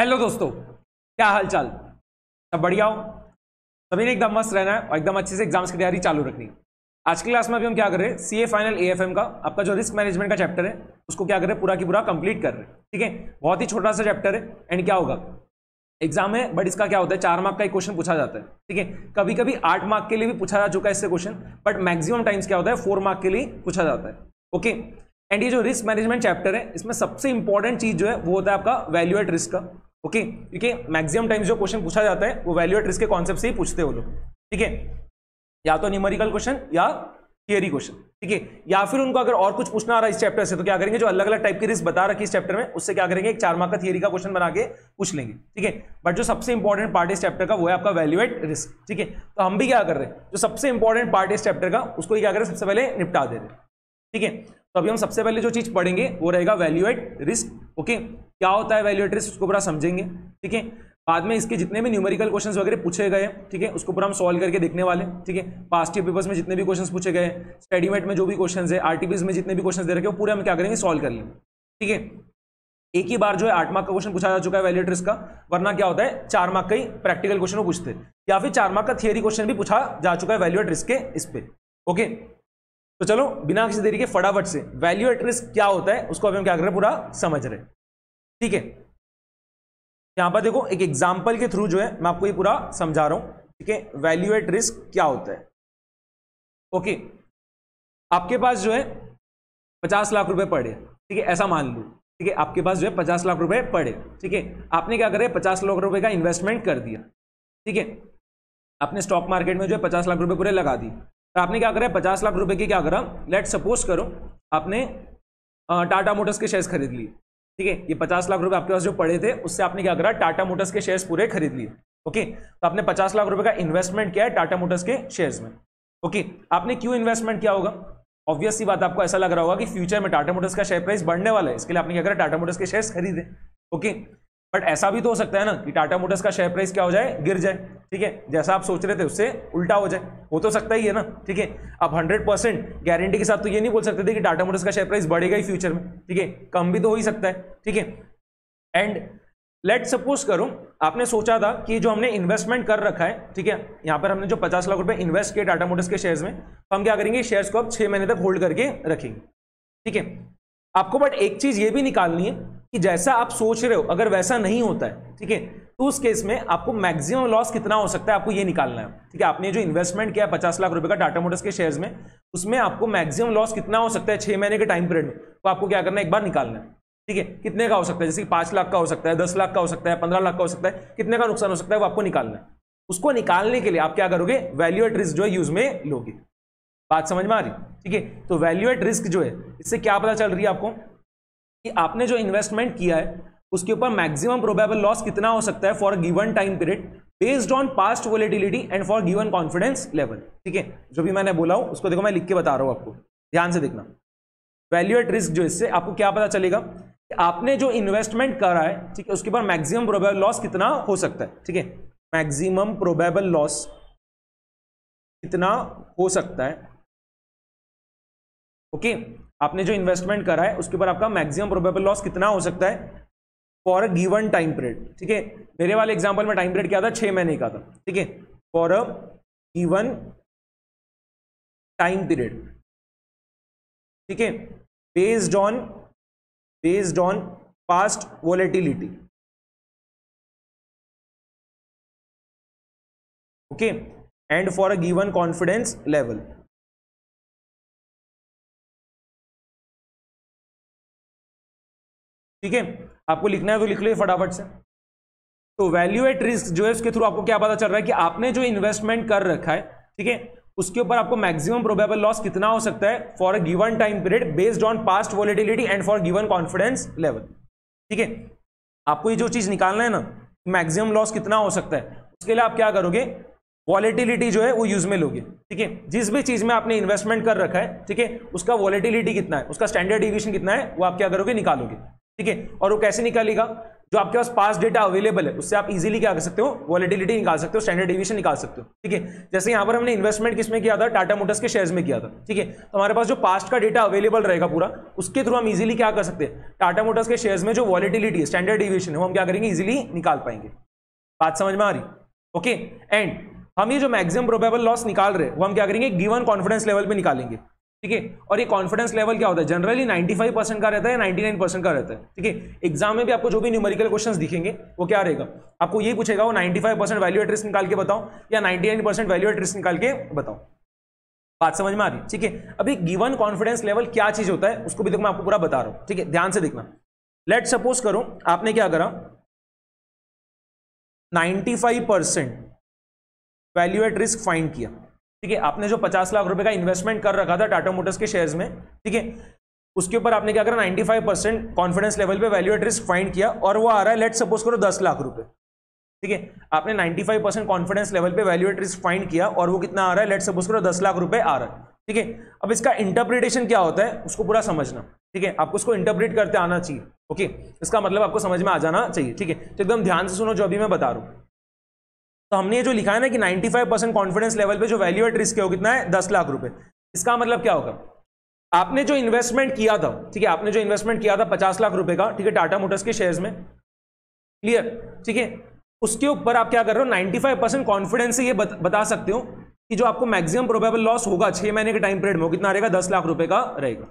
Hello दोस्तों, क्या हाल चाल। सब बढ़िया हो? सभी ने एकदम मस्त रहना है और एकदम अच्छे से एग्जाम्स की तैयारी चालू रखनी है। आज की क्लास में अभी हम क्या कर रहे हैं, सीए फाइनल एएफएम का आपका जो रिस्क मैनेजमेंट का चैप्टर है उसको क्या कर रहे हैं, पूरा की पूरा कंप्लीट कर रहे हैं। ठीक है, बहुत ही छोटा सा चैप्टर है एंड क्या होगा एग्जाम है, बट इसका क्या होता है 4 मार्क का एक क्वेश्चन पूछा जाता है। ठीक है, कभी कभी 8 मार्क के लिए भी पूछा जा चुका है इससे क्वेश्चन, बट मैक्सिमम टाइम्स क्या होता है 4 मार्क के लिए पूछा जाता है। ओके, एंड ये जो रिस्क मैनेजमेंट चैप्टर है इसमें सबसे इंपॉर्टेंट चीज जो है वो होता है आपका वैल्यू एट रिस्क का। ओके, क्योंकि मैक्सिमम टाइम्स जो क्वेश्चन पूछा जाता है वो वैल्यू एट रिस्क के कॉन्सेप्ट से ही पूछते हो लोग। ठीक है, या तो न्यूमेरिकल क्वेश्चन या थियरी क्वेश्चन। ठीक है, या फिर उनको अगर और कुछ पूछना आ रहा है इस चैप्टर से तो क्या करेंगे, जो अलग अलग टाइप की रिस्क बता रखी है इस चैप्टर में उससे क्या करेंगे, एक 4 मार्क का थियरी का क्वेश्चन बना के पूछ लेंगे। ठीक है, बट जो सबसे इंपॉर्टेंट पार्ट इस चैप्टर का वो है आपका वैल्यू एट रिस्क। ठीक है, तो हम भी क्या कर रहे हैं, जो सबसे इंपॉर्टेंट पार्ट है इस चैप्टर का उसको क्या करें, सबसे पहले निपटा दे रहे हैं। ठीक है, तो अभी हम सबसे पहले जो चीज पढ़ेंगे वो रहेगा वैल्यू एट रिस्क। ओके, क्या होता है वैल्यू एट रिस्क उसको पूरा समझेंगे। ठीक है, बाद में इसके जितने भी न्यूमेरिकल क्वेश्चंस वगैरह पूछे गए, ठीक है, उसको पूरा हम सॉल्व करके देखने वाले। ठीक है, पास्ट ईयर पेपर्स में जितने भी क्वेश्चंस पूछे गए, स्टडीमेट में जो भी क्वेश्चंस है, आरटीपीएस में जितने भी क्वेश्चंस दे रखे हैं वो पूरे हम क्या करेंगे, सॉल्व कर लेंगे। ठीक है, एक ही बार जो है 8 मार्क का क्वेश्चन पूछा जा चुका है वैल्यू एट रिस्क का, वरना क्या होता है 4 मार्क का ही प्रैक्टिकल क्वेश्चन वो पूछते हैं, या फिर 4 मार्क का थियरी क्वेश्चन भी पूछा जा चुका है वैल्यू एट रिस्क के इस पे। ओके, तो चलो बिना किसी देरी के फटाफट से वैल्यू एट रिस्क क्या होता है उसको अभी हम क्या कर रहे हैं, पूरा समझ रहे हैं। ठीक है, यहां पर देखो एक एग्जांपल के थ्रू जो है मैं आपको ये पूरा समझा रहा हूं। ठीक है, वैल्यू एट रिस्क क्या होता है। ओके, आपके पास जो है 50 लाख रुपए पड़े। ठीक है, ऐसा मान लो। ठीक है, आपके पास जो है 50 लाख रुपए पड़े। ठीक है, आपने क्या करे 50 लाख रुपए का इन्वेस्टमेंट कर दिया। ठीक है, आपने स्टॉक मार्केट में जो है 50 लाख रुपए पूरे लगा दिए। तो आपने क्या करा, 50 लाख रुपए की क्या करा, लेट सपोज करो आपने टाटा मोटर्स के शेयर्स खरीद लिए। ठीक है, ये 50 लाख रुपए आपके पास जो पड़े थे उससे आपने क्या करा, टाटा मोटर्स के शेयर्स पूरे खरीद लिए। ओके, तो आपने 50 लाख रुपए का इन्वेस्टमेंट किया है टाटा मोटर्स के शेयर्स में। ओके, आपने क्यों इन्वेस्टमेंट किया होगा, ऑब्वियस सी बात आपको ऐसा लग रहा होगा कि फ्यूचर में टाटा मोटर्स का शेयर प्राइस बढ़ने वाला है, इसके लिए आपने क्या करा, टाटा मोटर्स के शेयर्स खरीदे। ओके, बट ऐसा भी तो हो सकता है ना कि टाटा मोटर्स का शेयर प्राइस क्या हो जाए, गिर जाए। ठीक है, जैसा आप सोच रहे थे उससे उल्टा हो जाए, हो तो सकता ही है ना। ठीक है, आप 100% गारंटी के साथ तो ये नहीं बोल सकते थे कि टाटा मोटर्स का शेयर प्राइस बढ़ेगा ही फ्यूचर में। ठीक है, कम भी तो हो ही सकता है। ठीक है, एंड लेट सपोज करो आपने सोचा था कि जो हमने इन्वेस्टमेंट कर रखा है, ठीक है, यहां पर हमने जो 50 लाख रुपए इन्वेस्ट किए टाटा मोटर्स के शेयर्स में, तो हम क्या करेंगे, शेयर्स को अब 6 महीने तक होल्ड करके रखेंगे। ठीक है, आपको बट एक चीज ये भी निकालनी है कि जैसा आप सोच रहे हो अगर वैसा नहीं होता है, ठीक है, तो उस केस में आपको मैक्सिमम लॉस कितना हो सकता है आपको ये निकालना है। ठीक है, आपने जो इन्वेस्टमेंट किया 50 लाख रुपए का टाटा मोटर्स के शेयर्स में, उसमें आपको मैक्सिमम लॉस कितना हो सकता है 6 महीने के टाइम पीरियड में, तो आपको क्या करना है, एक बार निकालना है। ठीक है, कितने का हो सकता है, जैसे 5 लाख का हो सकता है, 10 लाख का हो सकता है, 15 लाख का हो सकता है, कितने का नुकसान हो सकता है वो आपको निकालना है। उसको निकालने के लिए आप क्या करोगे, वैल्यू एट रिस्क जो है यूज में लोगे। बात समझ में आ रही? ठीक है, तो वैल्यू एट रिस्क जो है इससे क्या पता चल रही है आपको कि आपने जो इन्वेस्टमेंट किया है उसके ऊपर मैक्सिमम प्रोबेबल लॉस कितना हो सकता है for given time period based on past volatility and for given confidence level. ठीक है, जो भी मैंने बोला हूं उसको देखो मैं लिख के बता रहा हूं आपको, ध्यान से देखना। वैल्यू एट रिस्क जो इससे आपको क्या पता चलेगा कि आपने जो इन्वेस्टमेंट करा है, ठीक है, उसके ऊपर मैक्सिमम प्रोबेबल लॉस कितना हो सकता है। ठीक है, मैक्सिमम प्रोबेबल लॉस कितना हो सकता है। ओके, आपने जो इन्वेस्टमेंट करा है उसके ऊपर आपका मैक्सिमम प्रोबेबल लॉस कितना हो सकता है for a given time period. ठीक है, मेरे वाले एग्जांपल में टाइम पीरियड क्या था, 6 महीने का था। ठीक है, for a given time period. ठीक है, based on past volatility. Okay, and for a given confidence level. ठीक है, आपको लिखना है तो लिख लो फटाफट से। तो वैल्यू एट रिस्क जो है उसके थ्रू आपको क्या पता चल रहा है कि आपने जो इन्वेस्टमेंट कर रखा है, ठीक है, उसके ऊपर आपको मैक्सिमम प्रोबेबल लॉस कितना हो सकता है for a given time period based on past volatility and for given confidence level. ठीक है, आपको ये जो चीज निकालना है ना, मैक्सिमम लॉस कितना हो सकता है, उसके लिए आप क्या करोगे, वॉलेटिलिटी जो है वो यूज में लोगे। ठीक है, जिस भी चीज में आपने इन्वेस्टमेंट कर रखा है, ठीक है, उसका वॉलेटिलिटी कितना है, उसका स्टैंडर्ड डिविएशन कितना है, वो आप क्या करोगे, निकालोगे। ठीक है, और वो कैसे निकालेगा, जो आपके पास पास्ट डेटा अवेलेबल है उससे आप इजीली क्या कर सकते हो, वॉलेटिलिटी निकाल सकते हो, स्टैंडर्ड डेविएशन निकाल सकते हो। ठीक है, जैसे यहां पर हमने इन्वेस्टमेंट किसमें किया था, टाटा मोटर्स के शेयर्स में किया था। ठीक है, तो हमारे पास जो पास्ट का डेटा अवेलेबल रहेगा पूरा, उसके थ्रू हम इजीली क्या कर सकते हैं, टाटा मोटर्स के शेयर्स में जो वॉलेटिलिटी है, स्टैंडर्ड डेविएशन है, वो हम क्या करेंगे, इजीली निकाल पाएंगे। बात समझ में आ रही? ओके, एंड हम ये जो मैक्सिमम प्रोबेबल लॉस निकाल रहे हैं वो हम क्या करेंगे, गिवन कॉन्फिडेंस लेवल पे निकालेंगे। ठीक है, और ये कॉन्फिडेंस लेवल क्या होता है, जनरली 95% का रहता है, 99% का रहता है। ठीक है, एग्जाम में भी आपको जो भी न्यूमेरिकल क्वेश्चंस दिखेंगे वो क्या रहेगा, आपको ये पूछेगा वो 95% वैल्यू एट रिस्क निकाल के बताओ या 99% वैल्यू एट रिस्क निकाल के बताओ। बात समझ में आ रही? ठीक है, अभी गिवन कॉन्फिडेंस लेवल क्या चीज होता है उसको भी देखो मैं आपको पूरा बता रहा हूं। ठीक है, ध्यान से देखना। लेट सपोज करो आपने क्या करा, 95% वैल्यू एट रिस्क फाइंड किया। ठीक है, आपने जो 50 लाख रुपए का इन्वेस्टमेंट कर रखा था टाटा मोटर्स के शेयर्स में, ठीक है, उसके ऊपर आपने क्या करा, 95% कॉन्फिडेंस लेवल पे वैल्यू एट रिस्क फाइंड किया और वो आ रहा है, लेट सपोज करो 10 लाख रुपए। ठीक है, आपने 95% कॉन्फिडेंस लेवल पे वैल्यू एट रिस्क फाइंड किया और वो कितना आ रहा है, लेट सपोज करो 10 लाख रुपए आ रहा है। ठीक है, अब इसका इंटरप्रिटेशन क्या होता है उसको पूरा समझना। ठीक है, आपको उसको इंटरप्रेट करते आना चाहिए। ओके, इसका मतलब आपको समझ में आ जाना चाहिए। ठीक है, तो एकदम ध्यान से सुनो जो अभी मैं बता रहा हूं। तो हमने ये जो लिखा है ना कि 95% कॉन्फिडेंस लेवल पे जो वैल्यू एट रिस्क है वो कितना है, 10 लाख रुपए। इसका मतलब क्या होगा, आपने जो इन्वेस्टमेंट किया था, ठीक है, आपने जो इन्वेस्टमेंट किया था 50 लाख रुपए का, ठीक है, टाटा मोटर्स के शेयर्स में, क्लियर? ठीक है, उसके ऊपर आप क्या कर रहे हो, 95% कॉन्फिडेंस से ये बता सकते हो कि जो आपको मैक्सिमम प्रोबेबल लॉस होगा 6 महीने के टाइम पीरियड में वो कितना रहेगा, 10 लाख रुपए का रहेगा।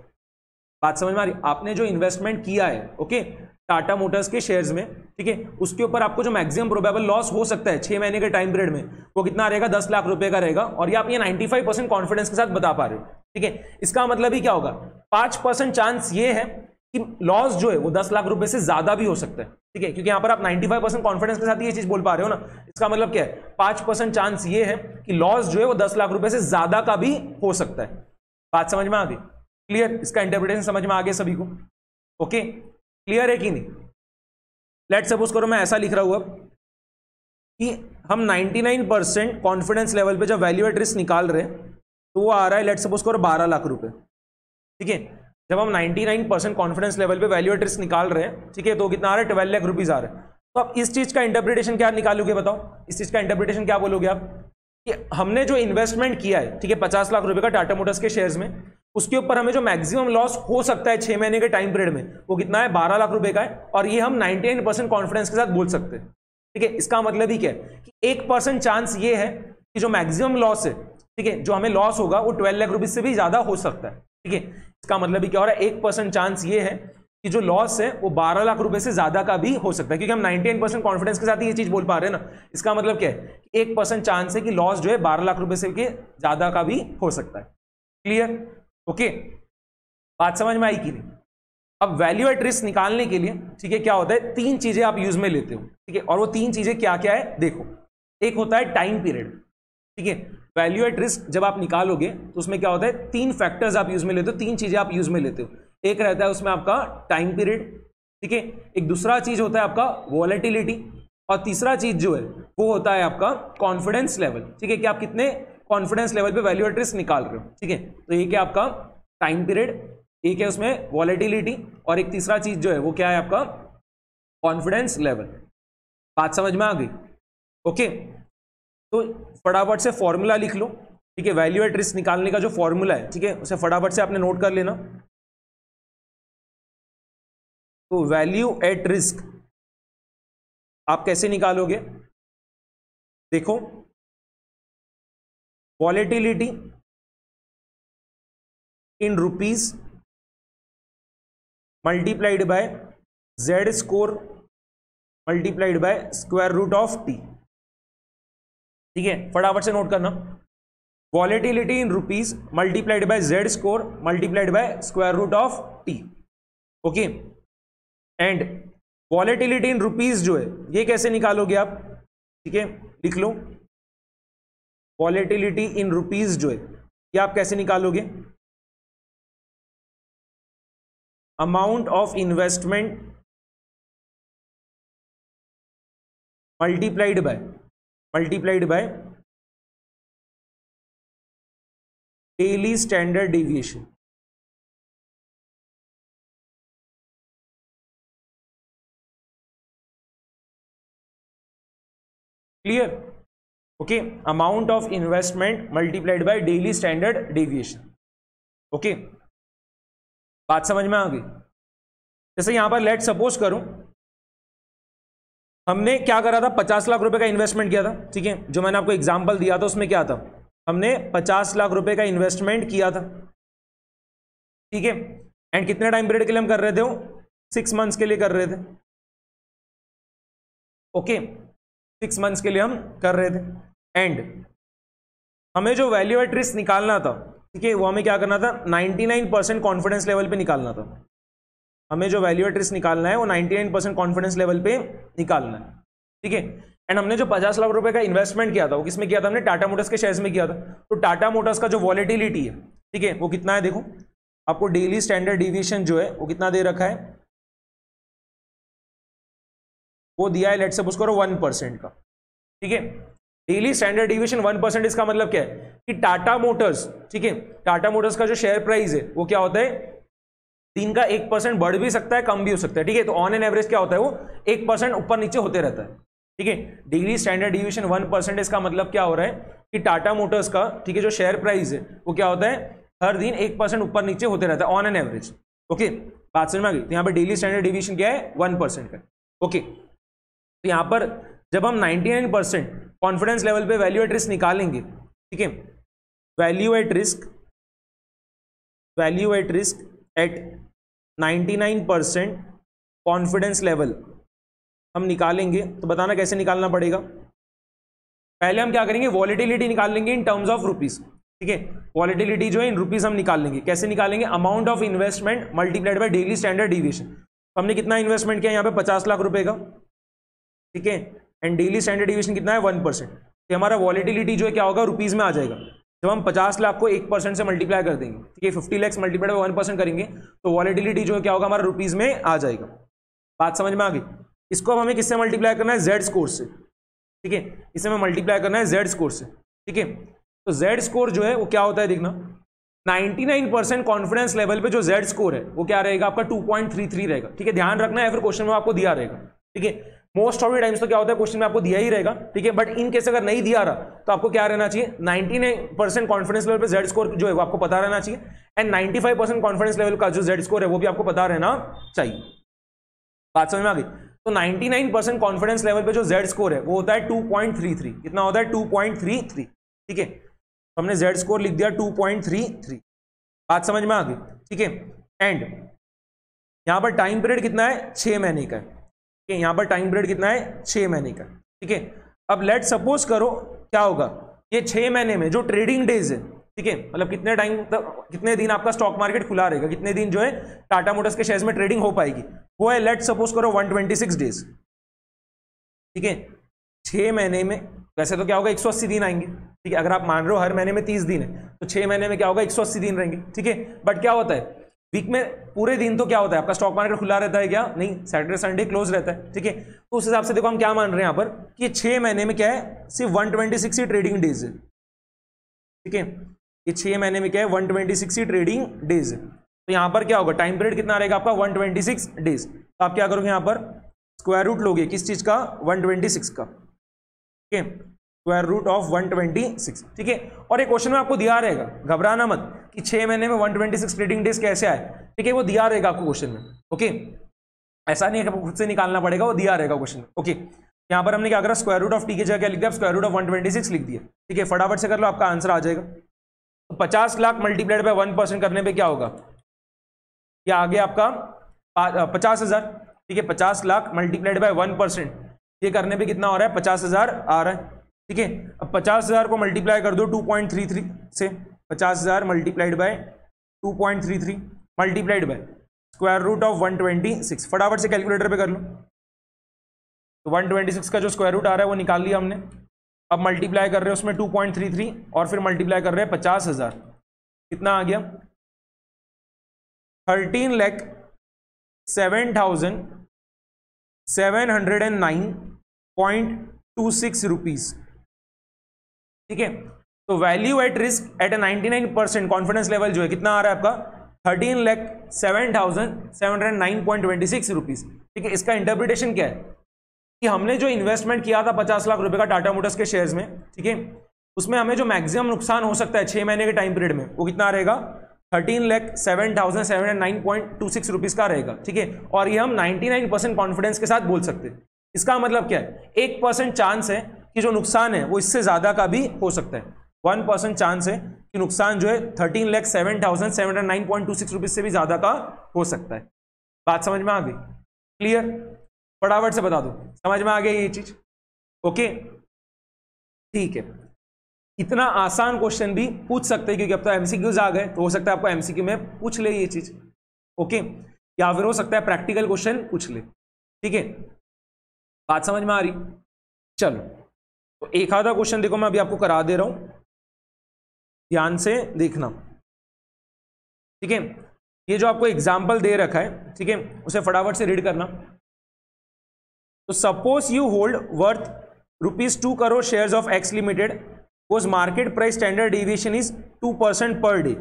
बात समझ में आ रही? आपने जो इन्वेस्टमेंट किया है, ओके, टाटा मोटर्स के शेयर्स में, ठीक है, उसके ऊपर आपको जो मैक्सिमम प्रोबेबल लॉस हो सकता है 6 महीने के टाइम पीरियड में वो कितना रहेगा, 10 लाख रुपए का रहेगा। और ये आप ये 95% कॉन्फिडेंस के साथ बता पा रहे हो। ठीक है, इसका मतलब ही क्या होगा, 5% चांस ये है कि लॉस जो है वो 10 लाख रुपए से ज्यादा भी हो सकता है। ठीक है, क्योंकि यहां पर आप 95% कॉन्फिडेंस के साथ ये चीज बोल पा रहे हो ना, इसका मतलब क्या है, 5% चांस ये है कि लॉस जो है वो 10 लाख रुपए से ज्यादा का भी हो सकता है। बात समझ में आ गई? क्लियर? इसका इंटरप्रिटेशन समझ में आ गया सभी को? ओके, क्लियर है कि नहीं? लेट सपोज करो मैं ऐसा लिख रहा हूं अब कि हम 99% कॉन्फिडेंस लेवल पे जब वैल्यू एट रिस्क निकाल रहे हैं तो वो आ रहा है, लेट सपोज करो 12 लाख रुपए। ठीक है, जब हम 99% कॉन्फिडेंस लेवल पे वैल्यू एट रिस्क निकाल रहे हैं, ठीक है, तो कितना आ रहा है, 12 लाख रुपीज आ रहा है। तो आप इस चीज का इंटरप्रिटेशन क्या निकालोगे, बताओ, इस चीज का इंटरप्रिटेशन क्या बोलोगे आप, कि हमने जो इन्वेस्टमेंट किया है, ठीक है, 50 लाख रुपए का टाटा मोटर्स के शेयर्स में, उसके ऊपर हमें जो मैक्सिमम लॉस हो सकता है 6 महीने के टाइम पीरियड में वो कितना है, 12 लाख रुपए का है। और ये हम 99% कॉन्फिडेंस के साथ बोल सकते हैं। ठीक है, इसका मतलब ही क्या है कि 1% चांस ये है कि जो मैक्सिमम लॉस है, ठीक है, जो हमें लॉस होगा वो 12 लाख रुपीज से भी ज्यादा हो सकता है। ठीक है, इसका मतलब ही क्या हो रहा है, 1% चांस ये है कि जो लॉस है वो 12 लाख रुपए से ज्यादा का भी हो सकता है, क्योंकि हम 99% कॉन्फिडेंस के साथ ये चीज बोल पा रहे हैं ना। इसका मतलब क्या है, 1% चांस है कि लॉस जो है 12 लाख रुपए से ज्यादा का भी हो सकता है। क्लियर? ओके, बात समझ में आई कि नहीं? अब वैल्यू एट रिस्क निकालने के लिए, ठीक है, क्या होता है, 3 चीजें आप यूज में लेते हो। ठीक है, और वो 3 चीजें क्या क्या है देखो। एक होता है टाइम पीरियड। ठीक है, वैल्यू एट रिस्क जब आप निकालोगे तो उसमें क्या होता है, 3 फैक्टर्स आप यूज में लेते हो, 3 चीजें आप यूज में लेते हो। एक रहता है उसमें आपका टाइम पीरियड, ठीक है, एक दूसरा चीज होता है आपका वॉलेटिलिटी, और तीसरा चीज जो है वो होता है आपका कॉन्फिडेंस लेवल। ठीक है, कि आप कितने कॉन्फिडेंस लेवल पे वैल्यू एट रिस्क निकाल रहे हो। ठीक है, तो एक है आपका टाइम पीरियड, एक है उसमें वॉलेटिलिटी, और एक तीसरा चीज जो है वो क्या है आपका कॉन्फिडेंस लेवल। बात समझ में आ गई? ओके, तो फटाफट से फॉर्मूला लिख लो। ठीक है, वैल्यू एट रिस्क निकालने का जो फॉर्मूला है, ठीक है, उसे फटाफट से आपने नोट कर लेना। तो वैल्यू एट रिस्क आप कैसे निकालोगे, देखो, volatility in rupees multiplied by Z score multiplied by square root of T. ठीक है, फटाफट से नोट करना, volatility in rupees multiplied by Z score multiplied by square root of T. Okay, and volatility in rupees जो है ये कैसे निकालोगे आप, ठीक है, लिख लो, वॉलेटिलिटी इन रुपीज जो है ये आप कैसे निकालोगे, amount of investment multiplied by daily standard deviation. Clear? Okay, amount of investment multiplied by daily standard deviation. Okay, बात समझ में आ गई? जैसे यहां पर लेट सपोज करूं हमने क्या करा था, 50 लाख रुपए का इन्वेस्टमेंट किया था, ठीक है, जो मैंने आपको एग्जांपल दिया था उसमें क्या था, हमने 50 लाख रुपए का इन्वेस्टमेंट किया था, ठीक है, एंड कितने टाइम पीरियड के लिए हम कर रहे थे, वो 6 मंथ्स के लिए कर रहे थे। ओके, 6 मंथ्स के लिए हम कर रहे थे, एंड हमें जो वैल्यू एट रिस्क निकालना था, ठीक है, वो हमें क्या करना था, 99% कॉन्फिडेंस लेवल पे निकालना था। हमें जो वैल्यू एट रिस्क निकालना है वो 99% कॉन्फिडेंस लेवल पे निकालना है, ठीक है। एंड हमने जो 50 लाख रुपए का इन्वेस्टमेंट किया था वो किसमें किया था, हमने टाटा मोटर्स के शेयर्स में किया था। तो टाटा मोटर्स का जो वॉलेटिलिटी है, ठीक है, वो कितना है, देखो आपको डेली स्टैंडर्ड डिविएशन जो है वो कितना दे रखा है, वो दिया है, लेट्स सपोज करो 1% का, ठीक है। डेली स्टैंडर्ड डिविएशन 1%, इसका मतलब क्या है कि टाटा मोटर्स, ठीक है, टाटा मोटर्स का जो शेयर प्राइस है वो क्या होता है, दिन का 1% बढ़ भी सकता है, कम भी हो सकता है, ठीक है। तो ऑन एन एवरेज क्या होता है, वो 1% ऊपर नीचे होते रहता है, ठीक है। डेली स्टैंडर्ड डिविएशन 1%, इसका मतलब क्या हो रहा है कि टाटा मोटर्स का, ठीक है, जो शेयर प्राइस है वो क्या होता है, हर दिन 1% ऊपर नीचे होते रहता है ऑन एन एवरेज। ओके, बात समझ में आ गई? तो यहाँ पर डेली स्टैंडर्ड डिविएशन क्या है, 1% का। ओके, तो यहाँ पर जब हम 99% कॉन्फिडेंस लेवल पे वैल्यू एट रिस्क निकालेंगे, ठीक है, value at risk at 99% confidence level हम निकालेंगे, तो बताना कैसे निकालना पड़ेगा। पहले हम क्या करेंगे, वॉलेटिलिटी निकाल लेंगे इन टर्म्स ऑफ रुपीज, ठीक है। वॉलेटिलिटी जो है इन रुपीज हम निकाल लेंगे, कैसे निकालेंगे, amount of investment multiplied by daily standard deviation. तो हमने कितना इन्वेस्टमेंट किया यहाँ पे, 50 लाख रुपए का, ठीक है, एंड डेली स्टैंडर्ड डिविएशन कितना है, 1%। तो हमारा वॉलेटिलिटी जो है क्या होगा, रुपीज में आ जाएगा। जब हम 50 लाख को 1% से मल्टीप्लाई कर देंगे, ठीक है, 50 लाख मल्टीप्लाइड बाय 1% करेंगे, तो वॉलेटिलिटी जो है क्या होगा, हमारा रुपीज में आ जाएगा। बात समझ में आ गई? इसको अब हमें किससे मल्टीप्लाई करना है, जेड स्कोर से, ठीक है, इसे हमें मल्टीप्लाई करना है जेड स्कोर से, ठीक है। तो जेड स्कोर जो है वो क्या होता है, देखना 99% कॉन्फिडेंस लेवल पे जो जेड स्कोर है वो क्या रहेगा, आपका 2.33 रहेगा, ठीक है। ध्यान रखना है, फिर क्वेश्चन में आपको दिया रहेगा, ठीक है। मोस्ट ऑफ द टाइम्स तो क्या होता है, क्वेश्चन में आपको दिया ही रहेगा, ठीक है, बट इन केस अगर नहीं दिया रहा तो आपको क्या रहना चाहिए, 99% कॉन्फिडेंस लेवल पे जेड स्कोर जो है वो आपको पता रहना चाहिए, एंड 95% कॉन्फिडेंस लेवल का जो जेड स्कोर है वो भी आपको पता रहना चाहिए। बात समझ में आ गई? तो 99% कॉन्फिडेंस लेवल पे जो जेड स्कोर है वो होता है 2.33। कितना होता है, 2.33, ठीक है। तो हमने जेड स्कोर लिख दिया 2.33। बात समझ में आ गई, ठीक है। एंड यहां पर टाइम पीरियड कितना है, 6 महीने का है, यहां पर टाइम पीरियड कितना है, 6 महीने का, ठीक है। अब लेट सपोज करो क्या होगा, ये 6 महीने में जो ट्रेडिंग डेज है, ठीक है, मतलब कितने टाइम तक, कितने दिन आपका स्टॉक मार्केट खुला रहेगा, कितने दिन जो है टाटा मोटर्स के शेयर्स में ट्रेडिंग हो पाएगी, वो है लेट सपोज करो 126 डेज, ठीक है। 6 महीने में वैसे तो क्या होगा, 180 दिन आएंगे, ठीक है। अगर आप मान रहे हो हर महीने में 30 दिन है, तो 6 महीने में क्या होगा, 180 दिन रहेंगे, ठीक है। बट क्या होता है, वीक में पूरे दिन तो क्या होता है, आपका स्टॉक मार्केट खुला रहता है क्या, नहीं, सैटरडे संडे क्लोज रहता है, ठीक है। तो उस हिसाब से देखो हम क्या मान रहे हैं यहाँ पर कि 6 महीने में क्या है, सिर्फ 126 ही ट्रेडिंग डेज है, ठीक है। ये 6 महीने में क्या है, 126 ही ट्रेडिंग डेज है। तो यहाँ पर क्या होगा, टाइम पीरियड कितना रहेगा आपका, 126 डेज। तो आप क्या करोगे, यहाँ पर स्क्वायर रूट लोगे, किस चीज का, 126 का, ठीक है, स्क्वायर रूट ऑफ 126, ठीक है। और ये क्वेश्चन में आपको दिया रहेगा, घबराना मत कि 6 महीने में 126 ट्रेडिंग डेज कैसे आए, ठीक है, वो दिया रहेगा आपको क्वेश्चन में, ओके। ऐसा नहीं है कि आपको खुद से निकालना पड़ेगा, वो दिया रहेगा क्वेश्चन में, ओके। यहाँ पर हमने क्या करा, स्क्वायर रूट ऑफ टी की जगह क्या लिख दिया, स्क्वायर रूट ऑफ 126 लिख दिया, ठीक है। फटाफट से कर लो, आपका आंसर आ जाएगा। तो 50 लाख मल्टीप्लाइड बाय 1% करने पे क्या होगा, क्या आ गया आपका 50,000, ठीक है। 50 लाख मल्टीप्लाइड बाय 1% ये करने पे कितना हो रहा है, 50,000 आ रहा है, ठीक है। अब 50,000 को मल्टीप्लाई कर दो 2.33 से, 50,000 multiplied by 2.33 multiplied by square root of 126। फटाफट से कैलकुलेटर पे कर लो। तो 126 का जो स्क्वायर रूट आ रहा है वो निकाल लिया हमने। अब मल्टीप्लाई कर रहे हैं उसमें 2.33 और फिर मल्टीप्लाई कर रहे हैं 50,000, कितना आ गया, 13,0709.26 रुपीज, ठीक है। तो value at risk at 99% confidence level जो है कितना आ रहा है आपका, 13,07,709.26 रुपीज, ठीक है। इसका इंटरप्रिटेशन क्या है, कि हमने जो इन्वेस्टमेंट किया था 50 लाख रुपए का टाटा मोटर्स के शेयर्स में, ठीक है, उसमें हमें जो मैक्सिमम नुकसान हो सकता है 6 महीने के टाइम पीरियड में, वो कितना रहेगा? 13,07,709.26 रुपीज का रहेगा, ठीक है। और ये हम 99% कॉन्फिडेंस के साथ बोल सकते हैं। इसका मतलब क्या है? 1% चांस है कि जो नुकसान है वो इससे ज्यादा का भी हो सकता है। 1% चांस है कि नुकसान जो है 13,07,709.26 रुपीज से भी ज्यादा का हो सकता है। बात समझ में आ गई? क्लियर? फटाफट से बता दो, समझ में आ गई ये चीज? ओके, ठीक है। इतना आसान क्वेश्चन भी पूछ सकते हैं क्योंकि अब तो एमसीक्यूज आ गए, तो हो सकता है आपको एमसीक्यू में पूछ ले ये चीज, ओके, या फिर हो सकता है प्रैक्टिकल क्वेश्चन पूछ ले, ठीक है। बात समझ में आ रही? चलो, तो एक आधा क्वेश्चन देखो मैं अभी आपको करा दे रहा हूं, ध्यान से देखना, ठीक है। ये जो आपको एग्जाम्पल दे रखा है, ठीक है, उसे फटाफट से रीड करना। तो suppose you hold worth ₹2 crore shares of x limited, whose market price standard deviation is 2% per day.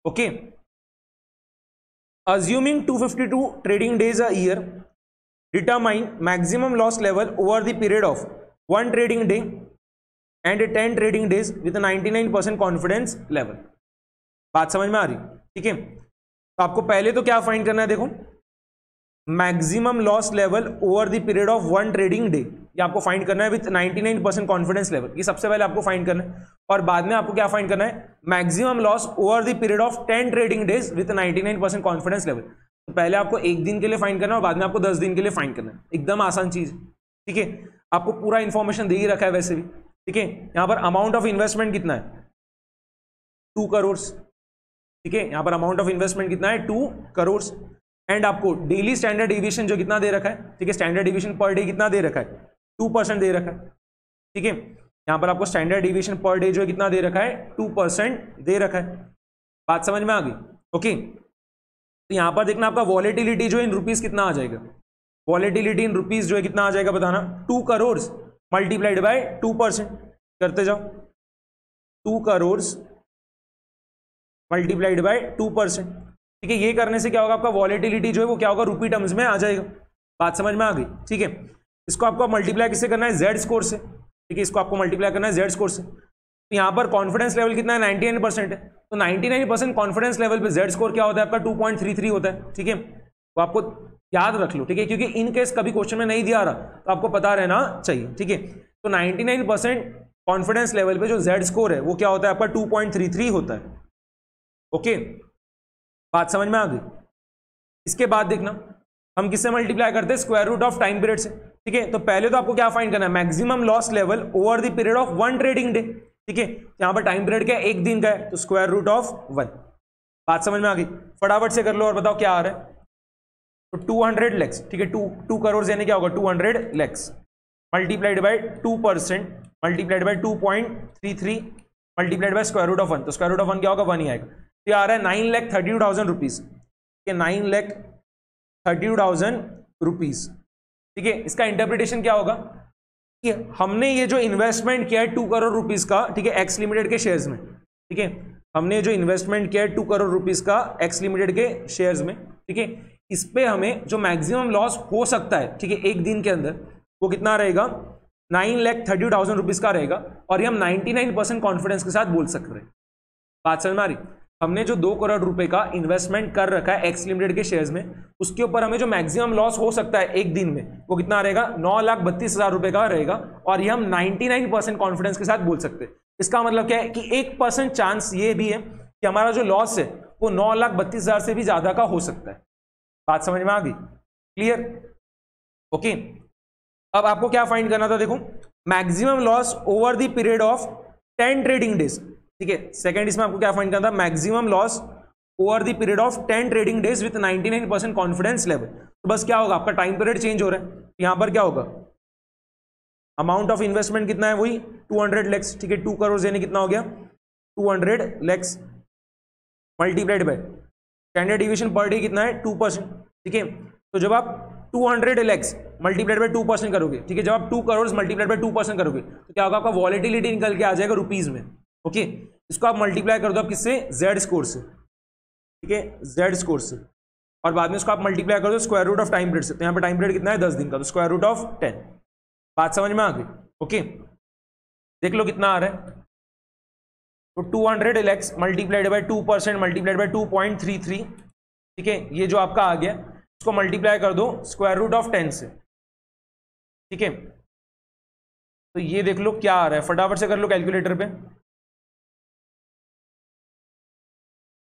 Okay. Assuming 252 trading days a year, determine maximum loss level over the period of 1 trading day and 10 trading days with a 99% confidence level. बात समझ में आ रही? ठीक है, तो आपको पहले तो क्या फाइंड करना है, देखो, maximum loss level over the period of 1 trading day, ये आपको फाइंड करना है विद 99% कॉन्फिडेंस लेवल। ये सबसे पहले आपको फाइंड करना है, और बाद में आपको क्या फाइंड करना है? Maximum loss over the period of 10 trading days with 99% confidence level. तो पहले आपको 1 दिन के लिए फाइंड करना है और बाद में आपको 10 दिन के लिए फाइंड करना है। एकदम आसान चीज, ठीक है। आपको पूरा इंफॉर्मेशन दे ही रखा है वैसे भी, ठीक है। यहां पर अमाउंट ऑफ इन्वेस्टमेंट कितना है? 2 करोड़, ठीक है। यहां पर अमाउंट ऑफ इन्वेस्टमेंट कितना है? 2 करोड़। एंड आपको डेली स्टैंडर्ड डिविएशन जो कितना दे रखा है, ठीक है, स्टैंडर्ड डिविएशन पर डे कितना दे रखा है? 2% दे रखा है, ठीक है। यहां पर आपको स्टैंडर्ड डिविएशन पर डे जो कितना दे रखा है? 2% दे रखा है। बात समझ में आ गई? ओके, तो यहां पर देखना आपका वॉलेटिलिटी जो इन रुपीस कितना आ जाएगा? वॉलेटिलिटी इन रुपीस जो है कितना आ जाएगा बताना? 2 करोड़ मल्टीप्लाइड बाय 2%, करते जाओ। 2 करोड़ मल्टीप्लाइड बाय 2%, ठीक है। ये करने से क्या होगा? आपका वॉलेटिलिटी जो है वो क्या होगा? रुपी टर्म्स में आ जाएगा। बात समझ में आ गई? ठीक है। इसको आपको मल्टीप्लाई किससे करना है? जेड स्कोर से, ठीक है। इसको आपको मल्टीप्लाई करना है जेड स्कोर से। तो यहां पर कॉन्फिडेंस लेवल कितना है? 99% है। तो 99% कॉन्फिडेंस लेवल पे जेड स्कोर क्या होता है? आपका 2.33 होता है, ठीक है। तो आपको याद रख लो, ठीक है, क्योंकि इन केस कभी क्वेश्चन में नहीं दिया रहा तो आपको पता रहना चाहिए, ठीक है। तो 99% कॉन्फिडेंस लेवल पे जो जेड स्कोर है वो क्या होता है? आपका 2.33 होता है, ओके। बात समझ में आ गई? इसके बाद देखना हम किससे मल्टीप्लाई करते हैं? Square root of time period से, ठीक है। तो पहले तो आपको क्या फाइंड करना है? Maximum loss level over the period of 1 trading day, ठीक है। यहां पर टाइम पीरियड क्या है? 1 दिन का है, तो स्क्वायर रूट ऑफ 1। बात समझ में आ गई? फटाफट से कर लो और बताओ क्या आ रहा है। तो 200 लैक्स, ठीक है, 2 करोड़ यानी क्या होगा? 200 lakhs multiplied by 2% multiplied by 2.33 multiplied by square root of 1। तो स्क्वायर रूट ऑफ 1 क्या होगा? 1 ही आएगा। तो ये आ रहा है 9,32,000 रुपीज, ठीक है, 9,32,000 रुपीज, ठीक है। इसका इंटरप्रिटेशन क्या होगा कि हमने ये जो इन्वेस्टमेंट किया है 2 करोड़ रुपीस का, ठीक है, एक्स लिमिटेड के शेयर्स में, ठीक है, हमने जो इन्वेस्टमेंट किया है 2 करोड़ रुपीस का एक्स लिमिटेड के शेयर्स में, ठीक है, इस पे हमें जो मैक्सिमम लॉस हो सकता है, ठीक है, 1 दिन के अंदर, वो कितना रहेगा? 9,30,000 रुपीज का रहेगा। और ये हम 99% कॉन्फिडेंस के साथ बोल सकते हैं। बात समझ में आ रही? हमने जो 2 करोड़ रुपए का इन्वेस्टमेंट कर रखा है एक्स लिमिटेड के शेयर्स में, उसके ऊपर हमें जो मैक्सिमम लॉस हो सकता है 1 दिन में, वो कितना रहेगा? 9,32,000 रुपए का रहेगा। और ये हम 99% कॉन्फिडेंस के साथ बोल सकते हैं। इसका मतलब क्या है कि 1% चांस ये भी है कि हमारा जो लॉस है वो 9,32,000 से भी ज्यादा का हो सकता है। बात समझ में आ गई? क्लियर? ओके, अब आपको क्या फाइंड करना था? देखो, maximum loss over the period of 10 trading days, ठीक है। सेकंड इसमें आपको क्या फाइंड करना था? Maximum loss over the period of 10 trading days with 99% confidence level. तो बस क्या होगा? आपका टाइम पीरियड चेंज हो रहा है, यहां पर क्या होगा? अमाउंट ऑफ इन्वेस्टमेंट कितना है? वही 200 लैक्स, ठीक है। 2 करोड़ यानी कितना हो गया? 200 lakhs multiplied by standard deviation per day कितना है? 2%, ठीक है। तो जब आप 200 लैक्स मल्टीप्लाइड बाय 2% करोगे, ठीक है, जब आप 2 करोड़ मल्टीप्लाइड बाय 2% करोगे तो क्या होगा? आपका वॉलेटिलिटी निकल के आ जाएगा रुपीज में, ओके। इसको आप मल्टीप्लाई कर दो आप किससे? जेड स्कोर से, ठीक है, जेड स्कोर से। और बाद में इसको आप मल्टीप्लाई कर दो square root of time period से, तो यहाँ पे टाइम पीरियड कितना है 10 दिन का, तो स्क्वायर रूट ऑफ 10। बात समझ में आ गई? ओके, देख लो कितना आ रहा है। तो 200 lakhs multiplied by 2% multiplied by 2.33, ठीक है, ये जो आपका आ गया, इसको मल्टीप्लाई कर दो स्क्वायर रूट ऑफ 10 से, ठीक है। तो ये देख लो क्या आ रहा है, फटाफट से कर लो कैलकुलेटर पे।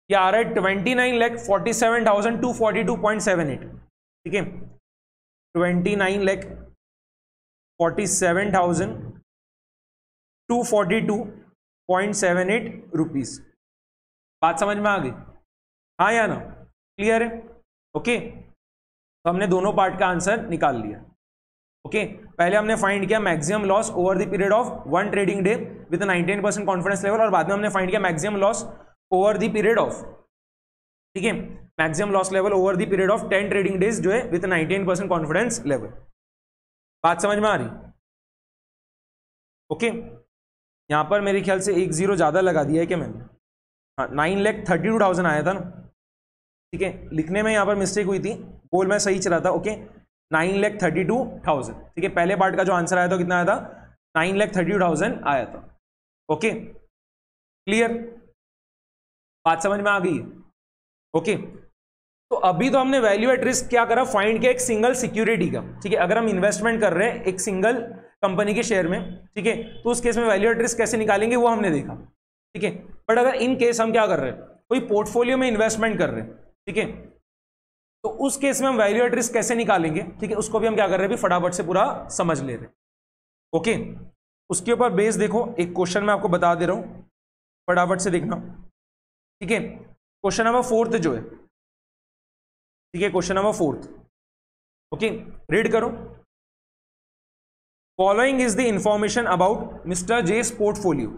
क्या आ रहा है 29,47,242.78, ठीक है, 29,47,242.78 रुपीज। बात समझ में आ गई? हाँ या ना? क्लियर है? ओके, तो हमने दोनों पार्ट का आंसर निकाल लिया। ओके, पहले हमने फाइंड किया maximum loss over the period of 1 trading day with 99% confidence level, और बाद में हमने फाइंड किया maximum loss over the period of, ठीक है, maximum loss level over the period of 10 trading days जो है विद 99% कॉन्फिडेंस लेवल। बात समझ में आ रही? ओके, यहां पर मेरे ख्याल से 1 0 ज्यादा लगा दिया है क्या मैंने? हाँ, 9,32,000 आया था ना, ठीक है, लिखने में यहां पर मिस्टेक हुई थी, गोल में सही चला था। ओके, 9,32,000, ठीक है, पहले पार्ट का जो आंसर आया था कितना आया था? 9,32,000 आया था। Okay, clear? बात समझ में आ गई? ओके, तो अभी तो हमने वैल्यू एट रिस्क क्या करा, फाइंड किया एक सिंगल सिक्योरिटी का, ठीक है। अगर हम इन्वेस्टमेंट कर रहे हैं एक सिंगल कंपनी के शेयर में, ठीक है, तो उस केस में वैल्यू एट रिस्क कैसे निकालेंगे वो हमने देखा, ठीक है। बट अगर इन केस हम क्या कर रहे हैं, कोई पोर्टफोलियो में इन्वेस्टमेंट कर रहे हैं, ठीक है, तो उस केस में हम वैल्यू एट रिस्क कैसे निकालेंगे, ठीक है, उसको भी हम क्या कर रहे हैं, फटाफट से पूरा समझ ले रहे हैं। ओके, उसके ऊपर बेस देखो, एक क्वेश्चन मैं आपको बता दे रहा हूं, फटाफट से देखना, ठीक है। क्वेश्चन नंबर 4 जो है, ठीक है, क्वेश्चन नंबर 4, ओके, रीड करो। Following is the information about mister Jess portfolio,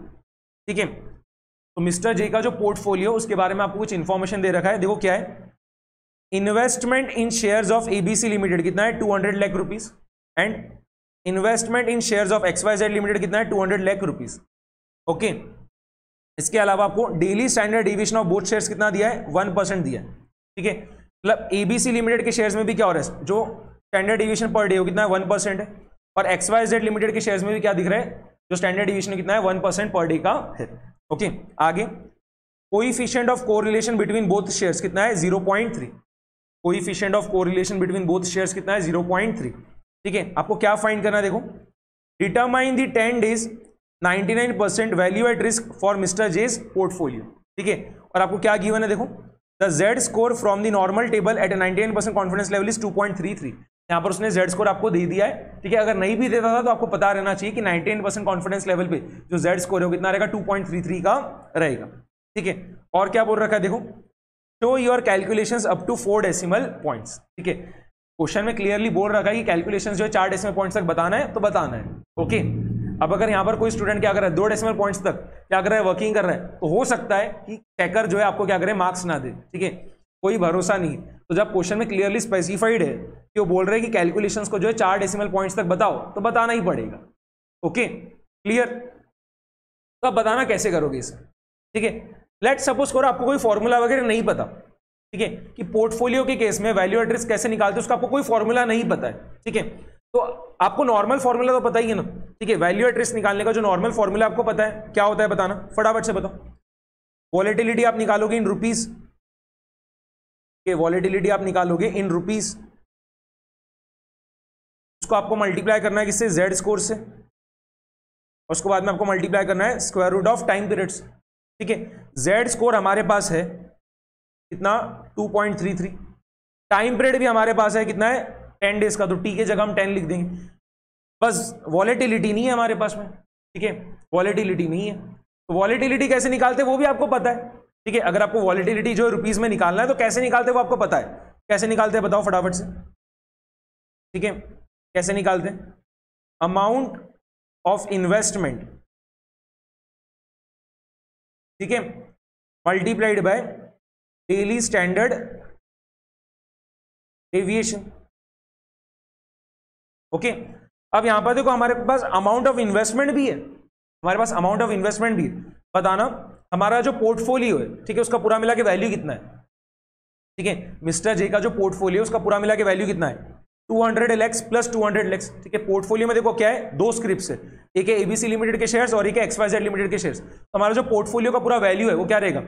ठीक है, तो मिस्टर जे का जो पोर्टफोलियो उसके बारे में आपको कुछ इंफॉर्मेशन दे रखा है। देखो क्या है, investment in shares of ABC limited कितना है 200 lakh rupees, and investment in shares of XYZ limited कितना है 200 लाख रुपीज। ओके, इसके अलावा आपको daily standard deviation of both shares कितना दिया है, 1% दिया है, ठीक है। मतलब एबीसी लिमिटेड के शेयर्स में भी क्या हो रहा है, जो स्टैंडर्ड डिविएशन पर डे हो कितना है 1% है, और XYZ लिमिटेड के शेयर्स में भी क्या दिख रहा है, जो स्टैंडर्ड डिविएशन कितना है 1% पर डे का है। ओके, आगे coefficient of correlation between both shares कितना है 0.3, coefficient of correlation between both shares कितना है 0.3, ठीक है। आपको क्या फाइंड करना है, देखो, determine the 10 days 99% value at risk for mister Jess portfolio, ठीक है। और आपको क्या गिवन है, देखो, the Z score from the normal table at 99% confidence level is 2.33। यहां पर उसने जेड स्कोर आपको दे दिया है, ठीक है। अगर नहीं भी देता था तो आपको पता रहना चाहिए कि 99% कॉन्फिडेंस लेवल पे जो जेड स्कोर है वो कितना रहेगा, 2.33 का रहेगा, ठीक है। और क्या बोल रखा है, देखो, show your calculations up to 4 decimal points, ठीक है। क्वेश्चन में क्लियरली बोल रखा है कि कैलकुलेशंस जो है 4 डेसिमल पॉइंट्स तक बताना है तो बताना है। ओके, अब अगर यहां पर कोई स्टूडेंट क्या कर रहा है 2 डेसिमल पॉइंट्स तक क्या कर रहा है, वर्किंग कर रहा है, तो हो सकता है कि चेकर जो है आपको क्या करे, मार्क्स ना दे, ठीक है, कोई भरोसा नहीं। तो जब क्वेश्चन में क्लियरली स्पेसिफाइड है कि वो बोल रहे हैं कि कैलकुलेशंस को जो है 4 डेसिमल पॉइंट्स तक बताओ, तो बताना ही पड़ेगा। Okay, clear? तो आप बताना कैसे करोगे इसे, ठीक है। लेट सपोज करो आपको कोई फॉर्मूला वगैरह नहीं पता, ठीक है, कि पोर्टफोलियो के केस में वैल्यू एट रिस्क कैसे निकालते हैं, उसका आपको कोई फॉर्मूला नहीं पता है, ठीक है। तो आपको नॉर्मल फॉर्मूला तो पता ही है ना, ठीक है। वैल्यू एट रिस्क निकालने का जो नॉर्मल फॉर्मूला आपको पता है, क्या होता है बताना, फटाफट से बताओ। वॉलेटिलिटी आप निकालोगे इन रुपीस, वॉलेटिलिटी आप निकालोगे इन रुपीस, उसको आपको मल्टीप्लाई करना है किससे, जेड स्कोर से, और उसके बाद में आपको मल्टीप्लाई करना है square root of time periods, ठीक है। जेड स्कोर हमारे पास है कितना 2.33, टाइम पीरियड भी हमारे पास है कितना है 10 डेज का, तो टी के जगह हम 10 लिख देंगे। बस वॉलेटिलिटी नहीं है हमारे पास में, ठीक है, वॉलेटिलिटी नहीं है। तो वॉलेटिलिटी कैसे निकालते हैं वो भी आपको पता है, ठीक है। अगर आपको वॉलेटिलिटी जो है रुपीस में निकालना है तो कैसे निकालते हैं वो आपको पता है, कैसे निकालते हैं बताओ फटाफट से, ठीक है। कैसे निकालते हैं, अमाउंट ऑफ इन्वेस्टमेंट, ठीक है, multiplied by daily standard deviation. Okay, अब यहां पर देखो हमारे पास अमाउंट ऑफ इन्वेस्टमेंट भी है, हमारे पास अमाउंट ऑफ इन्वेस्टमेंट भी है। बताना हमारा जो पोर्टफोलियो है, ठीक है, उसका पूरा मिला के वैल्यू कितना है, ठीक है। मिस्टर जे का जो पोर्टफोलियो उसका पूरा मिला के वैल्यू कितना है 200 LX प्लस 200 LX। ठीक है, पोर्टफोलियो में देखो क्या है, दो स्क्रिप्ट्स है, एक है एबीसी लिमिटेड के शेयर्स और एक है एक्सवाईजेड लिमिटेड के शेयर्स। तो हमारा जो पोर्टफोलियो का पूरा वैल्यू है वो क्या रहेगा,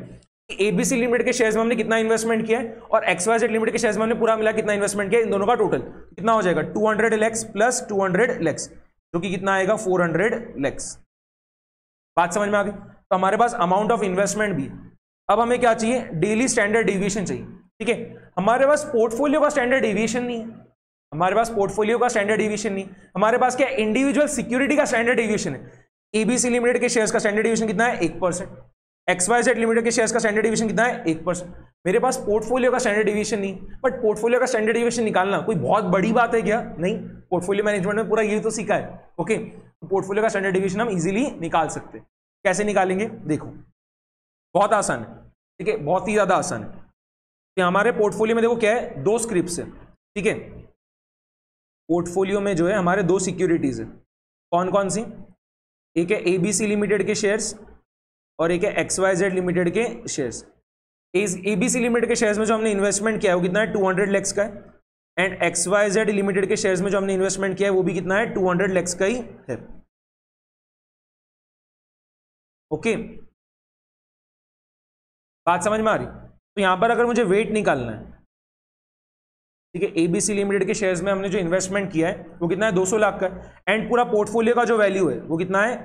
एबीसी लिमिटेड के शेयर्स में हमने कितना इन्वेस्टमेंट किया है और एक्सवाईजेड लिमिटेड के शेयर्स में हमने पूरा मिला कितना इन्वेस्टमेंट किया, इन दोनों का टोटल कितना हो जाएगा 200 LX प्लस 200 LX, जो कि कितना आएगा 400 LX। बात समझ में आ गई। तो हमारे पास अमाउंट ऑफ इन्वेस्टमेंट भी। अब हमें क्या चाहिए, डेली स्टैंडर्ड डेविएशन चाहिए। ठीक है, हमारे पास पोर्टफोलियो का स्टैंडर्ड डेविएशन नहीं है, हमारे पास पोर्टफोलियो का स्टैंडर्ड डेविएशन नहीं, हमारे पास क्या इंडिविजुअल सिक्योरिटी का स्टैंडर्ड डेविएशन है। एबीसी लिमिटेड के शेयर्स का स्टैंडर्ड डेविएशन कितना है 1%, एक्सवाईजेड लिमिटेड के शेयर्स का स्टैंडर्ड डेविएशन कितना है 1%। मेरे पास पोर्टफोलियो का स्टैंडर्ड डेविएशन नहीं, बट पोर्टफोलियो का स्टैंडर्ड डेविएशन निकालना कोई बहुत बड़ी बात है क्या, नहीं। पोर्टफोलियो मैनेजमेंट में पूरा ये तो सीखा है। ओके, तो पोर्टफोलियो का स्टैंडर्ड डेविएशन हम इजीली निकाल सकते हैं। कैसे निकालेंगे, देखो बहुत आसान है। ठीक है, बहुत ही ज्यादा आसान है। तो हमारे पोर्टफोलियो में देखो क्या है, दो स्क्रिप्ट्स है। ठीक है, पोर्टफोलियो में जो है हमारे दो सिक्योरिटीज है, कौन कौन सी, एक है एबीसी लिमिटेड के शेयर्स और एक है एक्सवाईजेड लिमिटेड के शेयर्स। एबीसी लिमिटेड के शेयर्स में जो हमने इन्वेस्टमेंट किया है वो कितना है 200 lakhs का है, एंड एक्सवाईजेड लिमिटेड के शेयर्स में जो हमने इन्वेस्टमेंट किया है वो भी कितना है 200 lakhs का ही है। ओके, बात समझ में आ रही। तो यहां पर अगर मुझे वेट निकालना है, ठीक है, एबीसी लिमिटेड के शेयर्स में हमने जो इन्वेस्टमेंट किया है वो कितना है 200 लाख का है, एंड पूरा पोर्टफोलियो का जो वैल्यू है वो कितना है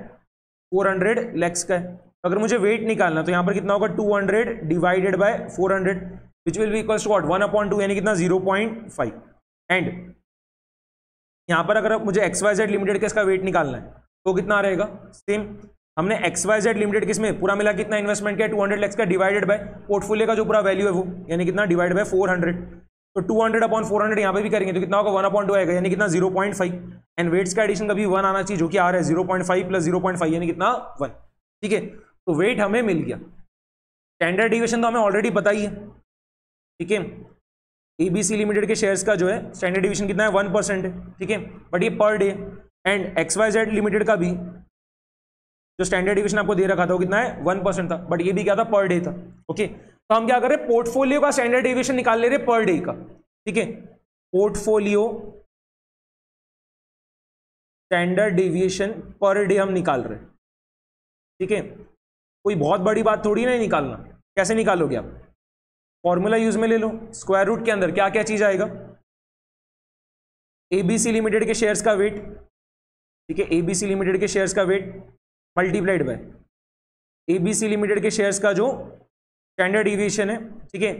400 lakhs का है। अगर मुझे वेट निकालना तो यहां पर कितना होगा 200 divided by 400 which will be equals to what 1/2, यानी कितना 0.5। एंड यहां पर अगर मुझे एक्सवाईजेड लिमिटेड का इसका वेट निकालना है तो कितना रहेगा, सेम हमने एक्सवाईजेड लिमिटेड किसमें पूरा मिला कितना इन्वेस्टमेंट किया 200 lakhs का डिवाइडेड बाय पोर्टफोलियो का जो पूरा वैल्यू है वो, यानी कितना डिवाइड बाय 400। तो 200/400 यहां पे भी करेंगे तो कितना होगा 1/2 आएगा, यानी कितना 0.5। एंड वेट्स का एडिशन कभी 1 आना चाहिए, जो कि आ रहा है 0.5 प्लस 0.5 यानी कितना 1। ठीक है, तो वेट हमें मिल गया। स्टैंडर्ड डिविएशन तो हमें ऑलरेडी पता ही है। ठीक है, एबीसी लिमिटेड के शेयर्स का जो है स्टैंडर्ड डिविएशन कितना है 1% है। ठीक है, बट ये per day. And XYZ limited का भी जो स्टैंडर्ड डिविएशन आपको दे रखा था वो कितना है 1% था, बट ये भी क्या था पर डे था। ओके, तो हम क्या कर रहे हैं, पोर्टफोलियो का स्टैंडर्ड डिविएशन निकाल ले रहे पर डे का। ठीक है, portfolio standard deviation per day हम निकाल रहे हैं। ठीक है, कोई बहुत बड़ी बात थोड़ी नहीं निकालना। कैसे निकालोगे आप, फॉर्मूला यूज में ले लो। स्क्वायर रूट के अंदर क्या क्या चीज आएगा, एबीसी लिमिटेड के शेयर्स का वेट। ठीक है, एबीसी लिमिटेड के शेयर्स का weight multiplied by ABC limited के शेयर्स का जो स्टैंडर्ड डिविएशन है। ठीक है,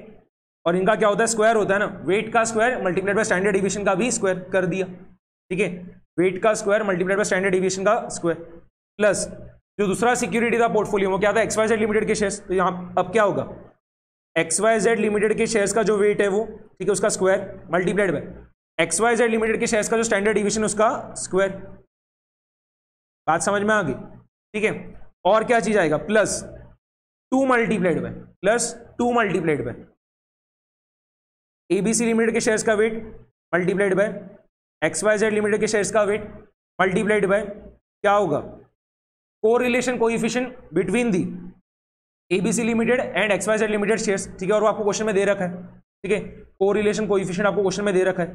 और इनका क्या होता है, स्क्वायर होता है ना, वेट का square multiplied by standard deviation का भी स्क्वायर कर दिया। ठीक है, वेट का square multiplied by standard deviation का स्क्वायर, प्लस जो दूसरा सिक्योरिटी था पोर्टफोलियो वो क्या था एक्सवाईजेड लिमिटेड के शेयर्स। तो यहाँ अब क्या होगा, एक्सवाईजेड लिमिटेड के शेयर्स का जो वेट है वो, ठीक है, उसका square multiplied by XYZ limited के शेयर्स का जो स्टैंडर्ड डिविएशन उसका स्क्वायर। बात समझ में आ गई। ठीक है, और क्या चीज आएगा, plus 2 multiplied by ABC limited के शेयर्स का weight multiplied by XYZ limited के शेयर्स का वेट मल्टीप्लाइड बाय क्या होगा, correlation coefficient between the ABC limited and XYZ limited shares. ठीक है, और वो आपको क्वेश्चन में दे रखा है। ठीक है, कोरिलेशन कोएफिशिएंट आपको क्वेश्चन में दे रखा है।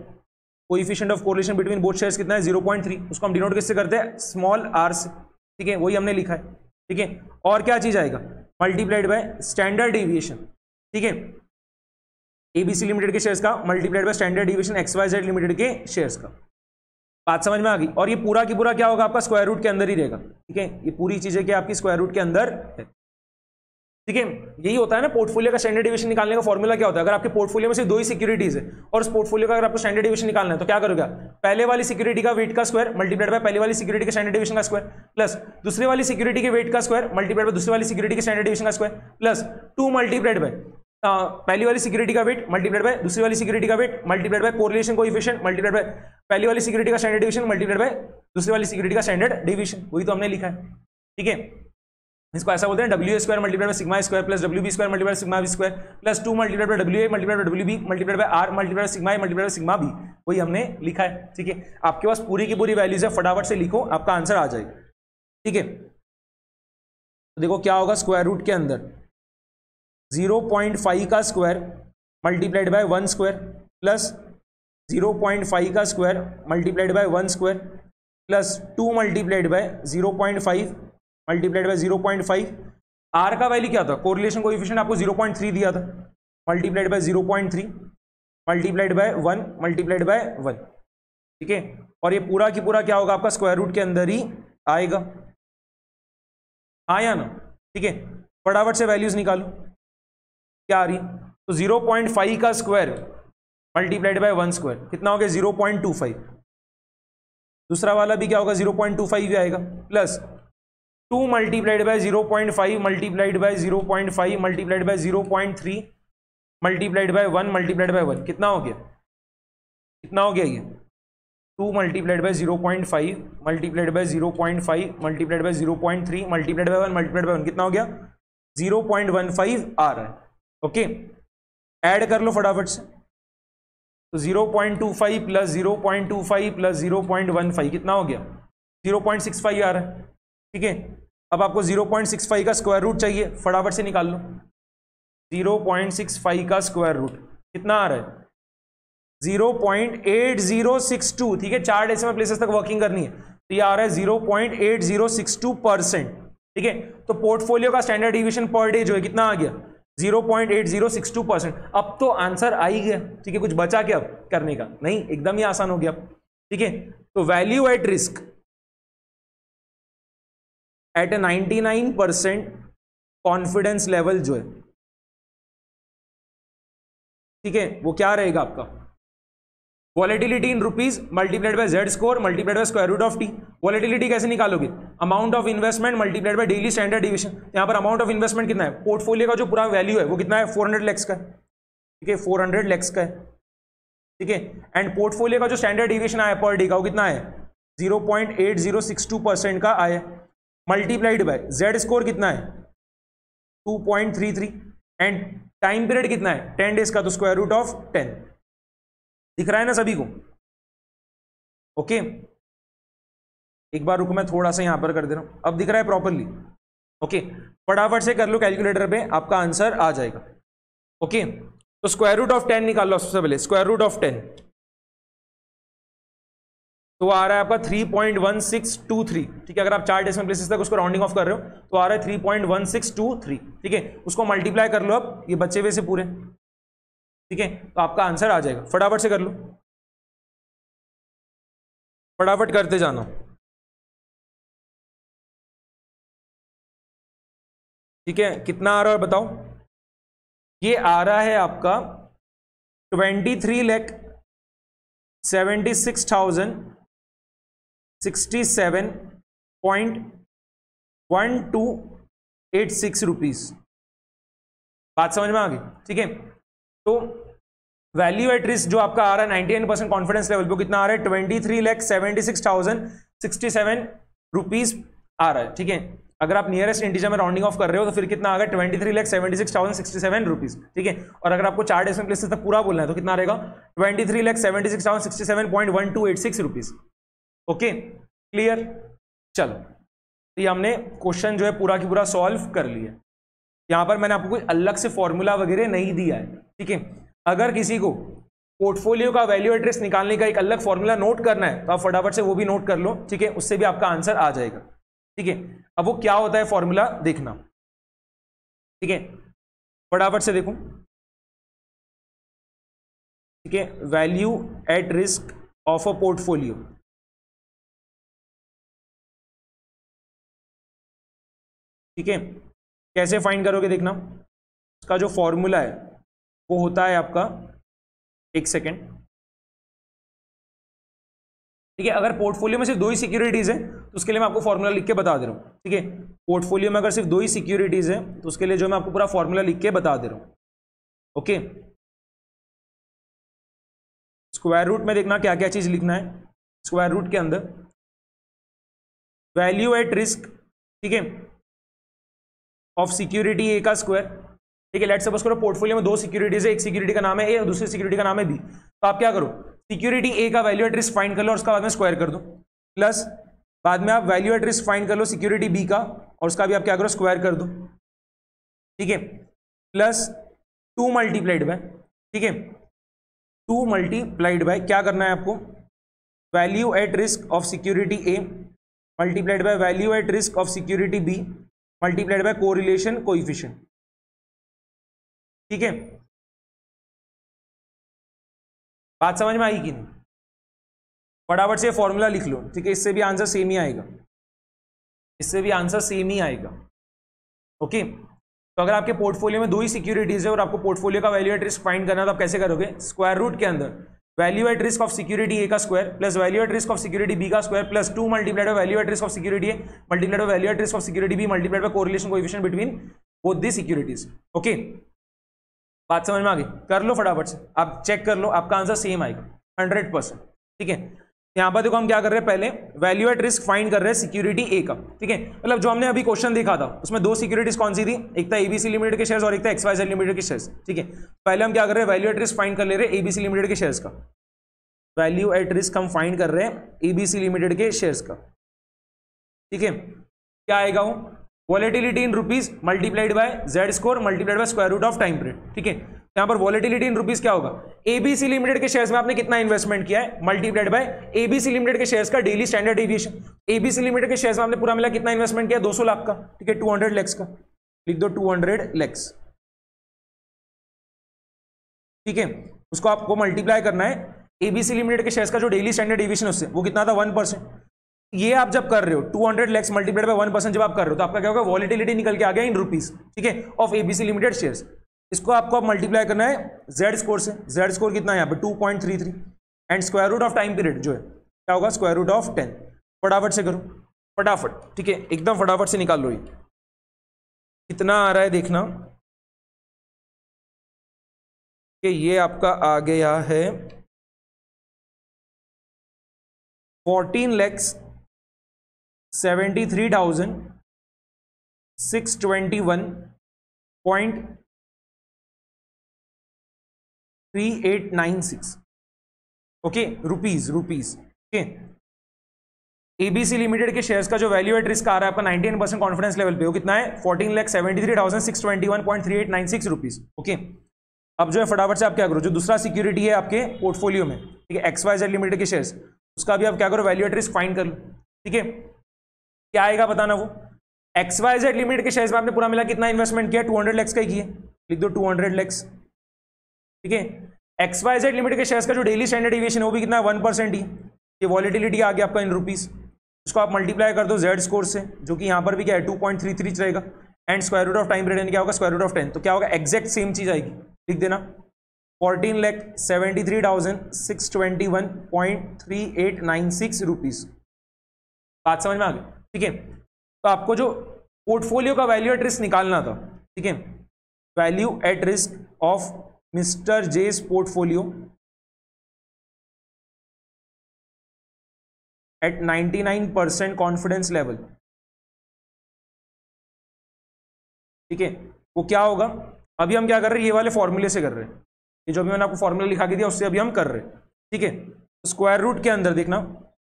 Coefficient of correlation between both shares कितना है 0.3, उसको हम डिनोट किससे करते हैं स्मॉल आर से। ठीक है, वही हमने लिखा है। ठीक है, और क्या चीज आएगा, मल्टीप्लाइड बाय स्टैंडर्ड डिविएशन। ठीक है, एबीसी लिमिटेड के शेयर्स का multiplied by standard deviation XYZ limited के शेयर्स का। बात समझ में आ गई। और ये पूरा की पूरा क्या होगा, आपका स्क्वायर रूट के अंदर ही रहेगा। ठीक है, ये पूरी चीजें क्या आपकी स्क्वायर रूट के अंदर है। ठीक है, यही होता है ना पोर्टफोलियो का स्टैंडर्ड डिविएशन निकालने का फॉर्मूला क्या होता है। अगर आपके पोर्टफोलियो में सिर्फ 2 ही सिक्योरिटीज है और उस पोर्टफोलियो का अगर आपको स्टैंडर्ड डिविएशन निकालना है तो क्या करोगे, पहले वाली सिक्योरिटी का वेट का स्क्वायर मल्टीप्लाइड बाय पहले वाली सिक्योरिटी के स्टैंडर्ड डिविएशन का स्क्वायर, प्लस दूसरी वाली सिक्योरिटी के वेट का स्क्वायर मल्टीप्लाइड बाय दूसरी वाली सिक्योरिटी के स्टैंडर्ड डिविएशन का स्क्वायर, प्लस 2 मल्टीप्लाइड बाय पहली वाली सिक्योरिटी का वेट मल्टीप्लाइड बाय दूसरी वाली सिक्योरिटी का weight multiplied by correlation coefficient multiplied by पहली वाली सिक्योरिटी का स्टैंडर्ड डिविएशन मल्टीप्लाइड बाय दूसरी वाली सिक्योरिटी का स्टैंडर्ड डिविएशन। वही तो हमने लिखा है। ठीक है, इसको ऐसा बोलते हैं W square multiplied by sigma square plus W B square multiplied by sigma B square plus 2 multiplied by W A multiplied by W B multiplied by R multiplied by sigma A multiplied by sigma B. वही हमने लिखा है। ठीक है, आपके पास पूरी की पूरी वैल्यूज है, फटाफट से लिखो, आपका आंसर आ जाएगा। ठीक है, तो देखो क्या होगा, स्क्वायर रूट के अंदर 0.5 का square multiplied by 1 square plus 0.5 का square multiplied by 1 square plus 2 multiplied by 0.5 multiplied by 0.5। R का वैल्यू क्या था, कोरिलेशन कोएफिशिएंट आपको 0.3 दिया था, multiplied by 0.3 multiplied by 1 multiplied by 1, ठीक है। और ये पूरा की पूरा क्या होगा आपका स्क्वायर रूट के अंदर ही आएगा, आया ना, ठीक है। फटाफट से वैल्यूज निकालो, क्या आ रही है, तो 0.5 का स्क्वायर मल्टीप्लाइड बाय 1 स्क्वायर कितना हो गया 0.25। दूसरा वाला भी क्या होगा 0.25 भी आएगा, plus 2 multiplied by 0.5 multiplied by 0.5 multiplied by 0.3 multiplied by 1 multiplied by 1 कितना हो गया, कितना हो गया ये 2 multiplied by 0.5 multiplied by 0.5 multiplied by 0.3 multiplied by 1 multiplied by 1 कितना हो गया 0.15 आ रहा है, ओके। ऐड कर लो फटाफट से, तो 0.25 प्लस 0.25 प्लस 0.15 कितना हो गया 0.65 आ रहा है, ठीक है। अब आपको 0.65 का स्क्वायर रूट चाहिए, फटाफट से निकाल लो। 0.65 का स्क्वायर रूट कितना आ रहा है 0.8062, ठीक है। 4 डेसिमल प्लेसेस तक वर्किंग करनी है, तो ये आ रहा है 0.8062%, ठीक है। तो पोर्टफोलियो का स्टैंडर्ड डिवीजन पर डे जो है कितना आ गया 0.8062%। अब तो आंसर आ ही गया, ठीक है। कुछ बचा क्या अब करने का, नहीं, एकदम ही आसान हो गया, ठीक है। तो value at risk at 99% confidence level जो है, ठीक है, वो क्या रहेगा आपका volatility in rupees multiplied by Z score multiplied by square root of T. Volatility कैसे निकालोगे, amount of investment multiplied by daily standard division. यहां पर अमाउंट ऑफ इन्वेस्टमेंट कितना है, पोर्टफोलियो का जो पूरा वैल्यू है वो कितना है 400 lakhs का है, ठीक है, 400 lakhs का है, ठीक है। एंड पोर्टफोलियो का जो स्टैंडर्ड डिवीजन आया पर डे का वो कितना है 0.8062% का आया, मल्टीप्लाइड बाय जेड स्कोर कितना है 2.33 एंड टाइम पीरियड कितना है 10 डेज का, तो स्क्वायर रूट ऑफ 10। दिख रहा है ना सभी को, ओके। एक बार रुको, मैं थोड़ा सा यहां पर कर दे रहा हूं, अब दिख रहा है प्रॉपरली, ओके। फटाफट से कर लो कैलकुलेटर पे, आपका आंसर आ जाएगा, ओके। तो स्क्वायर रूट ऑफ 10 निकाल लो सबसे पहले, स्क्वायर रूट ऑफ 10 तो आ रहा है आपका 3.1623, ठीक है। अगर आप 4 डेसिमल प्लेसेस तक उसको राउंडिंग ऑफ कर रहे हो तो आ रहा है 3.1623, ठीक है। उसको मल्टीप्लाई कर लो, अब ये बचे हुए से पूरे, ठीक है, तो आपका आंसर आ जाएगा। फटाफट से कर लो, फटाफट करते जाना, ठीक है। कितना आ रहा है बताओ, ये आ रहा है आपका 23,76,67.1286 रुपीज। बात समझ में आ गई, ठीक है। तो वैल्यू एट रिस्क जो आपका आ रहा है 99% कॉन्फिडेंस लेवल पे कितना आ रहा है 23,76,067 रुपीज आ रहा है, ठीक है। अगर आप नियरेस्ट इंटीजर में राउंडिंग ऑफ कर रहे हो तो फिर कितना आ गया 23,76,067 रुपीज, ठीक है। और अगर आपको 4 डेसिमल प्लेसेस तक पूरा बोलना है तो कितना रहेगा 23,76,067.1286 रुपीज, ओके, क्लियर। चलो, तो ये हमने क्वेश्चन जो है पूरा की पूरा सॉल्व कर लिया। यहां पर मैंने आपको कोई अलग से फॉर्मूला वगैरह नहीं दिया है, ठीक है। अगर किसी को पोर्टफोलियो का वैल्यू एट रिस्क निकालने का एक अलग फॉर्मूला नोट करना है तो आप फटाफट से वो भी नोट कर लो, ठीक है, उससे भी आपका आंसर आ जाएगा, ठीक है। अब वो क्या होता है फॉर्मूला देखना, ठीक है, फटाफट से देखो, ठीक है। Value at risk of a portfolio, ठीक है, कैसे फाइंड करोगे देखना। उसका जो फॉर्मूला है वो होता है आपका, एक सेकेंड, ठीक है। अगर पोर्टफोलियो में सिर्फ 2 ही सिक्योरिटीज है तो उसके लिए मैं आपको फॉर्मूला लिख के बता दे रहा हूं, ठीक है। पोर्टफोलियो में अगर सिर्फ 2 ही सिक्योरिटीज है तो उसके लिए जो मैं आपको पूरा फॉर्मूला लिख के बता दे रहा हूं, ओके। स्क्वायर रूट में देखना क्या क्या चीज लिखना है। स्क्वायर रूट के अंदर वैल्यू एट रिस्क, ठीक है, ऑफ सिक्योरिटी ए का स्क्वायर, ठीक है। लेट्स सपोज करो पोर्टफोलियो में 2 सिक्योरिटीज है, एक सिक्योरिटी का नाम है ए और दूसरी सिक्योरिटी का नाम है बी। तो आप क्या करो, सिक्योरिटी ए का वैल्यू एट रिस्क फाइंड कर लो और उसका बाद में स्क्वायर कर दो, प्लस बाद में आप वैल्यू एट रिस्क फाइंड कर लो सिक्योरिटी बी का और उसका भी आप क्या करो स्क्वायर कर दो, ठीक है, प्लस 2 मल्टीप्लाइड बाय ठीक है। 2 मल्टीप्लाइड बाय क्या करना है आपको, value at risk of security A multiplied by value at risk of security B multiplied by correlation coefficient. ठीक है, बात समझ में आई कि नहीं? फटाफट से फॉर्मूला लिख लो। ठीक है, इससे भी आंसर सेम ही आएगा, इससे भी आंसर सेम ही आएगा। ओके, तो अगर आपके पोर्टफोलियो में 2 ही सिक्योरिटीज है और आपको पोर्टफोलियो का वैल्यू एट रिस्क फाइंड करना है तो आप कैसे करोगे, स्क्वायर रूट के अंदर value at risk of security A का square plus value at risk of security B का square plus 2 multiplied by value at risk of security A multiplied by value at risk of security B multiplied by correlation coefficient between both the securities. Okay, बात समझ में आ गई? कर लो फटाफट से, आप चेक कर लो, आपका आंसर सेम आएगा 100%। ठीक है, यहां पर देखो हम क्या कर रहे हैं, पहले वैल्यू एट रिस्क फाइंड कर रहे हैं सिक्योरिटी ए का। ठीक है, मतलब जो हमने अभी क्वेश्चन देखा था उसमें 2 सिक्योरिटीज कौन सी थी, एक था एबीसी लिमिटेड के शेयर्स और एक था एक्सवाईजेड लिमिटेड के शेयर्स। ठीक है, पहले हम क्या कर रहे हैं, वैल्यू एट रिस्क फाइंड कर ले रहे हैं एबीसी लिमिटेड के शेयर्स का। वैल्यू एट रिस्क हम फाइंड कर रहे हैं एबीसी लिमिटेड के शेयर्स का। ठीक है, क्या आएगा वो, volatility in rupees multiplied by Z score multiplied by square root of time period. ठीक है, यहां पर वॉलेटिलिटी इन रुपीज क्या होगा, एबीसी लिमिटेड के शेयर्स में आपने कितना इन्वेस्टमेंट किया है मल्टीप्लाइड बाय एबीसी लिमिटेड के शेयर्स का daily standard deviation. ABC limited के शेयर्स में आपने पूरा मिला कितना इन्वेस्टमेंट किया, 200 लाख का। ठीक है, 200 lakhs का लिख दो, 200 lakhs। ठीक है, उसको आपको मल्टीप्लाई करना है एबीसी लिमिटेड के शेयर्स का जो डेली स्टैंडर्ड डेविएशन उससे, वो कितना था 1%। ये आप जब कर रहे हो 200 lakhs मल्टीप्लाइड बाय 1% जब आप कर रहे हो तो आपका क्या होगा, वॉलेटिलिटी निकल के आ गया इन रुपीज। ठीक है, ऑफ एबीसी लिमिटेड शेयर्स। इसको आपको अब मल्टीप्लाई करना है जेड स्कोर से। जेड स्कोर कितना है यहाँ पे 2.33 and square root of time period जो है क्या होगा, स्क्वायर रूट ऑफ 10। फटाफट से करो, फटाफट। ठीक है, एकदम फटाफट से निकाल लो, ये कितना आ रहा है देखना कि ये आपका आ गया है 14,73,621.3896। Okay, rupees. Okay, ABC limited के शेयर्स का जो वैल्यू एट रिस्क आ रहा है आपका 99% कॉन्फिडेंस लेवल पे, वो कितना है 14,73,621.3896 रुपीज। ओके, अब जो है फटाफट से आप क्या करो, जो दूसरा सिक्योरिटी है आपके पोर्टफोलियो में, ठीक है, एक्सवाईजेड लिमिटेड के शेयर्स, उसका भी आप क्या करो, वैल्यू एट रिस्क फाइंड कर लो। ठीक है, क्या आएगा बताना, वो एक्सवाईजेड लिमिटेड के शेयर्स में आपने पूरा मिला कितना इन्वेस्टमेंट किया, 200 lakhs का ही किया, लिख दो 200 lakhs। ठीक है, एक्सवाईजेड लिमिटेड के शेयर्स का जो डेली स्टैंडर्ड डेविएशन है वो भी कितना है 1% ही। ये वॉलेटिलिटी आ गया आपका इन रुपीज, उसको आप मल्टीप्लाई कर दो जेड स्कोर से, जो कि यहां पर भी क्या है 2.33 रहेगा and square root of time period क्या होगा, स्क्वायर रूट ऑफ 10। तो क्या होगा, एग्जैक्ट सेम चीज आएगी, लिख देना 14,73,621.3896 रुपीज। बात समझ में आ गई? ठीक है, तो आपको जो पोर्टफोलियो का वैल्यू एट रिस्क निकालना था, ठीक है, value at risk of mister Jess portfolio eight 99% confidence level. ठीक है, वो क्या होगा, अभी हम क्या कर रहे हैं, ये वाले फॉर्मूले से कर रहे हैं, ये जो भी मैंने आपको फॉर्मूला लिखा के दिया उससे अभी हम कर रहे हैं। ठीक है, तो स्क्वायर रूट के अंदर देखना,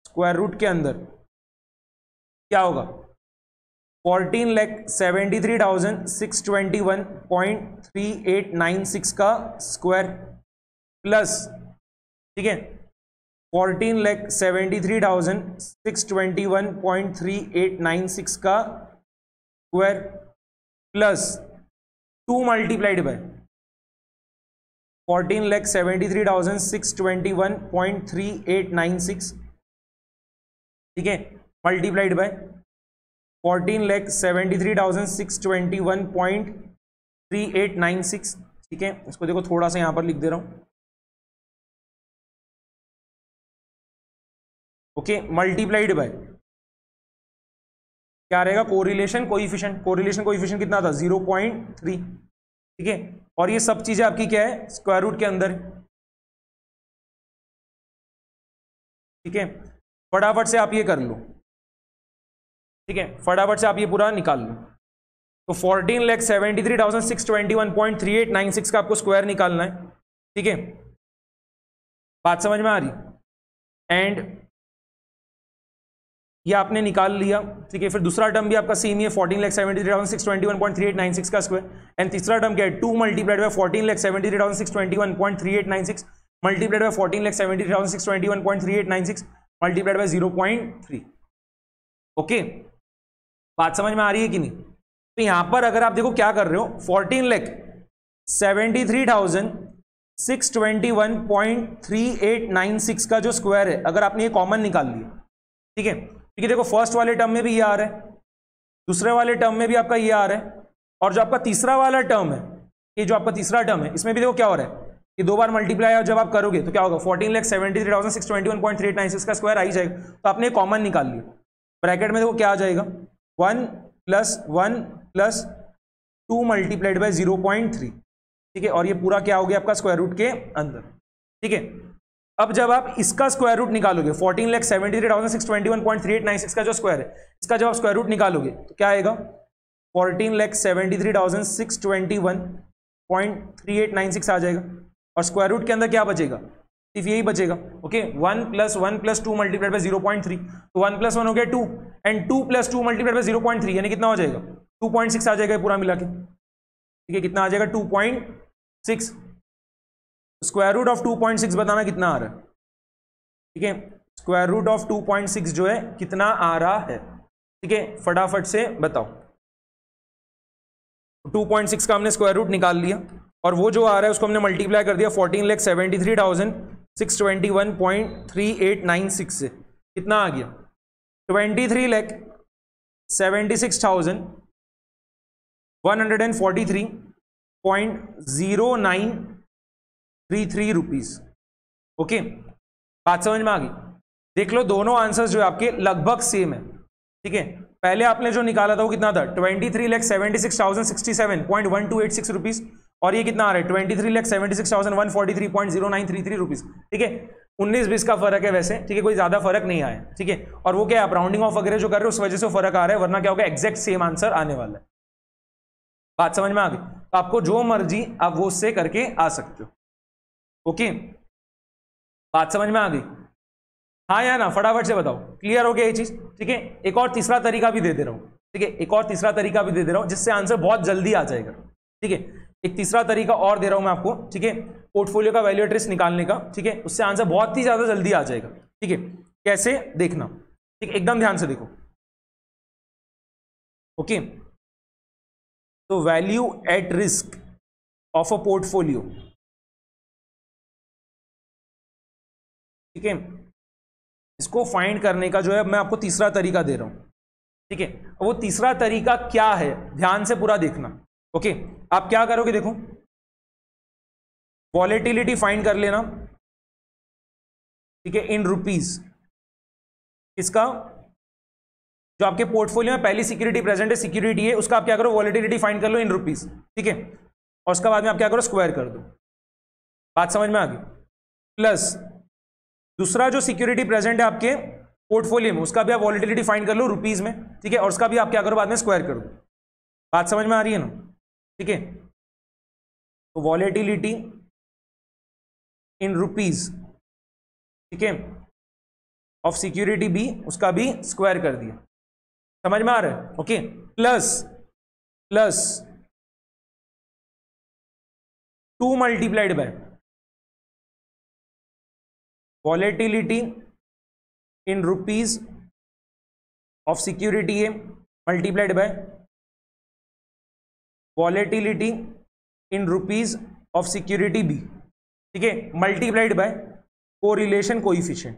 स्क्वायर रूट के अंदर क्या होगा, 14,73,621.3896 का स्क्वायर प्लस, ठीक है, 14,73,621.3896 का स्क्वायर प्लस 2 मल्टीप्लाइड बाय 14,73,621.3896। ठीक है, मल्टीप्लाइड बाय 14,73,621.3896। ठीक है, इसको देखो थोड़ा सा यहां पर लिख दे रहा हूं। ओके, मल्टीप्लाइड बाय क्या रहेगा, कोरिलेशन कोएफिशिएंट। कोरिलेशन कोएफिशिएंट कितना था 0.3। ठीक है, और ये सब चीजें आपकी क्या है, स्क्वायर रूट के अंदर। ठीक है, फटाफट से आप ये कर लो। ठीक है, फटाफट से आप ये पूरा निकाल लो। तो 14,73,621.3896 का आपको स्क्वायर निकालना है। ठीक है, बात समझ में आ रही? एंड ये आपने निकाल लिया, ठीक है। फिर दूसरा टर्म भी आपका सेम ही है 14,73,621.3896 का स्क्वायर, एंड तीसरा टर्म क्या है 2 multiplied bye 14,73,621.3896 multiplied by 14,73,621.3896 multiplied by 0.3। Okay, बात समझ में आ रही है कि नहीं? तो यहां पर अगर आप देखो क्या कर रहे हो, 14,73,621.3896 का जो स्क्वायर है, अगर आपने ये कॉमन निकाल लिया, ठीक है, क्योंकि देखो फर्स्ट वाले टर्म में भी ये आ रहा है, दूसरे वाले टर्म में भी आपका ये आ रहा है, और जो आपका तीसरा वाला टर्म है, ये जो आपका तीसरा टर्म है, इसमें भी देखो क्या हो रहा है, ये दो बार मल्टीप्लाई जब आप करोगे तो क्या होगा, 14,73,621.3896 का स्क्वायर आ ही जाएगा। तो आपने कॉमन निकाल लिया, ब्रैकेट में देखो क्या आ जाएगा, 1 + 1 + 2 मल्टीप्लाइड बाय 0.3, ठीक है, और ये पूरा क्या हो गया आपका स्क्वायर रूट के अंदर, ठीक है। अब जब आप इसका स्क्वायर रूट निकालोगे 14,73,621.3896 का जो स्क्वायर है, इसका जब आप स्क्वायर रूट निकालोगे तो क्या आएगा, 14,73,621.3896 आ जाएगा, और स्क्वायर रूट के अंदर क्या बचेगा, सिर्फ यही बचेगा। ओके, 1 + 1 + 2 मल्टीप्लाइड बाय 0.3, तो 1 + 1 हो गया 2, एंड 2 + 2 मल्टीप्लाइड बाय 0.3 यानी कितना हो जाएगा, 2.6 आ जाएगा पूरा मिला के, ठीक है। कितना आ जाएगा, 2.6। स्क्वायर रूट ऑफ 2.6 बताना कितना आ रहा है, ठीक है, स्क्वायर रूट ऑफ 2.6 जो है कितना आ रहा है, ठीक है, फटाफट से बताओ। 2.6 का हमने स्क्वायर रूट निकाल लिया, और वो जो आ रहा है उसको हमने मल्टीप्लाई कर दिया 14,73,621.3896 से, कितना आ गया, 23,76,143.0933 रुपीज। ओके, बात समझ में आ गई? देख लो दोनों आंसर्स जो है आपके लगभग सेम है, ठीक है। पहले आपने जो निकाला था वो कितना था, 23,76,067.1286 रुपीज, और ये कितना आ रहा है 23,76,143.0933 रुपीज, ठीक है। 19-20 का फर्क है वैसे, ठीक है, कोई ज्यादा फर्क नहीं आया, ठीक है। और वो क्या आप राउंडिंग ऑफ वगैरह जो कर रहे हो उस वजह से फर्क आ रहा है, वरना क्या होगा, एग्जैक्ट सेम आंसर आने वाला है। बात समझ में आ गई? तो आपको जो मर्जी आप वो उससे करके आ सकते हो। ओके, बात समझ में आ गई? हाँ या ना, फटाफट से बताओ, क्लियर हो गया ये चीज, ठीक है। एक और तीसरा तरीका भी दे दे रहा हूं, ठीक है, एक और तीसरा तरीका भी दे दे रहा हूं जिससे आंसर बहुत जल्दी आ जाएगा, ठीक है। एक तीसरा तरीका और दे रहा हूं मैं आपको, ठीक है, पोर्टफोलियो का वैल्यू एट रिस्क निकालने का, ठीक है, उससे आंसर बहुत ही ज्यादा जल्दी आ जाएगा, ठीक है। कैसे देखना, ठीक है, एकदम ध्यान से देखो। ओके, तो value at risk of a portfolio, ठीक है, इसको फाइंड करने का जो है मैं आपको तीसरा तरीका दे रहा हूं, ठीक है। वो तीसरा तरीका क्या है, ध्यान से पूरा देखना। ओके, आप क्या करोगे, देखो वॉलेटिलिटी फाइंड कर लेना, ठीक है, इन रुपीज। इसका जो आपके पोर्टफोलियो में पहली सिक्योरिटी प्रेजेंट है, सिक्योरिटी है, उसका आप क्या करो, वॉलेटिलिटी फाइंड कर लो इन रुपीज, ठीक है, और उसका बाद में आप क्या करो, स्क्वायर कर दो। बात समझ में आ गई? प्लस दूसरा जो सिक्योरिटी प्रेजेंट है आपके पोर्टफोलियो में, उसका भी आप वॉलेटिलिटी फाइंड कर लो रुपीज में, ठीक है, और उसका भी आप क्या करो, बाद में स्क्वायर कर दो। बात समझ में आ रही है ना? ठीक है, तो वॉलेटिलिटी इन रुपीज, ठीक है, ऑफ सिक्योरिटी बी, उसका भी स्क्वायर कर दिया। समझ में आ रहा है? Okay, plus 2 multiplied by volatility in rupees of security A multiplied by volatility in rupees of security B, ठीक है, मल्टीप्लाइड बाय कोरिलेशन कोएफिशिएंट।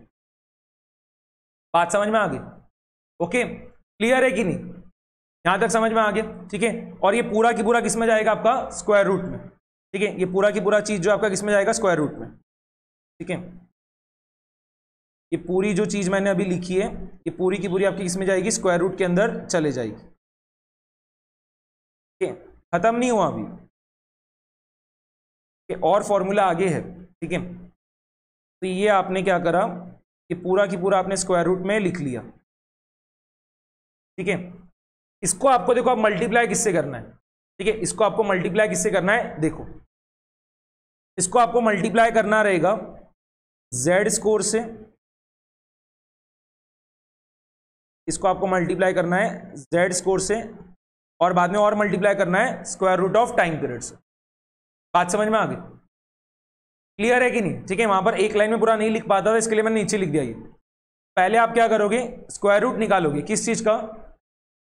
बात समझ में आ गई? ओके, क्लियर है कि नहीं? यहां तक समझ में आ गया, ठीक है। और ये पूरा की पूरा किस में जाएगा, आपका स्क्वायर रूट में, ठीक है। ये पूरा की पूरा चीज जो आपका किस में जाएगा, स्क्वायर रूट में, ठीक है। ये पूरी जो चीज मैंने अभी लिखी है, ये पूरी की पूरी आपकी किस में जाएगी, स्क्वायर रूट के अंदर चले जाएगी, ठीक है। खत्म नहीं हुआ अभी, और फॉर्मूला आगे है, ठीक है। तो ये आपने क्या करा, ये पूरा की पूरा आपने स्क्वायर रूट में लिख लिया, ठीक है। इसको आपको देखो आप मल्टीप्लाई किससे करना है, ठीक है, इसको आपको मल्टीप्लाई किससे करना है, देखो इसको आपको मल्टीप्लाई करना रहेगा जेड स्कोर से, इसको आपको मल्टीप्लाई करना है जेड स्कोर से, और बाद में और मल्टीप्लाई करना है square root of time period से। बात समझ में आ गई? क्लियर है कि नहीं? ठीक है, वहां पर एक लाइन में पूरा नहीं लिख पाता था, इसके लिए मैंने नीचे लिख दिया ये। पहले आप क्या करोगे, स्क्वायर रूट निकालोगे किस चीज का?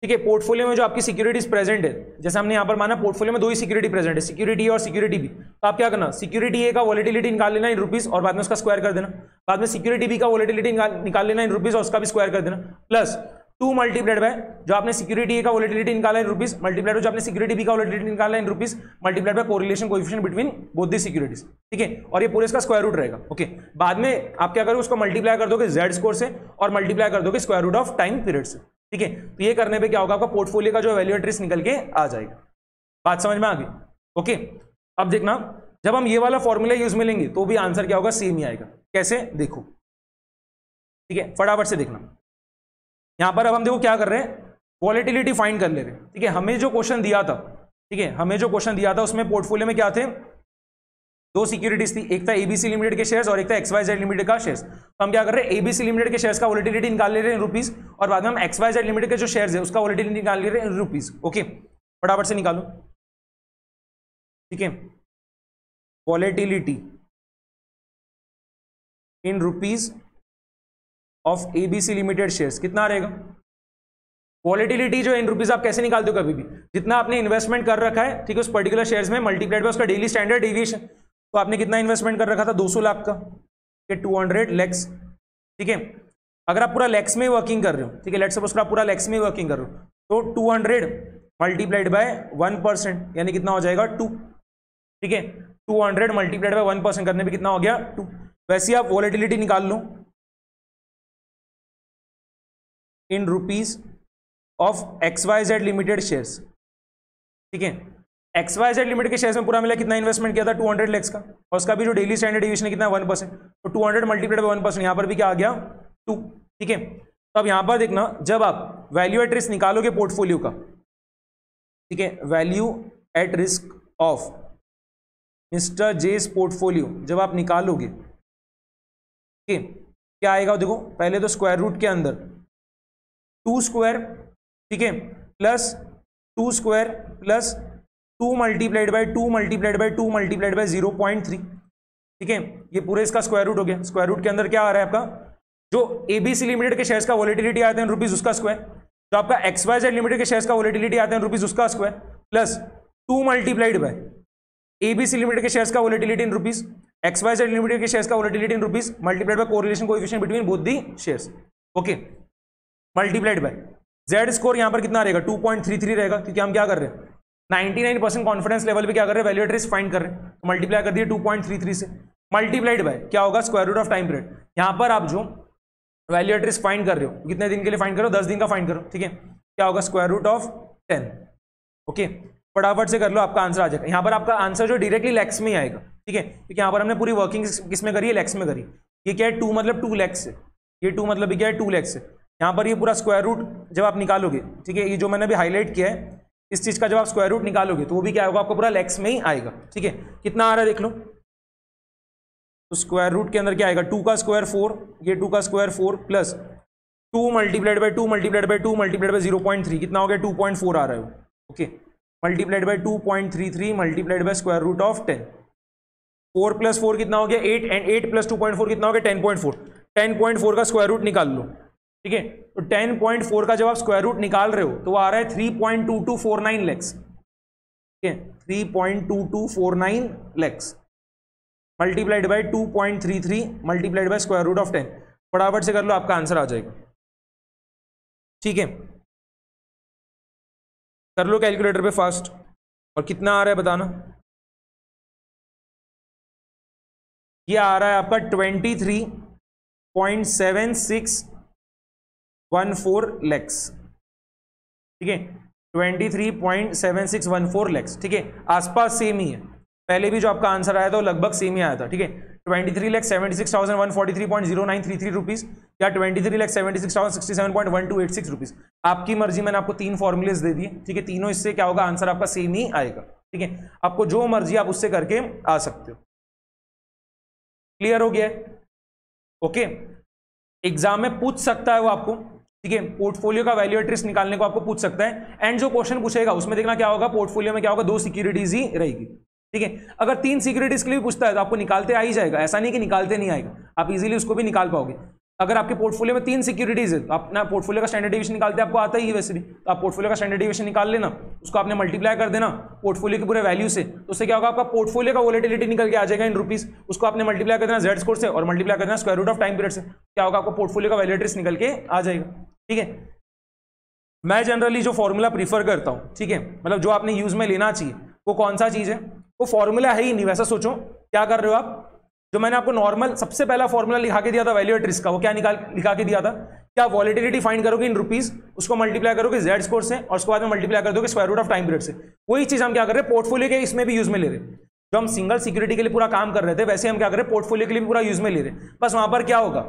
ठीक है, पोर्टफोलियो में जो आपकी सिक्योरिटीज प्रेजेंट है, जैसे हमने यहां पर माना पोर्टफोलियो में दो ही सिक्योरिटी प्रेजेंट है, सिक्योरिटी ए और सिक्योरिटी बी। तो आप क्या करना, सिक्योरिटी ए का वॉलेटिलिटी निकाल लेना इन रुपीज और बाद में उसका स्क्वायर कर देना, बाद में सिक्योरिटी बी का वॉलेटिलिटी निकाल लेना इन रुपीज और उसका भी स्क्वायर कर देना, प्लस 2 मल्टीप्लाइड बाय जो आपने सिक्योरिटी ए का वॉलेटिलिटी निकाला इन रुपीज, मल्टीप्लाइड जो आपने सिक्योरिटी बी का वॉलेटिलिटी निकाला इन rupees, multiplied by correlation coefficient between both the securities. ठीक है, और ये पूरे इसका स्क्वायर रूट रहेगा। ओके, बाद में आप क्या करोगे, उसको मल्टीप्लाई कर दोगे जेड स्कोर से और मल्टीप्लाई कर दोगे square root of time period से। ठीक है, तो ये करने पे क्या होगा, आपका पोर्टफोलियो का जो वैल्यू एट रिस्क निकल के आ जाएगा। बात समझ में आ गई? ओके, अब देखना जब हम ये वाला फॉर्मूला यूज में लेंगे तो भी आंसर क्या होगा, सेम ही आएगा। कैसे, देखो। ठीक है, फटाफट से देखना। यहां पर अब हम देखो क्या कर रहे हैं, वॉलेटिलिटी फाइंड कर ले रहे हैं। ठीक है, हमें जो क्वेश्चन दिया था, ठीक है, हमें जो क्वेश्चन दिया था उसमें पोर्टफोलियो में क्या थे, दो सिक्योरिटीज थी, एक था एबीसी लिमिटेड के शेयर्स और एक था एक्सवाईजेड लिमिटेड का शेयर्स। तो हम क्या कर रहे हैं, एबीसी लिमिटेड के शेयर्स का वॉलेटिलिटी निकाल ले रहे हैं रुपीस, और बाद में हम एक्सवाईजेड लिमिटेड के जो शेयर्स है उसका वॉलेटिलिटी निकाल ले रहे हैं रुपीस। ओके, फटाफट से निकालो। ठीक है, volatility in rupees of ABC limited shares कितना रहेगा? वॉलेटिलिटी जो इन रुपीस आप कैसे निकालते हो, कभी भी जितना आपने इन्वेस्टमेंट कर रखा है, ठीक है, उस पर्टिकुलर शेयर्स में मल्टीप्लाइड बाय उसका डेली स्टैंडर्ड डेविएशन। तो आपने कितना इन्वेस्टमेंट कर रखा था, 200 लाख का, 200 लैक्स। ठीक है, अगर आप पूरा लैक्स में वर्किंग कर रहे हो, ठीक है, लेट्स सपोज आप पूरा लैक्स में वर्किंग कर रहे हो, तो 200 मल्टीप्लाइड बाय 1% यानी कितना हो जाएगा, 2। ठीक है, 200 मल्टीप्लाइड बाय 1% करने पे कितना हो गया, 2। वैसे आप वॉलेटिलिटी निकाल लो in rupees of XYZ limited shares. ठीक है, XYZ लिमिटेड के शेयर्स में पूरा मिला कितना इन्वेस्टमेंट किया था, 200 लैक्स का, और उसका भी जो डेली स्टैंडर्ड डेविएशन है कितना, 1%। तो 200 मल्टीप्लाइड बाय 1%, यहां पर भी क्या आ गया, 2। ठीक है, तो अब यहां पर देखना, जब आप वैल्यू एट रिस्क निकालोगे पोर्टफोलियो का, ठीक है, value at risk of mister Jess portfolio जब आप निकालोगे, ठीक है, क्या आएगा देखो, पहले तो स्क्वायर रूट के अंदर 2 स्क्वायर, ठीक है, plus 2 square plus 2 multiplied by 2 multiplied by 2 multiplied by 0.3। ठीक है, ये पूरे इसका स्क्वायर रूट हो गया। स्क्वायर रूट के अंदर क्या आ रहा है आपका, जो एबीसी लिमिटेड के शेयर्स का वॉलेटिलिटी आते हैं रुपीज उसका स्क्वायर, जो आपका XYZ लिमिटेड के शेयर्स का वॉलेटिलिटी आते हैं रुपीज उसका square, plus 2 multiplied by ABC limited के शेयर्स का volatility in rupees, XYZ limited के शेयर्स का volatility in rupees, multiplied by correlation coefficient between both the shares. Okay, multiplied by Z score यहां पर कितना रहेगा, 2.33 रहेगा, क्योंकि हम क्या कर रहे हैं, 99% कॉन्फिडेंस लेवल पे क्या कर रहे हैं, वैल्यू एट रिस्क फाइंड कर रहे हैं, तो मल्टीप्लाई कर दिए 2.33 से, मल्टीप्लाइड बाय क्या होगा, square root of time period. यहां पर आप जो वैल्यू एट रिस्क फाइंड कर रहे हो, कितने दिन के लिए फाइंड करो, 10 दिन का फाइंड करो। ठीक है, क्या होगा, स्क्वायर रूट ऑफ 10। ओके, फटाफट से कर लो, आपका आंसर आ जाएगा। यहां पर आपका आंसर जो डायरेक्टली लैक्स में ही आएगा। ठीक है, क्योंकि यहां पर हमने पूरी वर्किंग किसमें करी है, लैक्स में करी। ये क्या है, 2 मतलब 2 लैक्स है, ये 2 मतलब क्या है, 2 लैक्स है। यहाँ पर ये पूरा स्क्वायर रूट जब आप निकालोगे, ठीक है, ये जो मैंने अभी हाईलाइट किया है, इस चीज का जब आप स्क्वायर रूट निकालोगे तो वो भी क्या होगा, आपको पूरा लैक्स में ही आएगा। ठीक है, कितना आ रहा है देख लो, तो स्क्वायर रूट के अंदर क्या आएगा, 2 का स्क्वायर 4, ये 2 का square 4 plus 2 multiplied by 2 multiplied by 2 multiplied by 0.3, कितना हो गया, 2.4 आ रहा है। Okay, multiplied by 2.33 multiplied by square root of 10, 4 plus 4 कितना हो गया, 8, एंड 8 प्लस 2.4 कितना हो गया, 10.4। 10.4 का स्क्वायर रूट निकाल लो। ठीक है, तो 10.4 का जब आप स्क्वायर रूट निकाल रहे हो तो वो आ रहा है 3.2249 लैक्स। ठीक है, 3.2249 lakhs multiplied by 2.33 multiplied by square root of 10। फटाफट से कर लो, आपका आंसर आ जाएगा। ठीक है, कर लो कैलकुलेटर पे फास्ट, और कितना आ रहा है बताना। ये आ रहा है आपका 23.7614 लैक्स। ठीक है, 23.7614 लैक्स। ठीक है, आसपास सेम ही है, पहले भी जो आपका आंसर आया था वो लगभग सेम ही आया था। ठीक है, 23,76,143.0933 रुपीज या 23,76,067.1286 रुपीज, आपकी मर्जी। मैंने आपको 3 फॉर्मूलेस दे दिए। ठीक है, तीनों इससे क्या होगा, आंसर आपका सेम ही आएगा। ठीक है, आपको जो मर्जी आप उससे करके आ सकते हो। क्लियर हो गया? ओके, एग्जाम में पूछ सकता है वो आपको। ठीक है, पोर्टफोलियो का वैल्यू एट रिस्क निकालने को आपको पूछ सकता है। एंड जो क्वेश्चन पूछेगा उसमें देखना क्या होगा, पोर्टफोलियो में क्या होगा, 2 सिक्योरिटीज ही रहेगी। ठीक है, अगर 3 सिक्योरिटीज के लिए भी पूछता है तो आपको निकालते आ ही जाएगा, ऐसा नहीं कि निकालते नहीं आएगा, आप इजीली उसको भी निकाल पाओगे। अगर आपके पोर्टफोलियो में 3 सिक्योरिटीज है तो अपना पोर्टफोलियो का स्टैंडर्ड डिवीजन निकालते आपको आता ही है वैसे भी, तो आप पोर्टफोलियो का स्टैंडर्ड डिवीजन निकाल लेना, उसको आपने मल्टीप्लाई कर देना पोर्टफोलियो के पूरे वैल्यू से, तो उससे क्या होगा, आपका पोर्टफोलियो का वोलेटिलिटी निकल के आ जाएगा इन रुपीस, उसको आपने मल्टीप्लाई कर देना जेड स्कोर से और मल्टीप्लाई कर देना square root of time period से, क्या होगा, आपको पोर्टफोलियो का वैल्यू एट रिस्क निकल के आ जाएगा। ठीक है, मैं जनरली जो फॉर्मूला प्रीफर करता हूं, ठीक है, मतलब जो आपने यूज में लेना चाहिए वो कौन सा चीज है, वो फॉर्मूला है ही नहीं, वैसा सोचो क्या कर रहे हो आप, जो मैंने आपको नॉर्मल सबसे पहला फॉर्मूला लिखा के दिया था वैल्यू एट रिस्क का, वो क्या लिखा के दिया था, क्या वॉलेटिलिटी फाइंड करोगे इन रुपीस, उसको मल्टीप्लाई करोगे जेड स्कोर से और उसके बाद में मल्टीप्लाई कर दोगे square root of time period से। वही चीज हम क्या कर रहे हैं पोर्टफोलियो के इसमें भी यूज में ले रहे हैं, जो हम सिंगल सिक्योरिटी के लिए पूरा काम कर रहे थे वैसे हम क्या कर रहे हैं पोर्टफोलियो के लिए भी पूरा यूज में ले रहे हैं। बस वहां पर क्या होगा,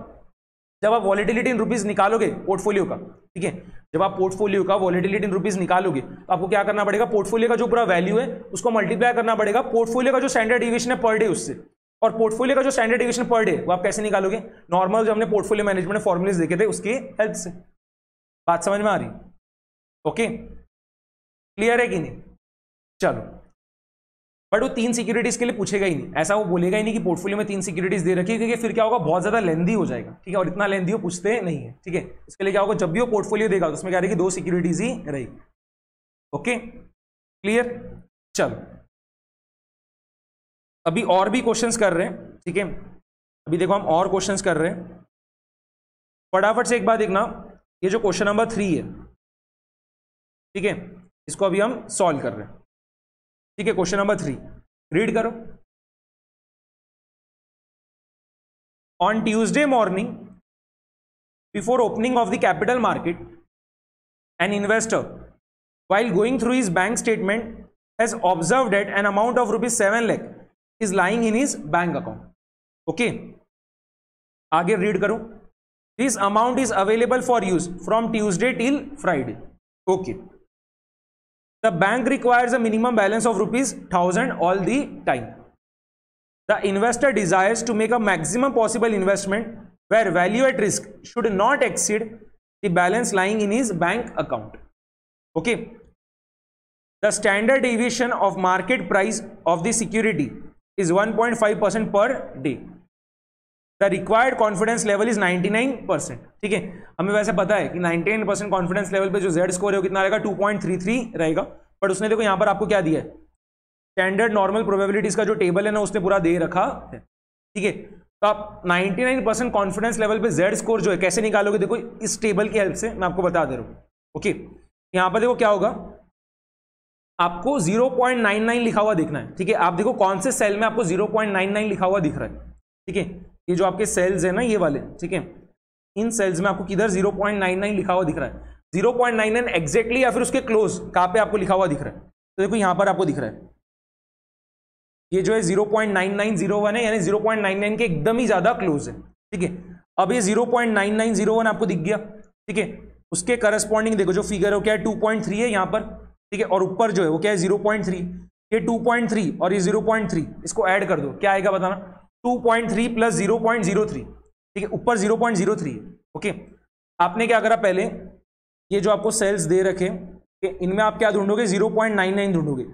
जब आप वॉलेटिलिटी इन रुपीज निकालोगे पोर्टफोलियो का, ठीक है, जब आप पोर्टफोलियो का वॉलेटिलिटी इन रुपीज निकालोगे तो आपको क्या करना पड़ेगा, पोर्टफोलियो का जो पूरा वैल्यू है उसको मल्टीप्लाई करना पड़ेगा पोर्टफोलियो का जो स्टैंडर्ड डिवीजन है पर डे उससे, और पोर्टफोलियो का जो स्टैंडर्ड डिवीजन पर डे वो आप कैसे निकालोगे, नॉर्मल जो हमने पोर्टफोलियो मैनेजमेंट फॉर्मुलेस देखे थे उसके हेल्प से। बात समझ में आ रही? ओके, क्लियर है कि नहीं? चलो, बट वो 3 सिक्योरिटीज के लिए पूछेगा ही नहीं, ऐसा वो बोलेगा ही नहीं कि पोर्टफोलियो में 3 सिक्योरिटीज दे रखी है, क्योंकि फिर क्या होगा, बहुत ज्यादा लेंदी हो जाएगा। ठीक है, और इतना लेंदी वो पूछते नहीं है। ठीक है, इसके लिए क्या होगा, जब भी वो पोर्टफोलियो देगा तो उसमें क्या रहेगी, 2 सिक्योरिटीज ही रहेगी। Okay, clear? चलो, अभी और भी क्वेश्चंस कर रहे हैं। ठीक है, अभी देखो हम और क्वेश्चंस कर रहे हैं, फटाफट से एक बात देखना, ये जो क्वेश्चन नंबर 3 है, ठीक है, इसको अभी हम सॉल्व कर रहे हैं। ठीक है, क्वेश्चन नंबर 3 रीड करो। On Tuesday morning before opening of the capital market an investor while going through his bank statement has observed that an amount of rupees 7 lakh is lying in his bank account. Okay, आगे read करो। This amount is available for use from Tuesday till Friday. Okay, the bank requires a minimum balance of rupees 1000 all the time. The investor desires to make a maximum possible investment where value at risk should not exceed the balance lying in his bank account. Okay, the standard deviation of market price of the security is 1.5% per day. The required confidence level is 99%. ठीक है, हमें वैसे पता है कि 99% confidence level पे जो Z score है वो कितना रहेगा, 2.33 रहेगा, बट उसने देखो यहां पर आपको क्या दिया है, स्टैंडर्ड नॉर्मल प्रोबेबिलिटीज का जो टेबल है ना उसने पूरा दे रखा है। ठीक है, तो आप 99% कॉन्फिडेंस लेवल पे Z स्कोर जो है कैसे निकालोगे, देखो इस टेबल की हेल्प से मैं आपको बता दे रहा हूं। ओके, यहां पर देखो क्या होगा, आपको 0.99 लिखा हुआ दिखना है। ठीक है, आप देखो कौन से सेल में आपको 0.99 लिखा हुआ दिख रहा है। ठीक है, ये जो आपके सेल्स है ना ये वाले, ठीक है, इन सेल्स में आपको किधर 0.99 लिखा हुआ दिख रहा है, 0.99 एग्जैक्टली या फिर उसके क्लोज कहां पे आपको लिखा हुआ दिख रहा है, तो देखो यहां पर आपको दिख रहा है, ये जो है 0.9901 है, यानी 0.99 के एकदम ही ज्यादा क्लोज है। ठीक है, अब ये 0.9901 आपको दिख गया। ठीक है, उसके करस्पॉन्डिंग देखो जो फिगर है वो क्या है, 2.3 है यहां पर। ठीक है, और ऊपर जो है वो क्या है, 0.3, ये 2.3 और ये 0.3, इसको ऐड कर दो, क्या आएगा बताना, 2.3 प्लस 0.03। ठीक है, ऊपर 0.03 है। ओके, आपने क्या करा, पहले ये जो आपको सेल्स दे रखे इनमें आप क्या ढूंढोगे, 0.99 ढूंढोगे।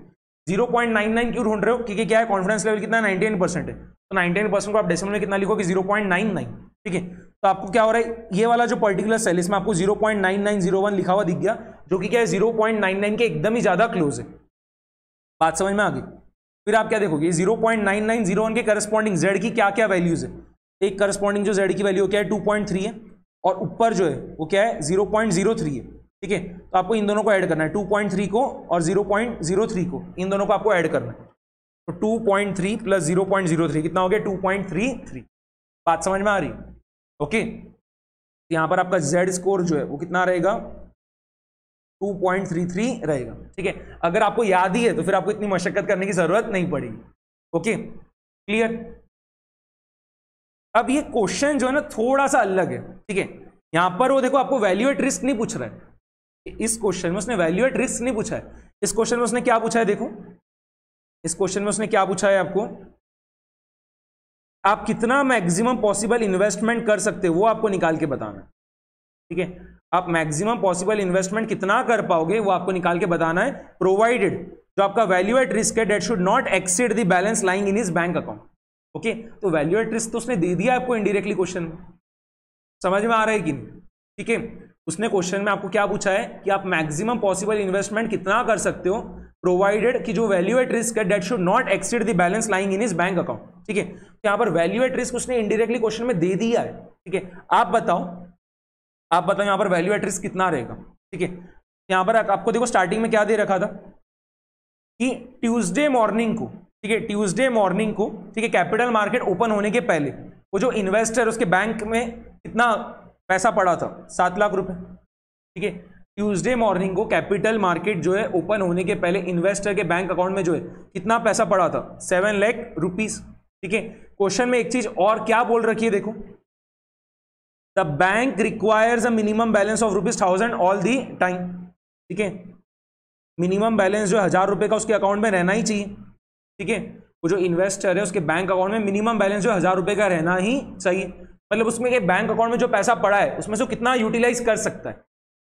0.99 क्यों ढूंढ रहे हो, क्योंकि क्या है, कॉन्फिडेंस लेवल कितना है, 99% है, तो 99% को आप डेसिमल में कितना लिखोगे, 0.99। ठीक है, तो आपको क्या हो रहा है, ये वाला जो पर्टिकुलर सेल इसमें आपको 0.9901 लिखा हुआ दिख गया, जो कि क्या है 0.99 के एकदम ही ज्यादा क्लोज है। बात समझ में आ गई? फिर आप क्या देखोगे, 0.9901 के करस्पॉन्डिंग Z की क्या क्या वैल्यूज है, एक करस्पॉन्डिंग जो Z की वैल्यू क्या है 2.3 है, और ऊपर जो है वो क्या है 0.03 है। ठीक है, तो आपको इन दोनों को ऐड करना है, 2.3 को और 0.03 को, इन दोनों को आपको ऐड करना है, तो 2.3 प्लस 0.03 कितना हो गया, 2.33। बात समझ में आ रही? ओके, यहां पर आपका Z स्कोर जो है वो कितना रहेगा, 2.33 रहेगा। ठीक है, अगर आपको याद ही है तो फिर आपको इतनी मशक्कत करने की जरूरत नहीं पड़ेगी। Okay, clear? अब ये क्वेश्चन जो है ना थोड़ा सा अलग है। ठीक है, यहां पर वो देखो आपको वैल्यू एट रिस्क नहीं पूछ रहा है, इस क्वेश्चन में उसने वैल्यू एट रिस्क नहीं पूछा है। इस क्वेश्चन में उसने क्या पूछा है, देखो इस क्वेश्चन में उसने क्या पूछा है आपको, आप कितना मैक्सिमम पॉसिबल इन्वेस्टमेंट कर सकते हो वो आपको निकाल के बताना है। ठीक है, आप मैक्सिमम पॉसिबल इन्वेस्टमेंट कितना कर पाओगे वो आपको निकाल के बताना है, प्रोवाइडेड जो आपका वैल्यू एट रिस्क है that should not exceed the balance lying in his bank account. Okay, तो वैल्यू एट रिस्क तो उसने दे दिया आपको इनडायरेक्टली क्वेश्चन में, समझ में आ रहा है कि नहीं? ठीक है, उसने क्वेश्चन में आपको क्या पूछा है कि आप मैक्सिमम पॉसिबल इन्वेस्टमेंट कितना कर सकते हो, प्रोवाइडेड कि जो वैल्यू एट रिस्क है that should not exceed the balance lying in his bank account. ठीक है, तो यहां पर वैल्यू एट रिस्क उसने इनडायरेक्टली क्वेश्चन में दे दिया है। ठीक है, आप बताओ यहां पर वैल्यू एट रिस्क कितना रहेगा। ठीक है, यहां पर आपको देखो स्टार्टिंग में क्या दे रखा था कि ट्यूसडे मॉर्निंग को, ठीक है, ट्यूसडे मॉर्निंग को, ठीक है, कैपिटल मार्केट ओपन होने के पहले वो जो इन्वेस्टर उसके बैंक में कितना पैसा पड़ा था, 7 लाख रुपए। ठीक है, ट्यूसडे मॉर्निंग को कैपिटल मार्केट जो है ओपन होने के पहले इन्वेस्टर के बैंक अकाउंट में जो है कितना पैसा पड़ा था, 7 लाख रुपीस। ठीक है, क्वेश्चन में एक चीज और क्या बोल रखी है देखो, the bank requires a minimum balance of ₹1000 all the time. ठीक है, मिनिमम बैलेंस जो 1000 रुपए का उसके अकाउंट में रहना ही चाहिए। ठीक है, वो जो इन्वेस्टर है उसके बैंक अकाउंट में मिनिमम बैलेंस जो 1000 रुपए का रहना ही चाहिए, मतलब उसमें के बैंक अकाउंट में जो पैसा पड़ा है उसमें से कितना यूटिलाइज कर सकता है।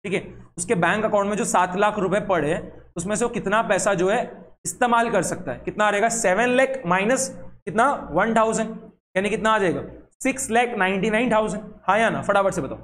ठीक है, उसके बैंक अकाउंट में जो 7 लाख रुपए पड़े हैं उसमें से वो कितना पैसा जो है इस्तेमाल कर सकता है, कितना रहेगा, 7 लाख माइनस कितना 1000, यानी कितना आ जाएगा 6,99,000। हाँ या ना, फटाफट से बताओ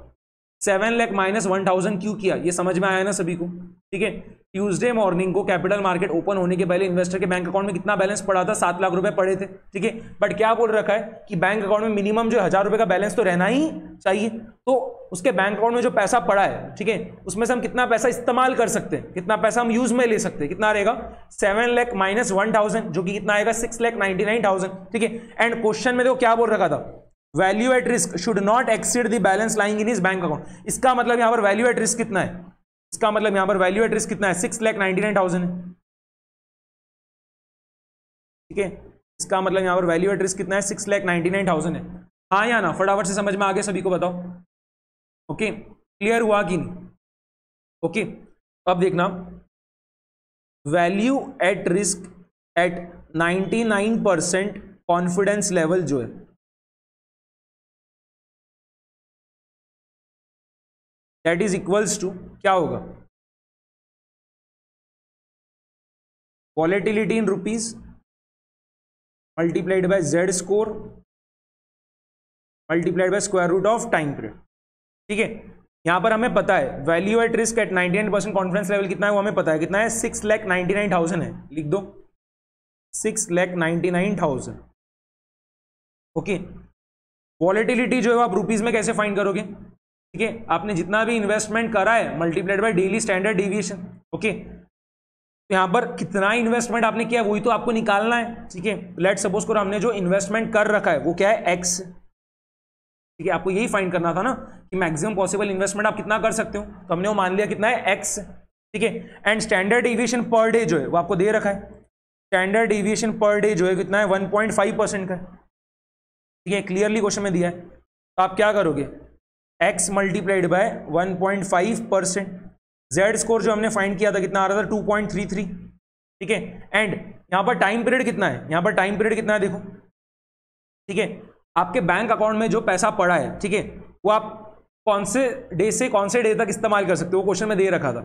7 लाख माइनस 1000 क्यों किया, ये समझ में आया ना सभी को? ठीक है, ट्यूसडे मॉर्निंग को कैपिटल मार्केट ओपन होने के पहले इन्वेस्टर के बैंक अकाउंट में कितना बैलेंस पड़ा था, 7 लाख रुपए पड़े थे। ठीक है, बट क्या बोल रखा है कि बैंक अकाउंट में मिनिमम जो 1000 रुपए का बैलेंस तो रहना ही चाहिए, तो उसके बैंक अकाउंट में जो पैसा पड़ा है, ठीक है, उसमें से हम कितना पैसा इस्तेमाल कर सकते हैं, कितना पैसा हम यूज में ले सकते हैं, कितना रहेगा 7 लाख माइनस 1000, जो कि कितना आएगा 6,99,000। ठीक है, एंड क्वेश्चन में देखो क्या बोल रखा था, value at risk should not exceed the balance lying in his bank account. इसका मतलब यहां पर वैल्यू एट रिस्क कितना है, इसका मतलब यहां पर वैल्यू एट रिस्क कितना है, 6,99,000 है। ठीक है, इसका मतलब यहां पर वैल्यू एट रिस्क कितना है, 6,99,000 है। हाँ या ना, फटाफट से समझ में आ गया सभी को, बताओ। ओके, क्लियर हुआ कि नहीं? ओके, अब देखना value at risk at 99% confidence level जो है, दैट इज इक्वल्स टू क्या होगा, volatility in rupees multiplied by Z score multiplied by square root of time period. ठीक है, यहां पर हमें पता है value at risk at 99% confidence level कितना है, वो हमें पता है कितना है, 6,99,000 है, लिख दो 6,99,000। ओके, वॉलेटिलिटी जो है आप रुपीज में कैसे फाइंड करोगे? ठीक है, आपने जितना भी इन्वेस्टमेंट करा है multiplied by daily standard deviation. Okay, तो यहां पर कितना इन्वेस्टमेंट आपने किया वही तो आपको निकालना है। ठीक है, लेट सपोज करो हमने जो इन्वेस्टमेंट कर रखा है वो क्या है, एक्स। ठीक है, आपको यही फाइंड करना था ना कि मैक्सिमम पॉसिबल इन्वेस्टमेंट आप कितना कर सकते हो, तो हमने वो मान लिया कितना है, एक्स। ठीक है, and standard deviation per day जो है वो आपको दे रखा है, स्टैंडर्ड डेविएशन पर डे जो है कितना है, 1.5% का। ठीक है, क्लियरली क्वेश्चन में दिया है, तो आप क्या करोगे, x multiplied by 1.5%, Z score जो हमने फाइंड किया था कितना आ रहा था, 2.33। ठीक है, एंड यहां पर टाइम पीरियड कितना है, यहां पर टाइम पीरियड कितना है देखो। ठीक है, आपके बैंक अकाउंट में जो पैसा पड़ा है, ठीक है, वो आप कौन से डे से कौन से डे तक इस्तेमाल कर सकते हो, वो क्वेश्चन में दे रखा था।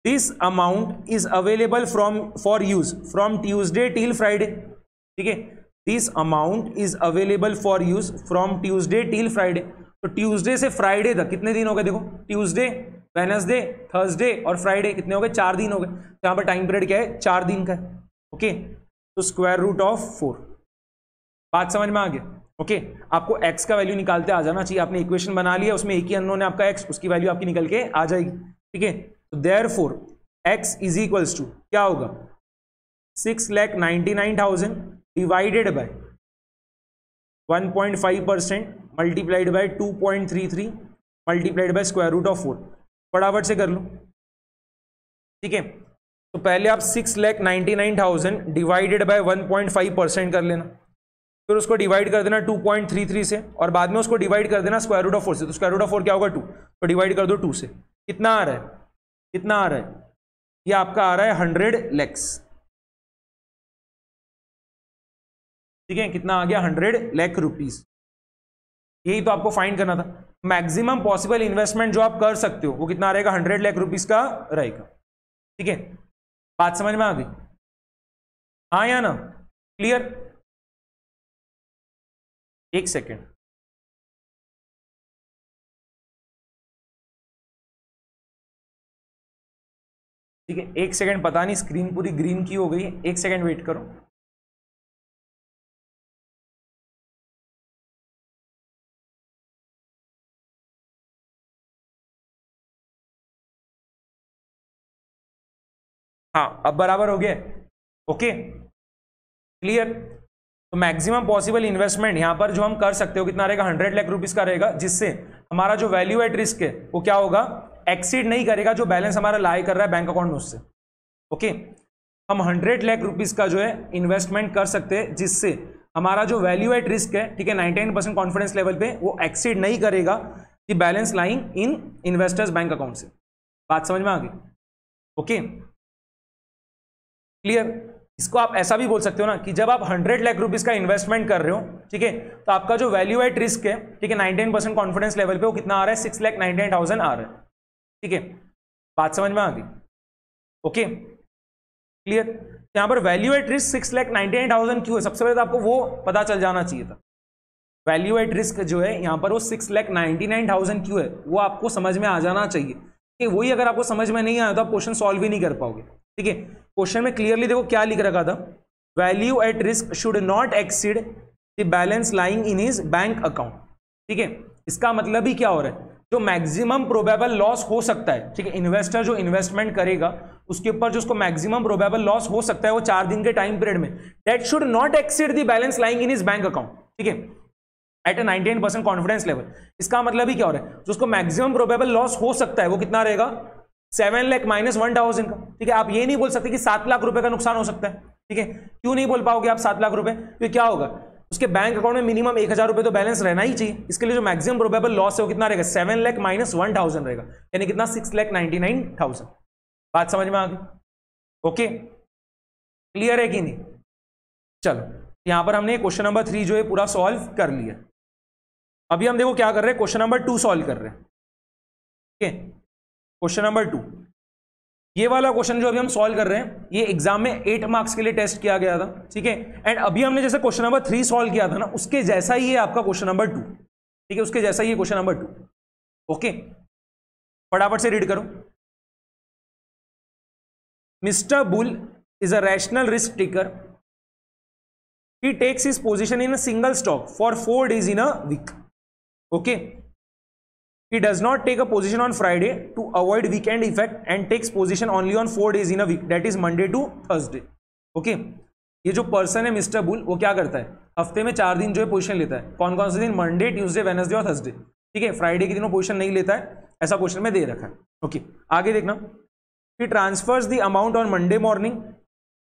This amount is available for use from Tuesday till Friday. ठीक है, this amount is available for use from Tuesday till Friday. तो ट्यूसडे से फ्राइडे तक कितने दिन हो गए देखो, ट्यूसडे, वेडनेसडे, थर्सडे और फ्राइडे, कितने हो गए, 4 दिन हो गए। तो यहां पर टाइम पीरियड क्या है, 4 दिन का है। ओके, तो स्क्वायर रूट ऑफ 4, बात समझ में आ गया? ओके, आपको x का वैल्यू निकालते आ जाना चाहिए, आपने इक्वेशन बना लिया, उसमें एक ही अननोन है आपका x, उसकी वैल्यू आपकी निकल के आ जाएगी। ठीक है, तो therefore x is equals to क्या होगा, 6,99,000 divided by 1.5% multiplied by 2.33 multiplied by square root of 4। फटाफट से कर लो। ठीक है, तो पहले आप 6,99,000 डिवाइडेड बाय 1.5% कर लेना, फिर उसको डिवाइड कर देना 2.33 से, और बाद में उसको डिवाइड कर देना स्क्वायर रूट ऑफ 4 से। तो स्क्वायर रूट ऑफ 4 क्या होगा, 2, तो डिवाइड कर दो 2 से। कितना आ रहा है, कितना आ रहा है, ये आपका आ रहा है 100 लाख। ठीक है, कितना आ गया, 100 लाख रुपीज। यही तो आपको फाइंड करना था। मैक्सिमम पॉसिबल इन्वेस्टमेंट जो आप कर सकते हो वो कितना रहेगा, 100 लाख रुपीस का रहेगा। ठीक है, बात समझ में आ गई? हाँ या ना? क्लियर? एक सेकेंड, ठीक है, एक सेकेंड, पता नहीं स्क्रीन पूरी ग्रीन की हो गई, एक सेकेंड वेट करो। हाँ, अब बराबर हो गया। Okay, clear? तो मैक्सिमम पॉसिबल इन्वेस्टमेंट यहां पर जो हम कर सकते हो कितना रहेगा, 100 लाख रुपीस का रहेगा, जिससे हमारा जो वैल्यू एट रिस्क है वो क्या होगा, एक्सीड नहीं करेगा जो बैलेंस हमारा लाई कर रहा है बैंक अकाउंट में उससे। ओके, हम 100 लाख रुपीस का जो है इन्वेस्टमेंट कर सकते हैं, जिससे हमारा जो वैल्यू एट रिस्क है, ठीक है, 99% कॉन्फिडेंस लेवल पे वो एक्सीड नहीं करेगा the balance lying in investors bank account से। बात समझ में आ गई? Okay, clear? इसको आप ऐसा भी बोल सकते हो ना कि जब आप 100 लाख रुपीस का इन्वेस्टमेंट कर रहे हो, ठीक है, तो आपका जो वैल्यू एट रिस्क है, ठीक है, 99% कॉन्फिडेंस लेवल पे वो कितना आ रहा है, 6,99,000 आ रहा है। ठीक है, बात समझ में आ गई? Okay, clear? यहां पर वैल्यू एट रिस्क 6,99,000 क्यों है, सबसे पहले तो आपको वो पता चल जाना चाहिए था। वैल्यू एट रिस्क जो है यहां पर वो 6,99,000 क्यों है, वो आपको समझ में आ जाना चाहिए। कि वही अगर आपको समझ में नहीं आया तो आप क्वेश्चन सॉल्व ही नहीं कर पाओगे। ठीक है, क्वेश्चन में क्लियरली देखो क्या लिख रखा था, value at risk should not exceed the balance lying in his bank account. ठीक है, इसका मतलब ही क्या हो रहा है, जो मैक्सिमम प्रोबेबल लॉस हो सकता है, ठीक है, इन्वेस्टर जो इन्वेस्टमेंट करेगा उसके ऊपर जो उसको मैक्सिमम प्रोबेबल लॉस हो सकता है वो 4 दिन के टाइम पीरियड में, that should not exceed the balance lying in his bank account. ठीक है, एट ए 99% कॉन्फिडेंस लेवल। इसका मतलब ही क्या हो रहा है, जो उसको मैक्सिमम प्रोबेबल लॉस हो सकता है वो कितना रहेगा, 7 लाख माइनस 1,000 का। ठीक है, आप ये नहीं बोल सकते कि 7 लाख रुपए का नुकसान हो सकता है। ठीक है, क्यों नहीं बोल पाओगे आप 7 लाख रुपए, तो क्या होगा, उसके बैंक अकाउंट में मिनिमम 1,000 रुपए तो बैलेंस रहना ही चाहिए। इसके लिए जो मैक्सिमम प्रोबेबल लॉस है वो कितना रहेगा, 7 लाख माइनस 1,000 रहेगा, यानी कितना, 6,99,000। बात समझ में आ गई? ओके, क्लियर है कि नहीं? चलो, यहां पर हमने क्वेश्चन नंबर 3 जो है पूरा सॉल्व कर लिया। अभी हम देखो क्या कर रहे हैं, क्वेश्चन नंबर 2 सॉल्व कर रहे हैं। ठीक है, क्वेश्चन नंबर 2, ये वाला क्वेश्चन जो अभी हम सॉल्व कर रहे हैं ये एग्जाम में 8 मार्क्स के लिए टेस्ट किया गया था। ठीक है, एंड अभी हमने जैसे क्वेश्चन नंबर 3 सॉल्व किया था ना, उसके जैसा ही है आपका क्वेश्चन नंबर 2। ठीक है, उसके जैसा ही है क्वेश्चन नंबर 2। ओके, फटाफट से रीड करो। Mister bull is a rational risk taker, he takes his position in a single stock for 4 days in a week. Okay, he does not take a position on Friday to avoid weekend effect and takes position only on 4 days in a week, that is Monday to Thursday. Okay, ये जो person है mister bull, वो क्या करता है, हफ्ते में 4 दिन जो है पोजीशन लेता है। कौन कौन से दिन, मंडे, ट्यूसडे, वेडनेसडे और थर्सडे। ठीक है, फ्राइडे के दिन वो पोजीशन नहीं लेता है, ऐसा क्वेश्चन में दे रखा है। ओके, आगे देखना, he transfers the amount on Monday morning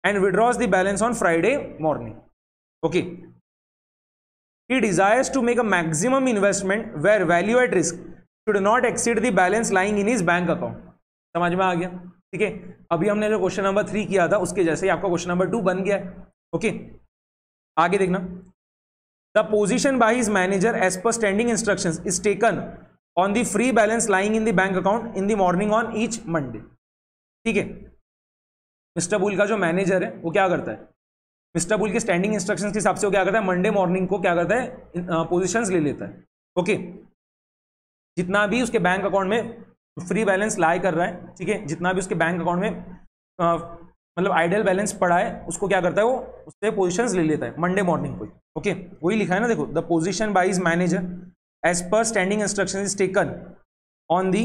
and withdraws the balance on Friday morning. Okay, he desires to make a maximum investment where value at risk should not exceed the balance lying in his bank account. समझ में आ गया? ठीक है, अभी हमने जो question number 3 किया था उसके जैसे ही आपका क्वेश्चन नंबर 2 बन गया है। ओके, आगे देखना, the position by his manager as per standing instructions is taken on the free balance lying in the bank account in the morning on each Monday. ठीक है, मिस्टर बुल का जो manager है वो क्या करता है, मिस्टर बुल के स्टैंडिंग इंस्ट्रक्शंस के हिसाब से वो क्या करता है, मंडे मॉर्निंग को क्या करता है, पोजीशंस ले लेता है। ओके, जितना भी उसके बैंक अकाउंट में फ्री बैलेंस लाई कर रहा है, ठीक है, जितना भी उसके बैंक अकाउंट में मतलब आइडल बैलेंस पड़ा है उसको क्या करता है, वो उससे पोजीशंस ले लेता है मंडे मॉर्निंग को। ओके, वही लिखा है ना, देखो, the position by his manager as per standing instruction is taken on the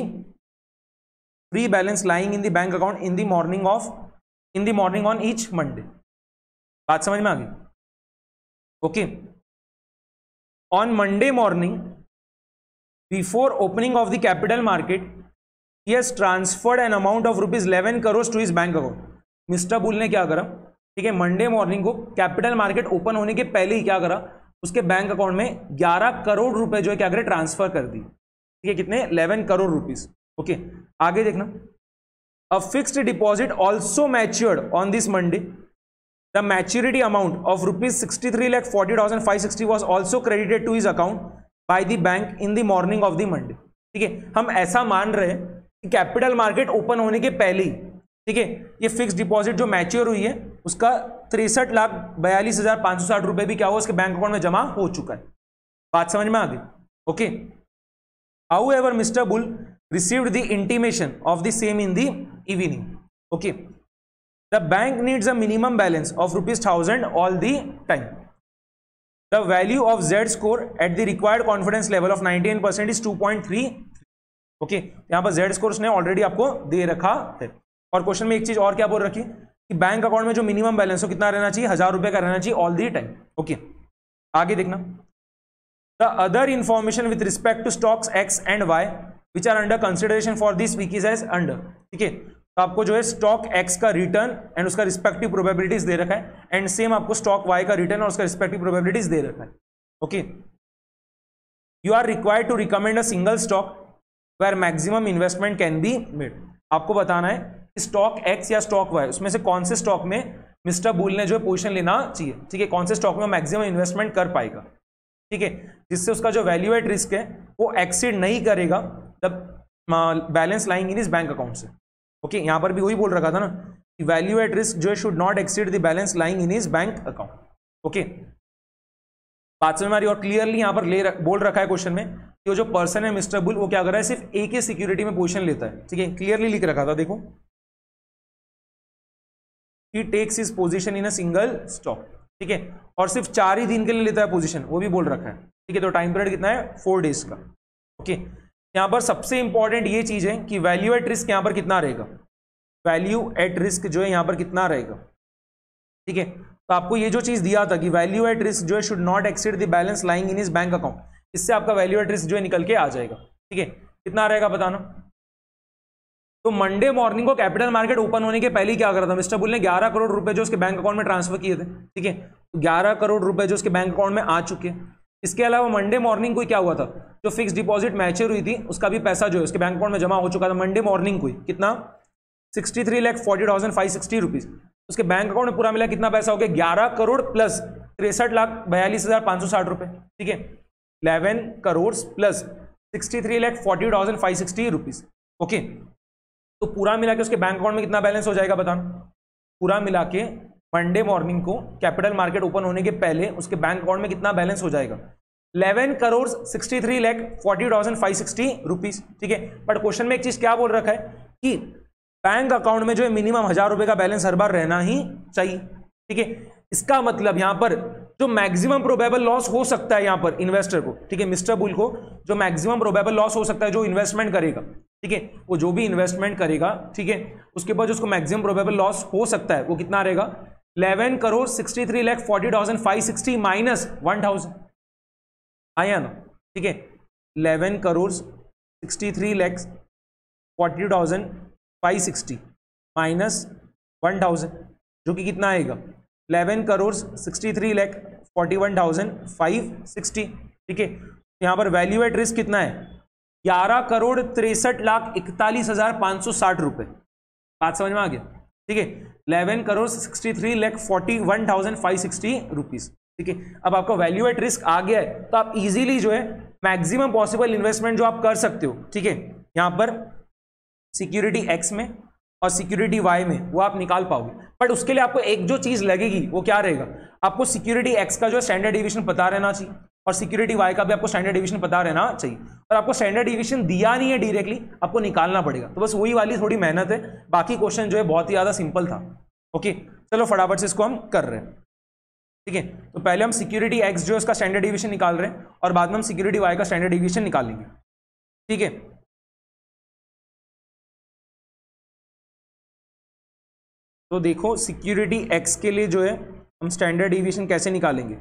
free balance lying in the bank account in the morning on each Monday. बात समझ में आ गई? Okay, on Monday morning before opening of the capital market he has transferred an amount of ₹11 crore to his bank account. Mister Bull ने क्या करा, ठीक है, मंडे मॉर्निंग को कैपिटल मार्केट ओपन होने के पहले ही क्या करा, उसके बैंक अकाउंट में 11 करोड़ रुपए जो है क्या करे, ट्रांसफर कर दी। ठीक है, कितने, 11 करोड़ रुपीज। ओके, आगे देखना, a fixed deposit also matured on this Monday, the maturity amount of ₹63,40,560 was also credited to his account by the bank in the morning of the Monday. ठीक है, हम ऐसा मान रहे हैं कि कैपिटल मार्केट ओपन होने के पहले ही, ठीक है, ये फिक्स डिपॉजिट जो मैच्योर हुई है उसका 63,42,560 रुपए भी क्या हुआ, उसके बैंक अकाउंट में जमा हो चुका है। बात समझ में आ गई? Okay. However mister bull received the intimation of the same in the evening. Okay, the bank needs a minimum balance of ₹1000 all the time. The value of Z score at the required confidence level of 99% is 2.3। Okay, यहां पर Z score उसने already आपको दे रखा है। और question में एक चीज और क्या बोल रखी कि बैंक अकाउंट में जो मिनिमम बैलेंस हो कितना रहना चाहिए, 1000 रुपए का रहना चाहिए ऑल दी टाइम। ओके, आगे देखना, the other information with respect to stocks X and Y which are under consideration for this week is as under. ठीक है, तो आपको जो है स्टॉक X का रिटर्न एंड उसका रिस्पेक्टिव प्रोबेबिलिटीज दे रखा है, एंड सेम आपको स्टॉक Y का रिटर्न और उसका रिस्पेक्टिव प्रोबेबिलिटीज दे रखा है। Okay, you are required to recommend a single stock where maximum investment can be made. आपको बताना है स्टॉक X या स्टॉक Y उसमें से कौन से स्टॉक में मिस्टर बुल ने जो है पोजीशन लेना चाहिए। ठीक है, कौन से स्टॉक में मैक्सिमम इन्वेस्टमेंट कर पाएगा। ठीक है, जिससे उसका जो वैल्यू एट रिस्क है वो एक्सीड नहीं करेगा the balance lying in is bank account से। ओके, यहां पर भी वही बोल रखा था ना कि वैल्यू एट रिस्क जो should not exceed the balance lying in is bank account. Okay, बात समझ में आ रही है? और क्लियरली यहां पर बोल रखा है क्वेश्चन में कि वो जो पर्सन है मिस्टर बुल वो क्या कर रहा है, सिर्फ एक ही सिक्योरिटी में पोजीशन लेता है। ठीक है, क्लियरली लिख रखा था, देखो, he takes his position in a single stock। ठीक है, और सिर्फ 4 ही दिन के लिए लेता है पोजीशन, वो भी बोल रखा है। ठीक है, तो टाइम पीरियड कितना है, 4 डेज का। ओके, यहां पर सबसे इंपॉर्टेंट ये चीज है कि वैल्यू एट रिस्क यहां पर कितना रहेगा, वैल्यू एट रिस्क जो है यहां पर कितना रहेगा। ठीक है, तो आपको ये जो चीज दिया था कि वैल्यू एट रिस्क जो है should not exceed the balance lying in his bank account, इससे आपका वैल्यू एट रिस्क जो है निकल के आ जाएगा। ठीक है, कितना रहेगा बताना। तो मंडे मॉर्निंग को कैपिटल मार्केट ओपन होने के पहले ही क्या करा था मिस्टर बुल ने, 11 करोड़ रुपए जो उसके बैंक अकाउंट में ट्रांसफर किए थे। ठीक है, तो 11 करोड़ रुपए जो उसके बैंक अकाउंट में आ चुके हैं। इसके अलावा मंडे मॉर्निंग को क्या हुआ था, जो फिक्स डिपॉजिट मैच्योर हुई थी उसका भी पैसा जो है उसके बैंक अकाउंट में जमा हो चुका था मंडे मॉर्निंग को ही। कितना, 63,40,560 रुपीज उसके बैंक अकाउंट में पूरा मिला। कितना पैसा हो गया, 11 करोड़ प्लस 63,42,560 रुपए। ठीक है, 11 करोड़ प्लस 63,40,560 रुपीज। ओके, तो पूरा मिला के उसके बैंक अकाउंट में कितना बैलेंस हो जाएगा बताना। पूरा मिला के मंडे मॉर्निंग को कैपिटल मार्केट ओपन होने के पहले उसके बैंक अकाउंट में कितना बैलेंस हो जाएगा, 11 करोड़ 63,40,560 रुपीज। ठीक है, बट क्वेश्चन में एक चीज क्या बोल रखा है कि बैंक अकाउंट में जो है मिनिमम 1000 रुपए का बैलेंस हर बार रहना ही चाहिए। ठीक है, इसका मतलब यहां पर जो मैक्सिमम प्रोबेबल लॉस हो सकता है यहां पर इन्वेस्टर को, ठीक है, मिस्टर बुल को जो मैक्सिमम प्रोबेबल लॉस हो सकता है जो इन्वेस्टमेंट करेगा, ठीक है, वो जो भी इन्वेस्टमेंट करेगा, ठीक है, उसके बाद उसको मैक्सिमम प्रोबेबल लॉस हो सकता है वो कितना रहेगा, 11 करोड़ 63,40,560 माइनस 1000। आया ना? ठीक है, 11 करोड़ 63,40,560 माइनस 1000 जो कि कितना आएगा, 11 करोड़ 63,41,560। ठीक है, यहां पर वैल्यू एट रिस्क कितना है, 11 करोड़ 63,41,560 रुपए। बात समझ में आ गया? ठीक है, 11 करोड़ 63,41,560 रुपीज। ठीक है, अब आपका वैल्यू एट रिस्क आ गया है तो आप इजीली जो है मैक्सिमम पॉसिबल इन्वेस्टमेंट जो आप कर सकते हो, ठीक है, यहां पर सिक्योरिटी एक्स में और सिक्योरिटी वाई में वो आप निकाल पाओगे। बट उसके लिए आपको एक जो चीज लगेगी वो क्या रहेगा, आपको सिक्योरिटी एक्स का जो स्टैंडर्ड डिवीजन पता रहना चाहिए और सिक्योरिटी वाई का भी आपको स्टैंडर्ड डिवीजन पता रहना चाहिए। और आपको स्टैंडर्ड डिवीजन दिया नहीं है डायरेक्टली, आपको निकालना पड़ेगा। तो बस वही वाली थोड़ी मेहनत है, बाकी क्वेश्चन जो है बहुत ही ज्यादा सिंपल था। ओके, चलो फटाफट से इसको हम कर रहे हैं। ठीक है, तो पहले हम सिक्योरिटी एक्स जो है उसका स्टैंडर्ड डिवीजन निकाल रहे हैं और बाद में हम सिक्योरिटी वाई का स्टैंडर्ड डिवीजन निकालेंगे। ठीक है, तो देखो सिक्योरिटी एक्स के लिए जो है हम स्टैंडर्ड डिवीजन कैसे निकालेंगे।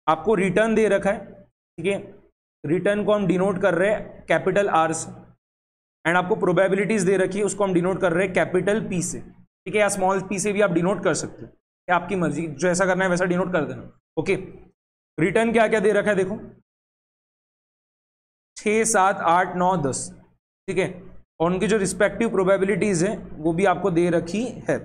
आपको रिटर्न दे रखा है, ठीक है, रिटर्न को हम डिनोट कर रहे हैं कैपिटल आर से, एंड आपको प्रोबेबिलिटीज दे रखी है उसको हम डिनोट कर रहे हैं कैपिटल पी से। ठीक है, या स्मॉल पी से भी आप डिनोट कर सकते हो, आपकी मर्जी, जो ऐसा करना है वैसा डिनोट कर देना। ओके, रिटर्न क्या क्या दे रखा है देखो, 6, 7, 8, 9, 10। ठीक है, और उनकी जो रिस्पेक्टिव प्रोबेबिलिटीज है वो भी आपको दे रखी है।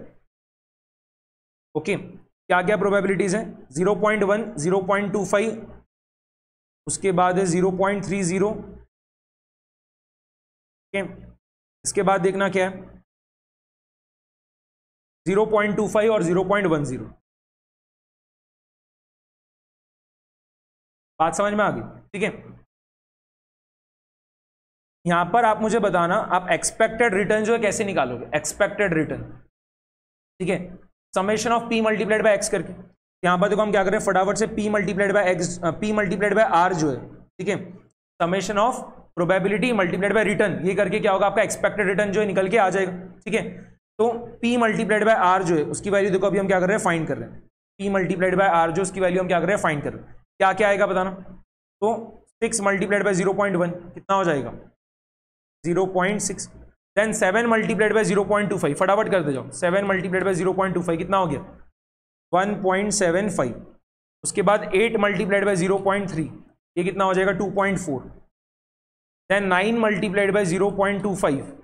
ओके, क्या क्या प्रोबेबिलिटीज है, 0.1, 0.25, उसके बाद है 0.30, ठीक है। इसके बाद देखना क्या है 0.25 और 0.10। बात समझ में आ गई, ठीक है। यहां पर आप मुझे बताना आप एक्सपेक्टेड रिटर्न जो है कैसे निकालोगे, एक्सपेक्टेड रिटर्न, ठीक है। Summation of P multiplied by x करके, यहां पर देखो हम क्या कर रहे हैं फटाफट से P multiplied by X, P multiplied by R जो है, ठीक है। Summation of probability multiplied by return, ये करके क्या होगा आपका एक्सपेक्टेड रिटर्न जो है निकल के आ जाएगा, ठीक है। तो पी मल्टीप्लाइड बाय आर जो है उसकी वैल्यू देखो अभी हम क्या कर रहे हैं फाइंड कर रहे हैं, पी मल्टीप्लाइड बाय आर जो उसकी वैल्यू हम क्या कर रहे हैं फाइंड कर रहे हैं, क्या क्या आएगा बताना। तो 6 मल्टीप्लाइड बाय 0.1 कितना हो जाएगा 0.6, देन 7 मल्टीप्लाइड बाय 0.25, फटाफट कर दे जाओ, 7 मल्टीप्लाइड बाय 0.25 कितना हो गया 1.75। उसके बाद 8 मल्टीप्लाइड बाय 0.3, ये कितना हो जाएगा 2.4, देन 9 मल्टीप्लाइड बाय 0.25,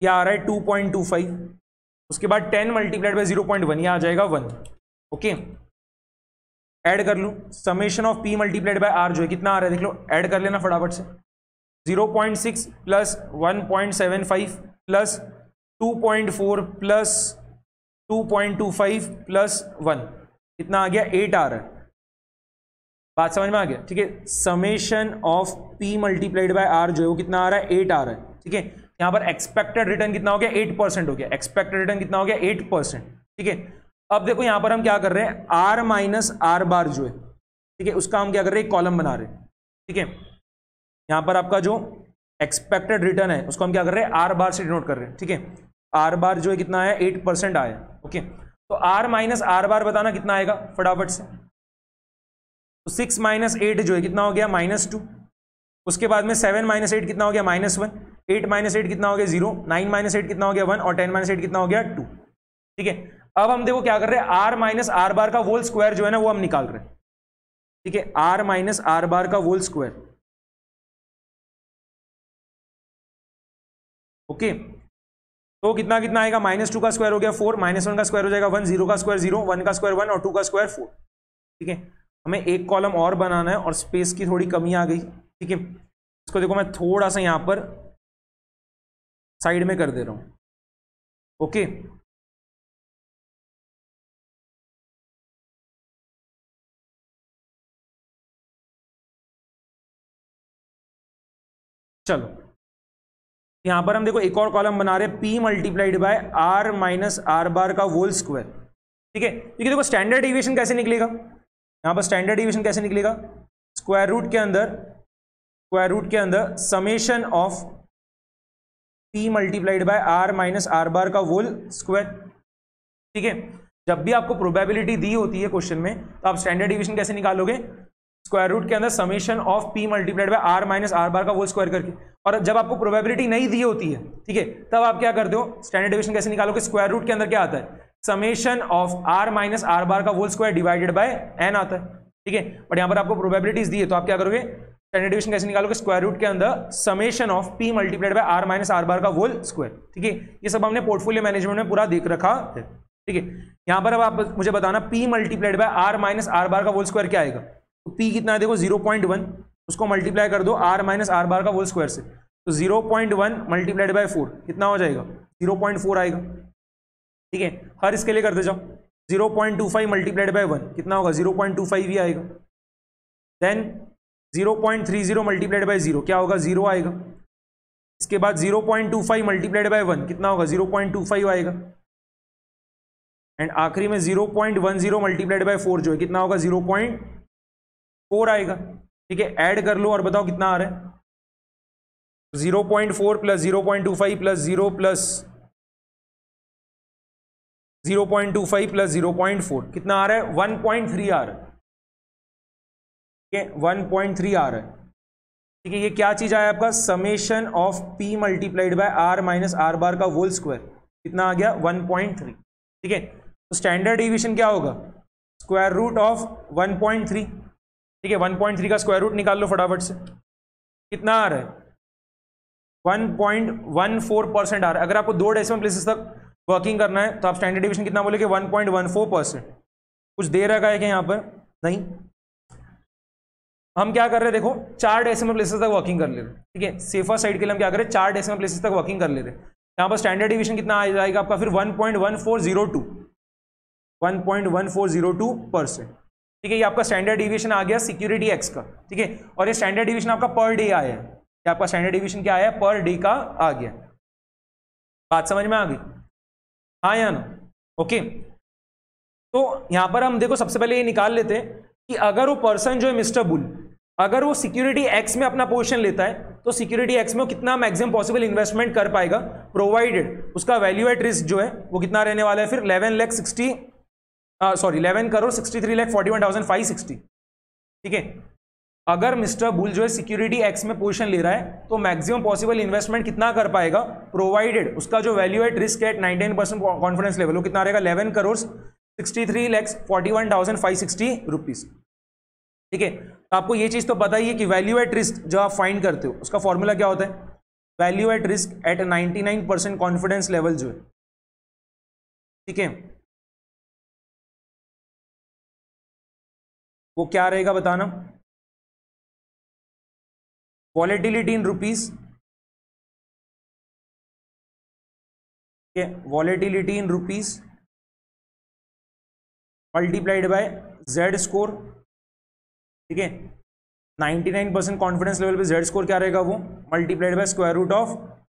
ये आ रहा है 2.25। उसके बाद 10 मल्टीप्लाइड बाय 0.1, ये आ जाएगा 1, ओके। ऐड कर लूं, summation of P multiplied by R जो है कितना आ रहा है देख लो, ऐड कर लेना फटाफट से, 0.6 प्लस 1.75 प्लस 2.4 प्लस 2.25 प्लस 1, कितना आ गया 8 आ रहा है। बात समझ में आ गया, ठीक है। Summation of P multiplied by R जो है वो कितना आ रहा है 8 आ रहा है, ठीक है। यहां पर एक्सपेक्टेड रिटर्न कितना हो गया 8% हो गया, एक्सपेक्टेड रिटर्न कितना हो गया 8%, ठीक है। अब देखो यहां पर हम क्या कर रहे हैं आर माइनस आर बार जो है, ठीक है, उसका हम क्या कर रहे हैं कॉलम बना रहे हैं, ठीक है। यहां पर आपका जो एक्सपेक्टेड रिटर्न है उसको हम क्या कर रहे हैं आर बार से डिनोट कर रहे हैं, ठीक है। आर बार जो है कितना आया 8% आया, ओके। तो आर माइनस आर बार बताना कितना आएगा फटाफट से, तो 6 माइनस 8 जो है कितना हो गया -2। उसके बाद में 7 माइनस 8 कितना हो गया -1, 8 माइनस 8 कितना हो गया 0, 9 माइनस 8 कितना हो गया 1 और 10 माइनस 8 कितना हो गया 2, ठीक है। अब हम देखो क्या कर रहे हैं आर माइनस आर बार का होल स्क्वायर जो है ना वो हम निकाल रहे हैं, ठीक है। आर माइनस आर बार का होल स्क्वायर, ओके। तो कितना कितना आएगा -2 का स्क्वायर हो गया 4, -1 का स्क्वायर हो जाएगा 1, 0 का स्क्वायर 0, 1 का स्क्वायर 1 और 2 का स्क्वायर 4, ठीक है। हमें एक कॉलम और बनाना है और स्पेस की थोड़ी कमी आ गई, ठीक है। इसको देखो मैं थोड़ा सा यहां पर साइड में कर दे रहा हूं, ओके। चलो यहां पर हम देखो एक और कॉलम बना रहे हैं P multiplied by R minus R bar का होल स्क्वायर, ठीक है। क्योंकि देखो स्टैंडर्ड डिविएशन कैसे निकलेगा, यहां पर स्टैंडर्ड डिविएशन कैसे निकलेगा, स्क्वायर रूट के अंदर summation of P multiplied by R minus R bar का होल स्क्वायर, ठीक है। जब भी आपको प्रोबेबिलिटी दी होती है क्वेश्चन में तो आप स्टैंडर्ड डिविएशन कैसे निकालोगे, स्क्वायर रूट के अंदर summation of P multiplied by R minus R bar का होल स्क्वायर करके। और जब आपको प्रोबेबिलिटी नहीं दी होती है, ठीक है, तब आप क्या करते हो स्टैंडर्ड डिविएशन कैसे निकालोगे, स्क्वायर रूट के अंदर क्या आता है summation of R minus R bar का whole square divided by N आता है, ठीक है। बट यहां पर आपको प्रोबेबिलिटीज दी है तो आप क्या करोगे स्टैंडर्ड डिविएशन कैसे निकालोगे, स्क्वायर रूट के अंदर summation of P multiplied by R minus R bar का होल स्क्वायर, ठीक है। ये सब हमने पोर्टफोलियो मैनेजमेंट में पूरा देख रखा है, ठीक है। यहां पर अब आप मुझे बताना P multiplied by R minus R bar का होल स्क्वायर क्या आएगा, तो पी कितना है देखो 0.1, उसको मल्टीप्लाई कर दो आर माइनस आर बार का होल स्क्वायर से, तो 0.1 मल्टीप्लाइड बाय 4 कितना हो जाएगा 0.4 आएगा, ठीक है। हर इसके लिए करते जाओ 0.25 मल्टीप्लाइड बाय 1 कितना होगा 0.25 ही आएगा, देन 0.30 मल्टीप्लाइड बाय 0 क्या होगा 0 आएगा। इसके बाद 0.25 मल्टीप्लाइड बाय 1 कितना होगा 0.25 आएगा, एंड आखिरी में 0.10 मल्टीप्लाइड बाय 4 जो है कितना होगा 0.4 आएगा, ठीक है। ऐड कर लो और बताओ कितना आ रहा है 0.4 प्लस 0.25 प्लस 0 प्लस 0.25 प्लस 0.4 कितना आ रहा है 1.3 आ रहा है, ठीक है 1.3 आ रहा है, ठीक है। ये क्या चीज आया आपका summation of P multiplied by R minus R bar का होल स्क्वायर कितना आ गया 1.3, ठीक है। तो स्टैंडर्ड डिविएशन क्या होगा स्क्वायर रूट ऑफ 1.3, ठीक है। 1.3 का स्क्वायर रूट निकाल लो फटाफट से, कितना आ रहा है 1.14% आ रहा है। अगर आपको 2 डेसिमल प्लेसेस तक वर्किंग करना है तो आप स्टैंडर्ड डिविएशन कितना बोलेंगे 1.14%। कुछ दे रखा है क्या यहाँ पर नहीं, हम क्या कर रहे हैं, देखो 4 डेसिमल प्लेसेस तक वर्किंग कर ले रहे हैं, ठीक है। सेफर साइड के लिए हम क्या करें, 4 डेसिमल प्लेसेस तक वर्किंग कर ले रहे हैं। यहाँ पर स्टैंडर्ड डिवीजन कितना आ जाएगा आपका फिर 1.1402%, ठीक है। ये आपका स्टैंडर्ड डिवीजन आ गया सिक्योरिटी एक्स का, ठीक है। और ये स्टैंडर्ड डिवीजन आपका पर डे आया है, ये आपका स्टैंडर्ड डिवीजन क्या आया है, पर डे का आ गया। बात समझ में आ गई, हाँ या ना, ओके। तो यहां पर हम देखो सबसे पहले ये निकाल लेते हैं कि अगर वो पर्सन जो है मिस्टर बुल, अगर वो सिक्योरिटी एक्स में अपना पोजीशन लेता है तो सिक्योरिटी एक्स में वो कितना मैक्सिमम पॉसिबल इन्वेस्टमेंट कर पाएगा, प्रोवाइडेड उसका वैल्यू एट रिस्क जो है वो कितना रहने वाला है फिर 11,63,41,560, ठीक है। अगर मिस्टर बुल जो है सिक्योरिटी एक्स में पोजीशन ले रहा है तो मैक्सिमम पॉसिबल इन्वेस्टमेंट कितना कर पाएगा, प्रोवाइडेड उसका जो वैल्यू एट रिस्क है 99% कॉन्फिडेंस लेवल वो कितना रहेगा, 11,63,41,560 रुपीज, ठीक है। तो आपको ये चीज तो पता ही है कि वैल्यू एट रिस्क जो आप फाइंड करते हो उसका फॉर्मूला क्या होता है, value at risk at 99% confidence level जो है, ठीक है, वो क्या रहेगा बताना, वॉलेटिलिटी इन रुपीज, ठीक है, volatility in rupees multiplied by Z score, ठीक है। 99% कॉन्फिडेंस लेवल पे जेड स्कोर क्या रहेगा, वो multiplied by square root of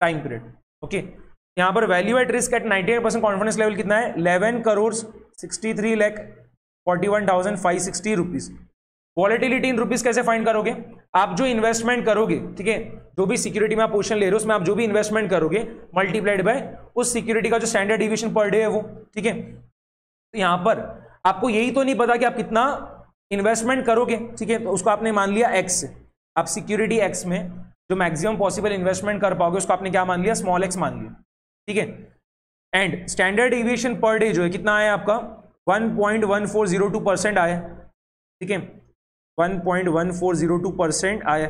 time period, okay. यहां पर value at risk at 98% confidence level कितना है, 11,63,41,560 रुपीज। वॉलेटिलिटी इन रुपीज कैसे फाइंड करोगे, आप जो इन्वेस्टमेंट करोगे, ठीक है, जो भी सिक्योरिटी में आप पोजीशन ले रहे हो उसमें आप जो भी इन्वेस्टमेंट करोगे मल्टीप्लाइड बाय उस सिक्योरिटी का जो स्टैंडर्ड डिवीजन पर डे है वो, ठीक है। तो यहां पर आपको यही तो नहीं पता कि आप कितना इन्वेस्टमेंट करोगे, ठीक है, तो उसको आपने मान लिया एक्स, आप सिक्योरिटी एक्स में जो मैक्सिमम पॉसिबल इन्वेस्टमेंट कर पाओगे उसको आपने क्या मान लिया, स्मॉल एक्स मान लिया, ठीक है। And standard deviation per day जो है कितना आया आपका, 1.1402% आया, ठीक है, 1.1402% आया,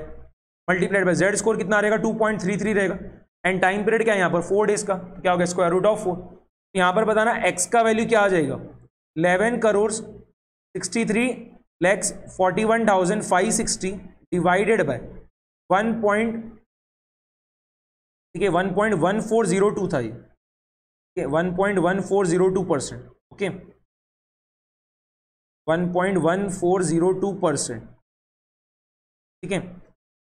मल्टीप्लाइड बाय जेड स्कोर कितना रहेगा, 2.33 रहेगा। एंड टाइम पीरियड क्या है यहाँ पर 4 डेज का, तो क्या हो गया स्क्वायर रूट ऑफ 4। यहाँ पर बताना एक्स का वैल्यू क्या आ जाएगा, 11,63,41,560 डिवाइडेड बाय 1.1402 था ये, 1.1402%, ओके, 1.1402%, ठीक है।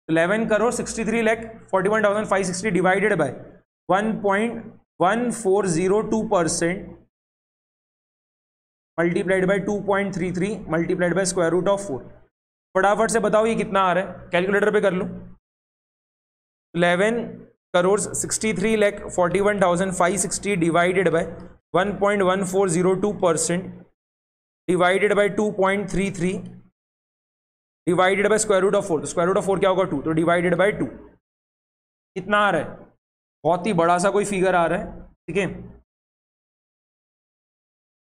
11,63,41,560 divided by 1.1402% multiplied by 2.33 multiplied by square root of 4। फटाफट से बताओ ये कितना आ रहा है, कैलकुलेटर पे कर लो। 11,63,41,560 divided by 1.1402% divided by 2.33 divided by square root of 4, तो स्क्वायर रूट ऑफ 4 क्या होगा 2, तो डिवाइडेड बाय 2 कितना आ रहा है, बहुत ही बड़ा सा कोई फिगर आ रहा है, ठीक है।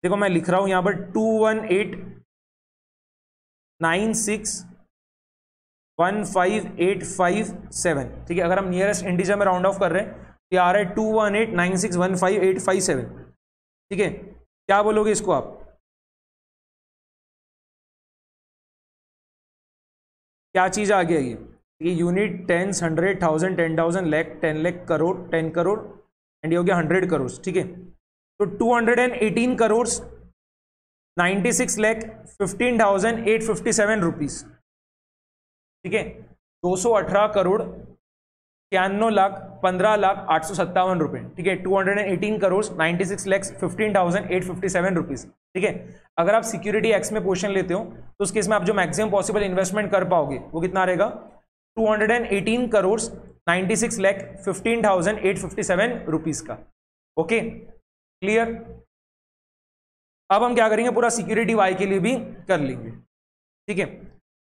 देखो मैं लिख रहा हूं यहां पर 218,96,15,857, ठीक है। अगर हम नियरेस्ट इंटीजर में राउंड ऑफ कर रहे हैं तो ये आ रहा है 218,96,15,857, ठीक है। क्या बोलोगे इसको आप, क्या चीज आ गया ये unit, tens, 100, 1000, 10,000, lakh, 10 lakh, crore, 10 crore and ये हो गया 100 करोड़, ठीक है। तो 218 करोड़ 96,15,857 रुपीज, ठीक है। 218 करोड़ 91,15,857 रुपए, ठीक है। 218 करोड़ 96,15,857 रुपीज, ठीक है। अगर आप सिक्योरिटी एक्स में पोजीशन लेते हो तो उस केस में आप जो मैक्सिमम पॉसिबल इन्वेस्टमेंट कर पाओगे वो कितना रहेगा, 218 करोड़ 96,15,857 रुपीज का, ओके, क्लियर। अब हम क्या करेंगे, पूरा सिक्योरिटी वाई के लिए भी कर लेंगे, ठीक है।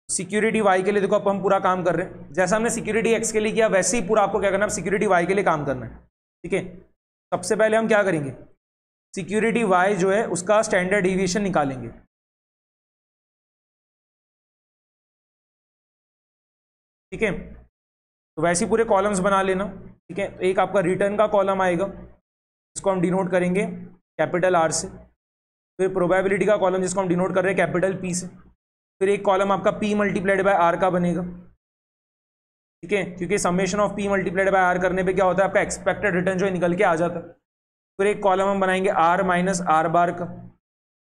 सिक्योरिटी वाई के लिए देखो अब हम पूरा काम कर रहे हैं, जैसा हमने सिक्योरिटी एक्स के लिए किया वैसे ही पूरा आपको क्या करना है, सिक्योरिटी वाई के लिए काम करना है, ठीक है। सबसे पहले हम क्या करेंगे, सिक्योरिटी वाई जो है उसका स्टैंडर्ड डिविएशन निकालेंगे, ठीक है। तो वैसे ही पूरे कॉलम्स बना लेना, ठीक है। तो एक आपका रिटर्न का कॉलम आएगा, इसको हम डिनोट करेंगे कैपिटल आर से, फिर प्रोबेबिलिटी का कॉलम जिसको हम डिनोट कर रहे हैं कैपिटल पी से, फिर एक कॉलम आपका P मल्टीप्लाइड बाय R का बनेगा, ठीक है, क्योंकि summation of P multiplied by R करने पे क्या होता है, आपका एक्सपेक्टेड रिटर्न जो है निकल के आ जाता है। फिर एक कॉलम हम बनाएंगे R माइनस आर बार का,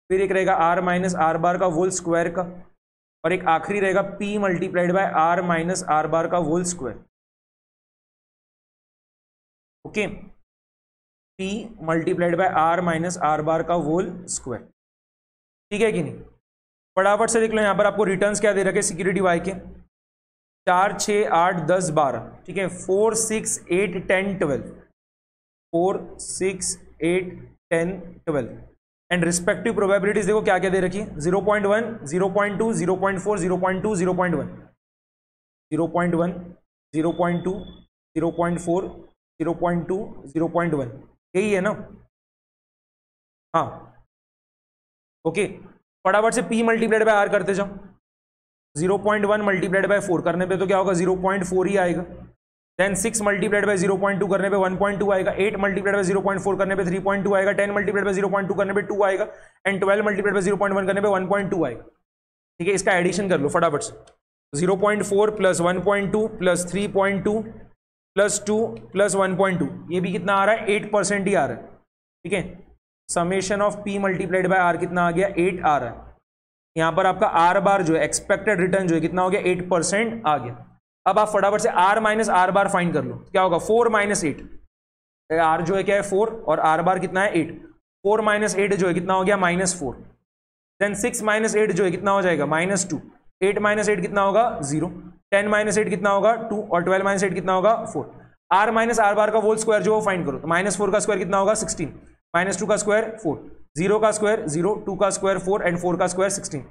फिर एक रहेगा R माइनस आर बार का होल स्क्वायर का, और एक आखिरी रहेगा P multiplied by R minus R bar का whole square. Okay, P multiplied by R minus R bar का होल स्क्वायर, ठीक है कि नहीं। फटाफट से देख लो, यहां पर आपको रिटर्न्स क्या दे रखे सिक्योरिटी वाई के, 4, 6, 8, 10, 12, ठीक है, 4, 6, 8, 10, 12, 4, 6, 8, 10, 12, एंड रिस्पेक्टिव प्रोबेबिलिटीज देखो क्या क्या दे रखी है, 0.1, 0.2, 0.4, 0.2, 0.1, 0.1, 0.2, 0.4, 0.2, 0.1, यही है ना। हाँ, ओके, फटाफट से P मल्टीप्लाइड बाय R करते जाओ, 0.1 मल्टीप्लाइड बाय 4 करने पे तो क्या होगा, 0.4 ही आएगा। देन 6 मल्टीप्लाइड बाय 0.2 करने पे 1.2 आएगा, 8 मल्टीप्लाइड बाय 0.4 करने पे 3.2 आएगा, 10 मल्टीप्लाइड बाय 0.2 करने पे 2 आएगा, एंड 12 मल्टीप्लाइड बाय 0.1 करने पे 1.2 आएगा, ठीक है। इसका एडिशन कर लो फटाफट से, 0.4 प्लस 1.2 प्लस 3.2 प्लस 2 प्लस 1.2, ये भी कितना आ रहा है, 8% ही आ रहा है, ठीक है। Summation of P multiplied by R कितना आ गया, 8 आ रहा है। यहां पर आपका R बार जो है एक्सपेक्टेड रिटर्न जो है कितना हो गया, 8% आ गया। अब आप फटाफट से R माइनस आर बार फाइंड कर लो, क्या होगा, 4 माइनस 8, R जो है क्या है 4 और R बार कितना है 8, 4 माइनस 8 जो है कितना हो गया, -4, देन 6 माइनस 8 जो है कितना हो जाएगा, -2, 8 माइनस 8 कितना होगा, 0, 10 माइनस 8 कितना होगा, 2, और 12 माइनस 8 कितना होगा, 4। R माइनस आर बार का होल स्क्वायर जो फाइंड करो, तो -4 का स्क्वायर कितना होगा, 16, -2 का स्क्वायर 4, 0 का स्क्वायर 0, 2 का स्क्वायर 4, एंड 4 का square 16।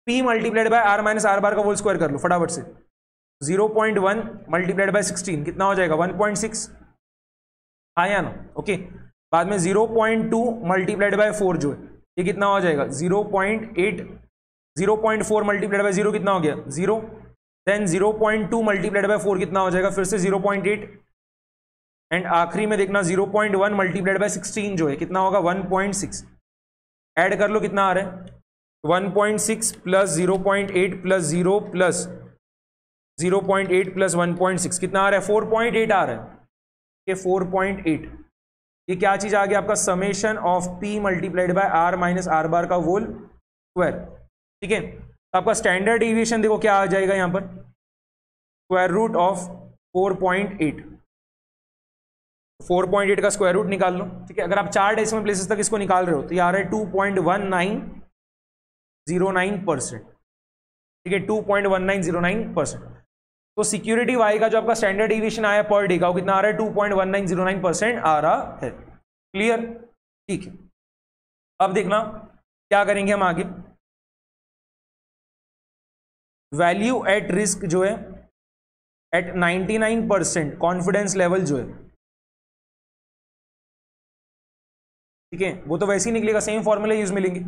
P multiplied by R minus R bar का होल स्क्वायर कर लो फटाफट से, 0.1 मल्टीप्लाइड बाय 16 कितना हो जाएगा, 1.6, आया ना, ओके। बाद में 0.2 मल्टीप्लाइड बाय 4 जो है ये कितना हो जाएगा, 0.8, 0.4 मल्टीप्लाइड बाय 0 कितना हो गया, 0, देन 0.2 मल्टीप्लाइड बाय 4 कितना हो जाएगा, फिर से 0.8, एंड आखिरी में देखना 0.1 मल्टीप्लाइड बाय 16 जो है कितना होगा, 1.6। ऐड कर लो कितना आ रहा है, 1.6 प्लस 0.8 प्लस 0 प्लस 0.8 प्लस 1.6 कितना आ रहा है, 4.8 आ रहा है, ये 4.8। ये क्या चीज आ गया आपका, summation of P multiplied by R minus R bar का होल स्क्वायर, ठीक है। आपका स्टैंडर्ड डिविएशन देखो क्या आ जाएगा यहां पर, स्क्वायर रूट ऑफ 4.8, 4.8 का स्क्वायर रूट निकाल लो, ठीक है। अगर आप 4 डेसिमल प्लेसेस तक इसको निकाल रहे हो तो ये आ रहा है 2.1909%, ठीक है, 2.1909%। तो सिक्योरिटी वाई का जो आपका स्टैंडर्ड डिविएशन आया पर डे का वो कितना आ रहा है, 2.1909% आ रहा है, क्लियर, ठीक है। अब देखना क्या करेंगे हम आगे, वैल्यू एट रिस्क जो है एट 99% कॉन्फिडेंस लेवल जो है, ठीक है, वो तो वैसे ही निकलेगा, सेम फॉर्मूला यूज मिलेंगे,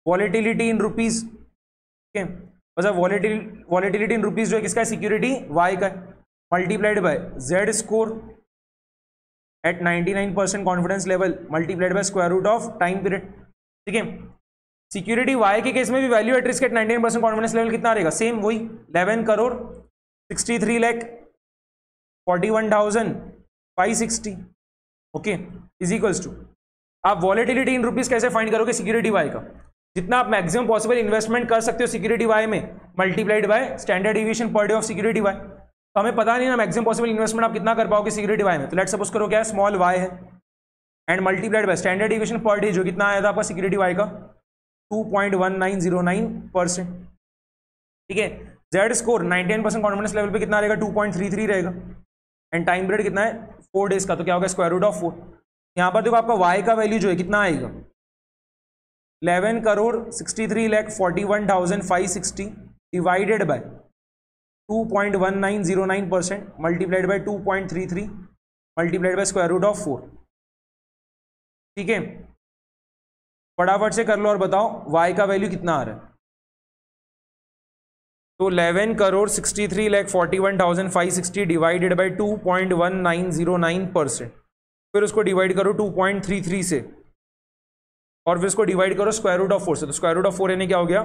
वॉलेटिलिटी इन रुपीज, ठीक है, मतलब वॉलेटिलिटी इन रुपीज जो है किसका है, सिक्योरिटी वाई का है, multiplied by Z score at 99% confidence level multiplied by square root of time period, ठीक है। सिक्योरिटी वाई के केस में भी value at risk at 99% confidence level कितना रहेगा, सेम वही 11 crore 63 lakh 41,560, okay, is equals to, आप वॉलेटिलिटी इन रुपीज कैसे फाइंड करोगे सिक्योरिटी वाई का, जितना आप मैक्सिमम पॉसिबल इन्वेस्टमेंट कर सकते हो सिक्योरिटी वाई में multiplied by standard deviation per day of security Y. तो हमें पता नहीं ना मैक्सिमम पॉसिबल इन्वेस्टमेंट आप कितना कर पाओगे सिक्योरिटी वाई में, तो लेट्स सपोज करो क्या है, स्मॉल वाई है and multiplied by standard deviation per day जो कितना आया था आपका सिक्योरिटी वाई का, 2.1909%, ठीक है। जेड स्कोर 99% कॉन्फिडेंस लेवल पे कितना रहेगा, 2.33 रहेगा, एंड टाइम पीरियड कितना है 4 डेज का, तो क्या होगा स्क्वायर रूट ऑफ 4। यहां पर देखो आपका वाई का वैल्यू जो है कितना आएगा, 11 crore 63 lakh 41,560 divided by 2.1909% multiplied by 2.33 multiplied by square root of 4, ठीक है। फटाफट से कर लो और बताओ y का वैल्यू कितना आ रहा है, तो 11 करोड़ 63 लाख 41,560 डिवाइडेड बाय 2.1909%, फिर उसको डिवाइड करो 2.33 से, और फिर इसको डिवाइड करो स्क्वायर रूट ऑफ 4 से, तो स्क्वायर रूट ऑफ 4 यानी क्या हो गया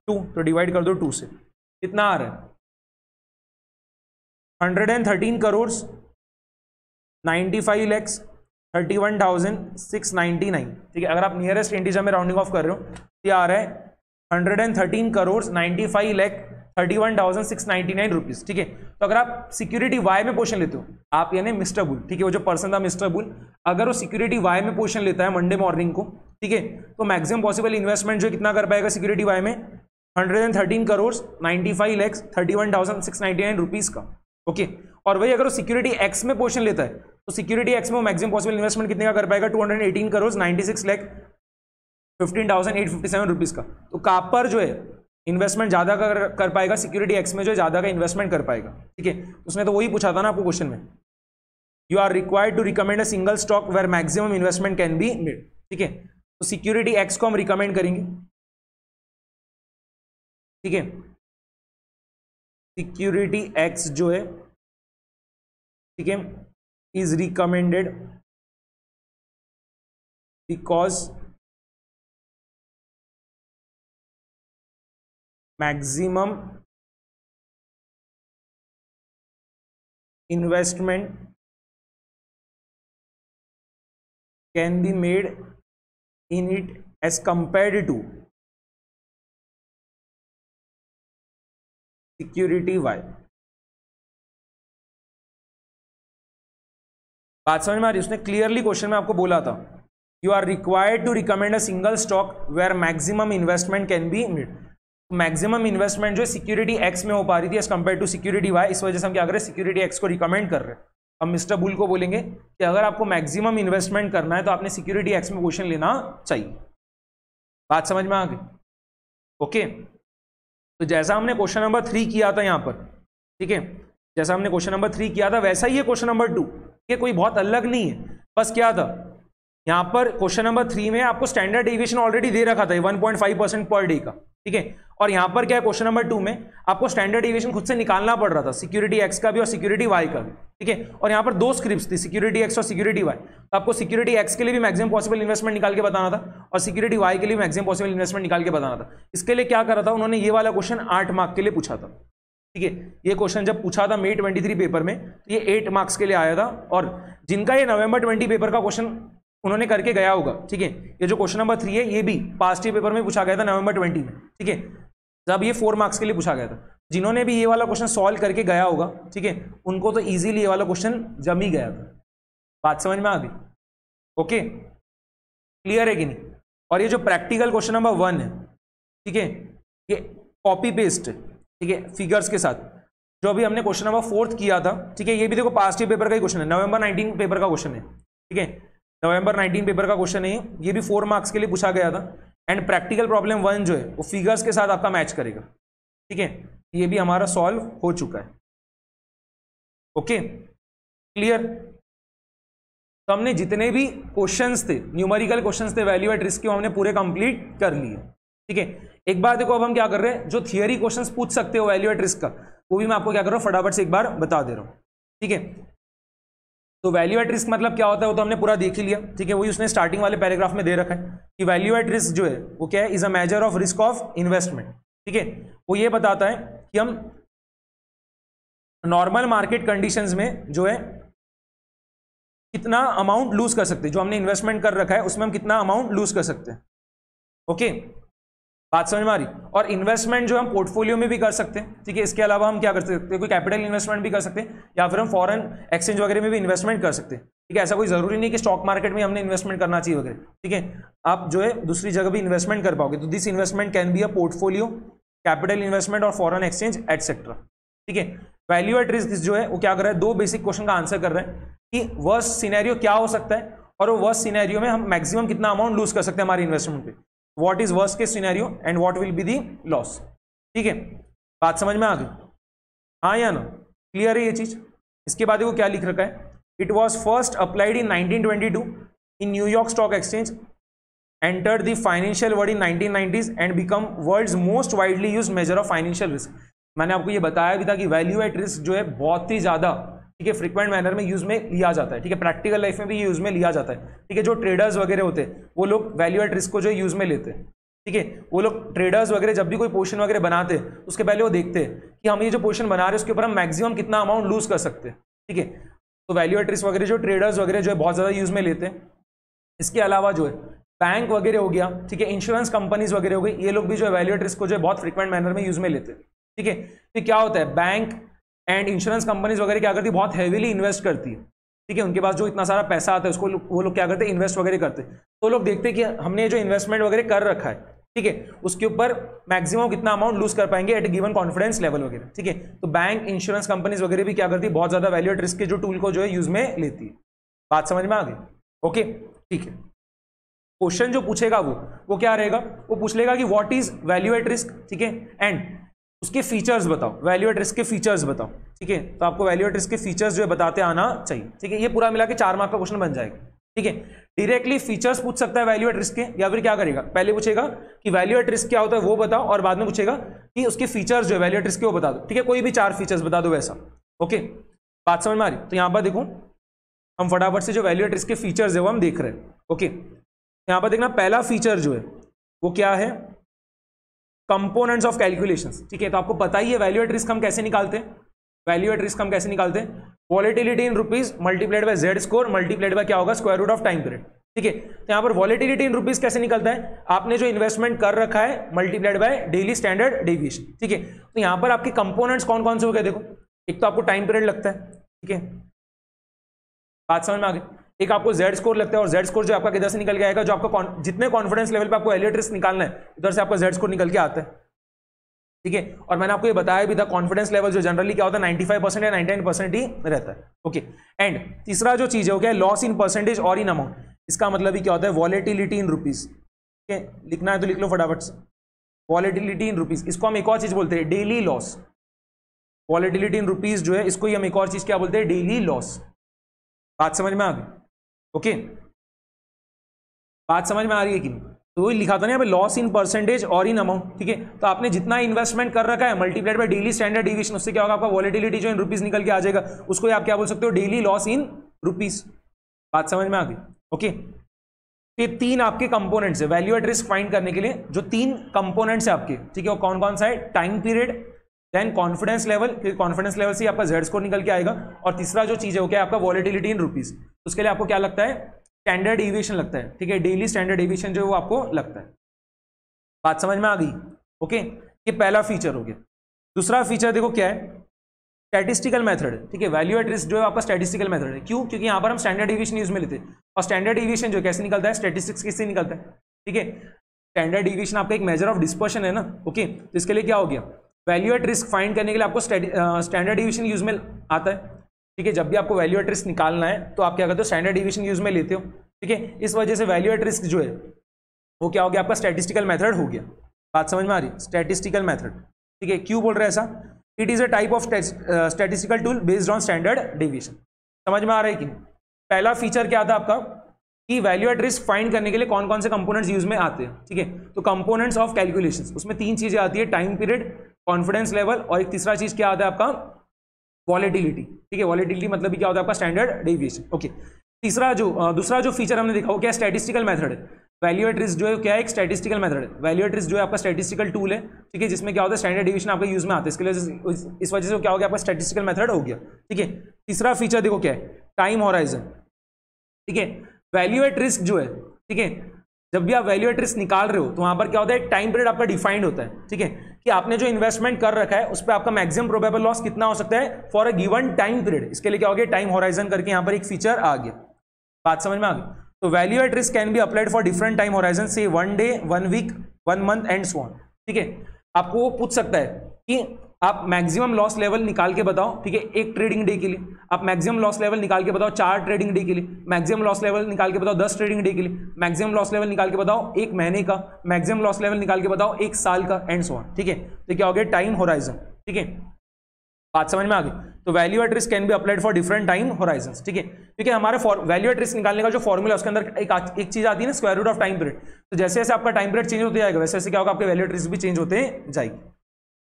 2, तो डिवाइड कर दो 2 से, कितना आ रहा है 113 करोड़ 95 lakhs 31,699, ठीक है। अगर आप नियरेस्ट इंटीजर में राउंडिंग ऑफ कर रहे हो तो ये आ रहा है 113 करोड़ 95 लाख 31,699 रुपीज, ठीक है। तो अगर आप सिक्योरिटी वाई में पोजीशन लेते हो, आप यानी मिस्टर बुल, ठीक है, वो जो पर्सन था मिस्टर बुल, अगर वो सिक्योरिटी वाई में पोजीशन लेता है मंडे मॉर्निंग को, ठीक है, तो मैक्सिमम पॉसिबल इन्वेस्टमेंट जो कितना कर पाएगा सिक्योरिटी वाई में 113 करोड़ 95 लाख 31,699 रुपीज का, ओके। और वही अगर वो सिक्योरिटी एक्स में पोजीशन लेता है तो सिक्योरिटी एक्स में वो मैक्सिमम पॉसिबल इन्वेस्टमेंट कितने का कर पाएगा 218 करोड़ 96 लाख 15,857 रुपीज का। तो कापर जो है इन्वेस्टमेंट ज्यादा कर पाएगा, सिक्योरिटी एक्स में जो है ज्यादा का इन्वेस्टमेंट कर पाएगा, ठीक है। उसने तो वही पूछा था ना आपको क्वेश्चन में, you are required to recommend a single stock where maximum investment can be made, ठीक है। तो सिक्योरिटी एक्स को हम रिकमेंड करेंगे, ठीक है। सिक्योरिटी एक्स जो है, ठीक है, is recommended because maximum investment can be made in it as compared to security Y। बात समझ में आ रही? उसने क्लियरली क्वेश्चन में आपको बोला था you are required to recommend a single stock where maximum investment can be made. Maximum investment जो सिक्योरिटी एक्स में हो पा रही थी as compare to security Y, इस वजह से हम क्या कर रहे हैं सिक्योरिटी एक्स को रिकमेंड कर रहे हैं। हम मिस्टर बुल को बोलेंगे कि अगर आपको मैक्सिमम इन्वेस्टमेंट करना है तो आपने सिक्योरिटी एक्स में पोजीशन लेना चाहिए। बात समझ में आ गई? ओके, तो जैसा हमने क्वेश्चन नंबर 3 किया था यहाँ पर, ठीक है, जैसा हमने क्वेश्चन नंबर 3 किया था वैसा ही है क्वेश्चन नंबर 2, ये कोई बहुत अलग नहीं है। बस क्या था यहाँ पर क्वेश्चन नंबर 3 में आपको स्टैंडर्ड डेविएशन ऑलरेडी दे रखा था 1.5% पर डे का, ठीक है। और यहां पर क्या है क्वेश्चन नंबर 2 में आपको स्टैंडर्ड डेविएशन खुद से निकालना पड़ रहा था, सिक्योरिटी एक्स का भी और सिक्योरिटी वाई का भी, ठीक है। और यहां पर दो स्क्रिप्ट्स थी, सिक्योरिटी एक्स और सिक्योरिटी वाई। तो आपको सिक्योरिटी एक्स के लिए भी मैक्सिमम पॉसिबल इन्वेस्टमेंट निकाल के बताना था और सिक्योरिटी वाई के लिए मैक्सिमम पॉसिबल इन्वेस्टमेंट निकाल के बताना था। इसके लिए क्या करा था उन्होंने, ये वाला क्वेश्चन 8 मार्क के लिए पूछा था, ठीक है। ये क्वेश्चन जब पूछा था May 23 पेपर में तो ये 8 मार्क्स के लिए आया था। और जिनका ये November 20 पेपर का क्वेश्चन उन्होंने करके गया होगा, ठीक है, ये जो क्वेश्चन नंबर 3 है ये भी पास्ट ईयर पेपर में पूछा गया था November 20 में, ठीक है, जब ये 4 मार्क्स के लिए पूछा गया था। जिन्होंने भी ये वाला क्वेश्चन सॉल्व करके गया होगा, ठीक है, उनको तो इजीली ये वाला क्वेश्चन जम ही गया था। बात समझ में आ गई? ओके, क्लियर है कि नहीं? और ये जो प्रैक्टिकल क्वेश्चन नंबर 1 है, ठीक है, ये कॉपी पेस्ट है, ठीक है, फिगर्स के साथ, जो अभी हमने क्वेश्चन नंबर 4 किया था, ठीक है। ये भी देखो पास्ट ईयर पेपर का ही क्वेश्चन है, November 19 पेपर का क्वेश्चन है, ठीक है, November 19 पेपर का क्वेश्चन है ये भी 4 मार्क्स के लिए पूछा गया था। एंड प्रैक्टिकल प्रॉब्लम 1 जो है वो फिगर्स के साथ आपका मैच करेगा, ठीक है। ये भी हमारा सॉल्व हो चुका है। Okay, clear? तो हमने जितने भी क्वेश्चंस थे, numerical questions the value at risk के, हमने पूरे कंप्लीट कर लिए, ठीक है। एक बार देखो अब हम क्या कर रहे हैं, जो थियरी क्वेश्चंस पूछ सकते हो वैल्यू एट रिस्क का, वो भी मैं आपको क्या कर रहा हूं फटाफट से एक बार बता दे रहा हूं, ठीक है। तो वैल्यू एट रिस्क मतलब क्या होता है वो तो हमने पूरा देख ही लिया, ठीक है। वही उसने स्टार्टिंग वाले पैराग्राफ में दे रखा है कि वैल्यू एट रिस्क जो है वो क्या है, is a measure of risk of investment, ठीक है। वो ये बताता है कि हम नॉर्मल मार्केट कंडीशंस में जो है कितना अमाउंट लूज कर सकते हैं, जो हमने इन्वेस्टमेंट कर रखा है उसमें हम कितना अमाउंट लूज कर सकते हैं। ओके, बात समझ में आ रही? और इन्वेस्टमेंट जो हम पोर्टफोलियो में भी कर सकते हैं, ठीक है। इसके अलावा हम क्या कर सकते हैं, कोई कैपिटल इन्वेस्टमेंट भी कर सकते हैं या फिर हम फॉरेन एक्सचेंज वगैरह में भी इन्वेस्टमेंट कर सकते हैं, ठीक है। ऐसा कोई जरूरी नहीं कि स्टॉक मार्केट में हमने इन्वेस्टमेंट करना चाहिए वगैरह, ठीक है। आप जो है दूसरी जगह भी इन्वेस्टमेंट कर पाओगे। तो this investment can be a portfolio, capital investment और फॉरेन एक्सचेंज एटसेट्रा, ठीक है। वैल्यू एट रिस्क जो है वो क्या कर रहा है, दो बेसिक क्वेश्चन का आंसर कर रहे हैं कि वर्स्ट सिनेरियो क्या हो सकता है और वो वर्स्ट सिनेरियो में हम मैक्सिमम कितना अमाउंट लूज कर सकते हैं हमारे इन्वेस्टमेंट पे। What is worst case scenario and what will be the loss, ठीक है। बात समझ में आ गई? हाँ या ना? क्लियर है ये चीज? इसके बाद वो क्या लिख रखा है, it was first applied in 1922 in New York stock exchange, entered the financial world in 1990s and become world's most widely used measure of financial risk। मैंने आपको ये बताया भी था कि वैल्यू एट रिस्क जो है बहुत ही ज्यादा ठीक है, फ्रीक्वेंट मैनर में यूज में लिया जाता है। ठीक है, प्रैक्टिकल लाइफ में भी यूज में लिया जाता है। ठीक है, जो ट्रेडर्स वगैरह होते हैं वो लोग वैल्यू एट रिस्क को जो यूज में लेते हैं। ठीक है, वो लोग ट्रेडर्स वगैरह जब भी कोई पोजीशन वगैरह बनाते हैं उसके पहले वो देखते हैं कि हम ये जो पोजीशन बना रहे हैं उसके ऊपर हम मैक्सिमम कितना अमाउंट लूज कर सकते हैं। ठीक है, तो वैल्यू एट रिस्क वगैरह जो ट्रेडर्स वगैरह जो है बहुत ज्यादा यूज में लेते हैं। इसके अलावा जो है बैंक वगैरह हो गया, ठीक है, इंश्योरेंस कंपनीज वगैरह हो गई, ये लोग भी जो है वैल्यू एट रिस्क को जो है बहुत फ्रीक्वेंट मैनर में यूज में लेते हैं। ठीक है, तो क्या होता है, बैंक एंड इंश्योरेंस कंपनीज वगैरह क्या करती है, बहुत हैवीली इन्वेस्ट करती है। ठीक है, उनके पास जो इतना सारा पैसा आता है उसको वो लोग क्या करते हैं, इन्वेस्ट वगैरह करते हैं। तो लोग देखते हैं कि हमने जो इन्वेस्टमेंट वगैरह कर रखा है, ठीक है, उसके ऊपर मैक्सिमम कितना अमाउंट लूज कर पाएंगे एट गिवन कॉन्फिडेंस लेवल वगैरह। ठीक है, तो बैंक इंश्योरेंस कंपनीज वगैरह भी क्या करती है, बहुत ज्यादा वैल्यू एट रिस्क के जो टूल को जो है यूज में लेती है। बात समझ में आ गई? ओके, ठीक है। क्वेश्चन जो पूछेगा वो क्या रहेगा, वो पूछ लेगा कि what is value at risk. ठीक है, एंड उसके फीचर्स बताओ, वैल्यू एट रिस्क के फीचर्स बताओ। ठीक है, तो आपको वैल्यू एट रिस्क के फीचर्स जो है बताते आना चाहिए। ठीक है, ये पूरा मिला के 4 मार्क का क्वेश्चन बन जाएगा। ठीक है, डायरेक्टली फीचर्स पूछ सकता है वैल्यू एट रिस्क के, या फिर क्या करेगा, पहले पूछेगा कि वैल्यू एट रिस्क क्या होता है वो बताओ, और बाद में पूछेगा कि उसके फीचर्स जो है वैल्यू एट रिस्क के वो बता दो। ठीक है, कोई भी 4 फीचर्स बता दो वैसा। ओके, बात समझ में आ रही? तो यहां पर देखो हम फटाफट से जो वैल्यू एट रिस्क के फीचर्स है वो हम देख रहे हैं। ओके, यहां पर देखना पहला फीचर जो है वो क्या है, कंपोनेंट्स ऑफ कैलकुलेशंस। ठीक है, तो आपको पता ही है वैल्यू एट रिस्क हम कैसे निकालते हैं। वैल्यू एट रिस्क हम कैसे निकालते हैं, volatility in rupees multiplied by Z score multiplied by क्या होगा, square root of time period. ठीक है, तो यहां पर वॉलेटिलिटी इन रुपीज कैसे निकलता है, आपने जो इन्वेस्टमेंट कर रखा है multiplied by daily standard deviation. ठीक है, तो यहां पर आपके कंपोनेंट्स कौन कौन से हो गए, देखो एक तो आपको टाइम पीरियड लगता है। ठीक है, बात समझ में आ गई? एक आपको जेड स्कोर लगता है, और जेड स्कोर जो आपका किधर से निकल के आएगा, जो आपका जितने कॉन्फिडेंस लेवल पे आपको वैल्यू एट रिस्क निकालना है उधर से आपका जेड स्कोर निकल के आता है। ठीक है, और मैंने आपको ये बताया भी था कॉन्फिडेंस लेवल जो जनरली क्या होता है 95% या 99% ही रहता है। ओके, एंड तीसरा जो चीज है वो क्या है, लॉस इन परसेंटेज और इन अमाउंट। इसका मतलब ही क्या होता है, वॉलेटिलिटी इन रुपीज। ठीक है, लिखना है तो लिख लो फटाफट से, वॉलेटिलिटी इन रुपीज। इसको हम एक और चीज बोलते हैं, daily loss. Volatility in rupees जो है इसको ही हम एक और चीज क्या बोलते हैं, डेली लॉस। बात समझ में आ गई? ओके, बात समझ में आ रही है कि नहीं? तो वही लिखा था ना यहाँ पे, लॉस इन परसेंटेज और इन अमाउंट। ठीक है, तो आपने जितना इन्वेस्टमेंट कर रखा है multiplied by daily standard deviation, उससे क्या होगा, आपका वॉलेटिलिटी जो इन रुपीज निकल के आ जाएगा, उसको आप क्या बोल सकते हो, डेली लॉस इन रुपीज। बात समझ में आ गई? ओके, ये 3 आपके कंपोनेंट्स है वैल्यू एट रिस्क फाइंड करने के लिए। जो 3 कंपोनेंट्स है आपके, ठीक है, वो कौन कौन सा है, time period, then confidence level, क्योंकि कॉन्फिडेंस लेवल से आपका जेड स्कोर निकल के आएगा, और तीसरा जो चीज है वो क्या है, आपका वॉलेटिलिटी इन रुपीज। उसके लिए आपको क्या लगता है, स्टैंडर्ड डेविएशन लगता है। ठीक है, डेली स्टैंडर्ड डेविएशन जो है वो आपको लगता है। बात समझ में आ गई? ओके, ये पहला फीचर हो गया। दूसरा फीचर देखो क्या है, स्टैटिस्टिकल मेथड। ठीक है, वैल्यू एट रिस्क जो है आपका स्टैटिस्टिकल मेथड है। क्यों? क्योंकि यहां पर हम स्टैंडर्ड डेविएशन यूज में लेते हैं, और स्टैंडर्ड डेविएशन जो कैसे निकलता है, स्टैटिस्टिक्स किससे निकलता है। ठीक है, स्टैंडर्ड डेविएशन आपका एक मेजर ऑफ डिस्पर्शन है ना। ओके, तो इसके लिए क्या हो गया, वैल्यू एट रिस्क फाइंड करने के लिए आपको स्टैंडर्ड डेविएशन यूज में आता है। ठीक है, जब भी आपको वैल्यू एट रिस्क निकालना है तो आप क्या करते हो, स्टैंडर्ड डेविएशन यूज में लेते हो। ठीक है, इस वजह से वैल्यू एट रिस्क जो है वो क्या हो गया, आपका स्टैटिस्टिकल मेथड हो गया। बात समझ में आ रही, स्टैटिस्टिकल मेथड। ठीक है, क्यों बोल रहे हैं ऐसा, it is a type of statistical tool based on standard deviation. समझ में आ रहा है कि पहला फीचर क्या था आपका, कि वैल्यू एट रिस्क फाइंड करने के लिए कौन कौन से कंपोनेंट्स यूज में आते हैं। ठीक है, तो कंपोनेंट्स ऑफ कैलकुलेशंस, उसमें 3 चीजें आती है, टाइम पीरियड, कॉन्फिडेंस लेवल, और एक तीसरा चीज क्या आता है आपका, वॉलेटिलिटी। ठीक है, वॉलेटिलिटी मतलब क्या होता है आपका, स्टैंडर्ड डेविएशन। ओके, तीसरा जो दूसरा जो फीचर हमने देखा वो क्या, स्टैटिस्टिकल मेथड है। वैल्यू एट रिस्क जो है क्या है, एक स्टैटिस्टिकल मेथड है। वैल्यू एट रिस्क जो है आपका स्टैटिस्टिकल टूल है। ठीक है, जिसमें क्या होता है, स्टैंडर्ड डेविएशन आपका यूज में आता है, इसके लिए इस वजह से क्या हो गया, आपका स्टैटिस्टिकल मेथड हो गया। ठीक है, तीसरा फीचर देखो क्या है, टाइम होराइजन। ठीक है, वैल्यू एट रिस्क जो है, ठीक है, जब भी आप वैल्यू एट रिस्क निकाल रहे हो तो वहां पर क्या होता है, एक टाइम पीरियड आपका डिफाइंड होता है। ठीक है, कि आपने जो इन्वेस्टमेंट कर रखा है उस पर आपका मैक्सिमम प्रोबेबल लॉस कितना हो सकता है for a given time period. इसके लिए क्या हो गया, टाइम होराइजन करके यहां पर एक फीचर आ गया। बात समझ में आ गई? तो value at risk can be applied for different time horizon, से 1 day, 1 week, 1 month and so on. ठीक है, आपको वो पूछ सकता है कि आप मैक्सिमम लॉस लेवल निकाल के बताओ। ठीक है, एक ट्रेडिंग डे के लिए आप मैक्सिमम लॉस लेवल निकाल के बताओ, 4 ट्रेडिंग डे के लिए मैक्सिमम लॉस लेवल निकाल के बताओ, 10 ट्रेडिंग डे के लिए मैक्सिमम लॉस लेवल निकाल के बताओ, 1 महीने का मैक्सिमम लॉस लेवल निकाल के बताओ, 1 साल का, एंड सो ऑन। ठीक है, तो क्या हो गया, टाइम होराइजन। ठीक है, बात समझ में आ गई? तो value at risk can be applied for different time horizons. ठीक है, क्योंकि हमारे वैल्यू एट रिस्क निकालने का जो फॉर्मूला उसके अंदर एक चीज आती है ना, square root of time period. तो जैसे जैसे आपका टाइम पीरियड चेंज होते जाएगा वैसे वैसे क्या होगा, आपके वैल्यू एट रिस्क भी चेंज होते जाएगी।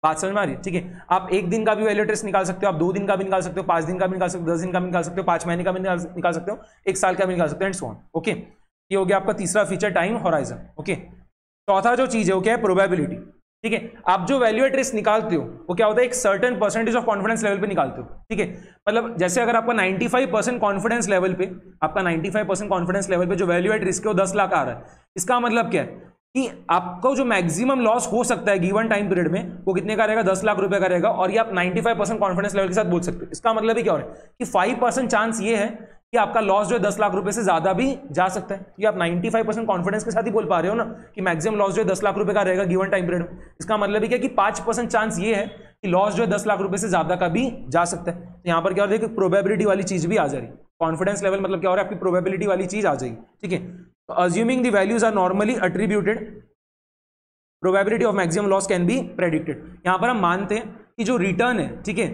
बात समझ में आ रही है? ठीक है, आप 1 दिन का भी वैल्यू एट रिस्क निकाल सकते हो, आप 2 दिन का भी निकाल सकते हो, 5 दिन का भी निकाल सकते हो, 10 दिन का भी निकाल सकते हो, 5 महीने का भी निकाल सकते हो, 1 साल का भी निकाल सकते हो, एंड सो ऑन। ओके, ये हो गया आपका तीसरा फीचर, टाइम होराइजन। ओके, चौथा जो चीज है वो क्या है? प्रोबेबिलिटी। ठीक है, आप जो वैल्यू एट रिस्क निकालते हो वो क्या होता है? एक certain percentage of confidence level पे निकालते हो। ठीक है, मतलब जैसे अगर आपका 95% कॉन्फिडेंस लेवल पे, आपका 95% कॉन्फिडेंस लेवल पे जो वैल्यू एट रिस्क है वो 10 लाख आ रहा है, इसका मतलब क्या है कि आपको जो मैक्सिमम लॉस हो सकता है गिवन टाइम पीरियड में वो कितने का रहेगा? 10 लाख रुपए का रहेगा, और ये आप 95% कॉन्फिडेंस लेवल के साथ बोल सकते हो। इसका मतलब ही क्या हो रहा है कि 5% चांस ये है कि आपका लॉस जो है 10 लाख रुपए से ज्यादा भी जा सकता है। ये आप 95% कॉन्फिडेंस के साथ ही बोल पा रहे हो ना कि मैक्सिमम लॉस जो है 10 लाख रुपए का रहेगा गिवन टाइम पीरियड में। इसका मतलब ही क्या कि 5% चांस ये है कि लॉस जो है 10 लाख रुपए से ज्यादा का भी जा सकता है। तो यहां पर क्या हो रहा है कि प्रोबेबिलिटी वाली चीज भी आ जा रही है। कॉन्फिडेंस लेवल मतलब क्या हो रहा है? आपकी प्रोबेबिलिटी वाली चीज आ जाएगी। ठीक है, तो assuming the values are normally attributed, probability of maximum loss can be predicted. यहां पर हम मानते हैं कि जो रिटर्न है, ठीक है,